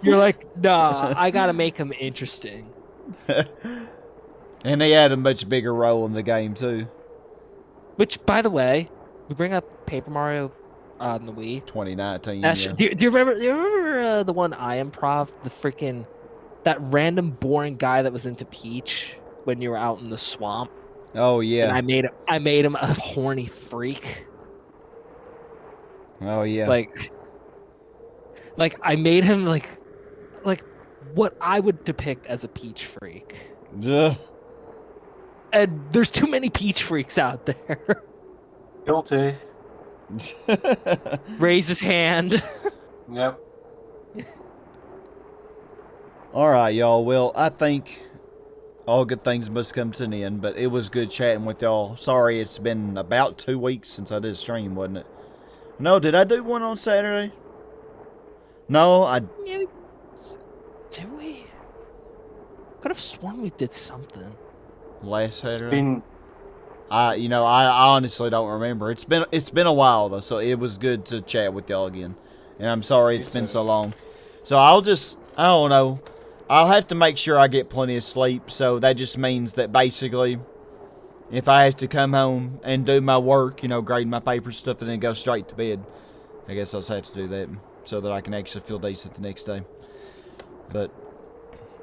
You're like, nah, I gotta make him interesting. And he had a much bigger role in the game, too. Which, by the way, we bring up Paper Mario on the Wii. 2019, Ash, yeah. do you remember the one I improv? The freaking... That random boring guy that was into Peach when you were out in the swamp. Oh, yeah. And I made him a horny freak. Oh, yeah. Like, Like I made him like what I would depict as a peach freak. Ugh. And there's too many peach freaks out there. Guilty. Raise his hand. Yep. All right, y'all. Well, I think all good things must come to an end, but it was good chatting with y'all. Sorry, it's been about 2 weeks since I did a stream, wasn't it? No, did I do one on Saturday? No, Yeah, did we? Could have sworn we did something. Last Saturday. It's been. I honestly don't remember. It's been a while though, so it was good to chat with y'all again. And I'm sorry it's been so long. So I don't know. I'll have to make sure I get plenty of sleep. So that just means that basically, if I have to come home and do my work, grade my paper stuff, and then go straight to bed, I guess I'll just have to do that so that I can actually feel decent the next day. But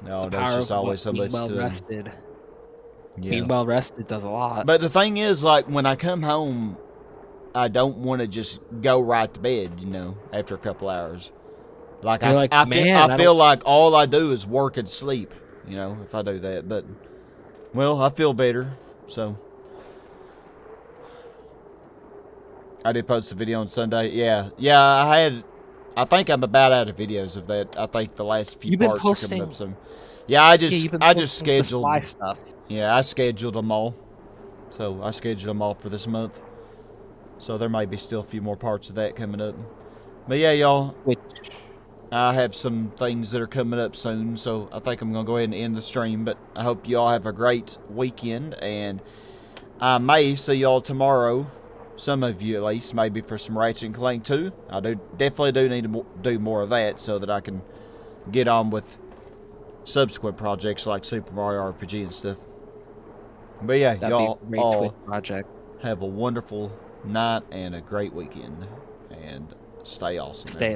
no, that's just always so much to do. Rested. Yeah. Being well rested does a lot. But the thing is, like, when I come home, I don't want to just go right to bed, after a couple hours. Like, I feel like all I do is work and sleep, if I do that. But, well, I feel better, so. I did post a video on Sunday. Yeah, I think I'm about out of videos of that. I think the last few parts are coming up soon. Yeah, I just scheduled the stuff. Yeah, I scheduled them all. So I scheduled them all for this month. So there might be still a few more parts of that coming up. But yeah, y'all. I have some things that are coming up soon, so I think I'm gonna go ahead and end the stream. But I hope y'all have a great weekend, and I may see y'all tomorrow. Some of you at least, maybe for some Ratchet and Clank 2. I definitely do need to do more of that so that I can get on with subsequent projects like Super Mario RPG and stuff. But yeah, y'all all project. Have a wonderful night and a great weekend, and stay awesome. Stay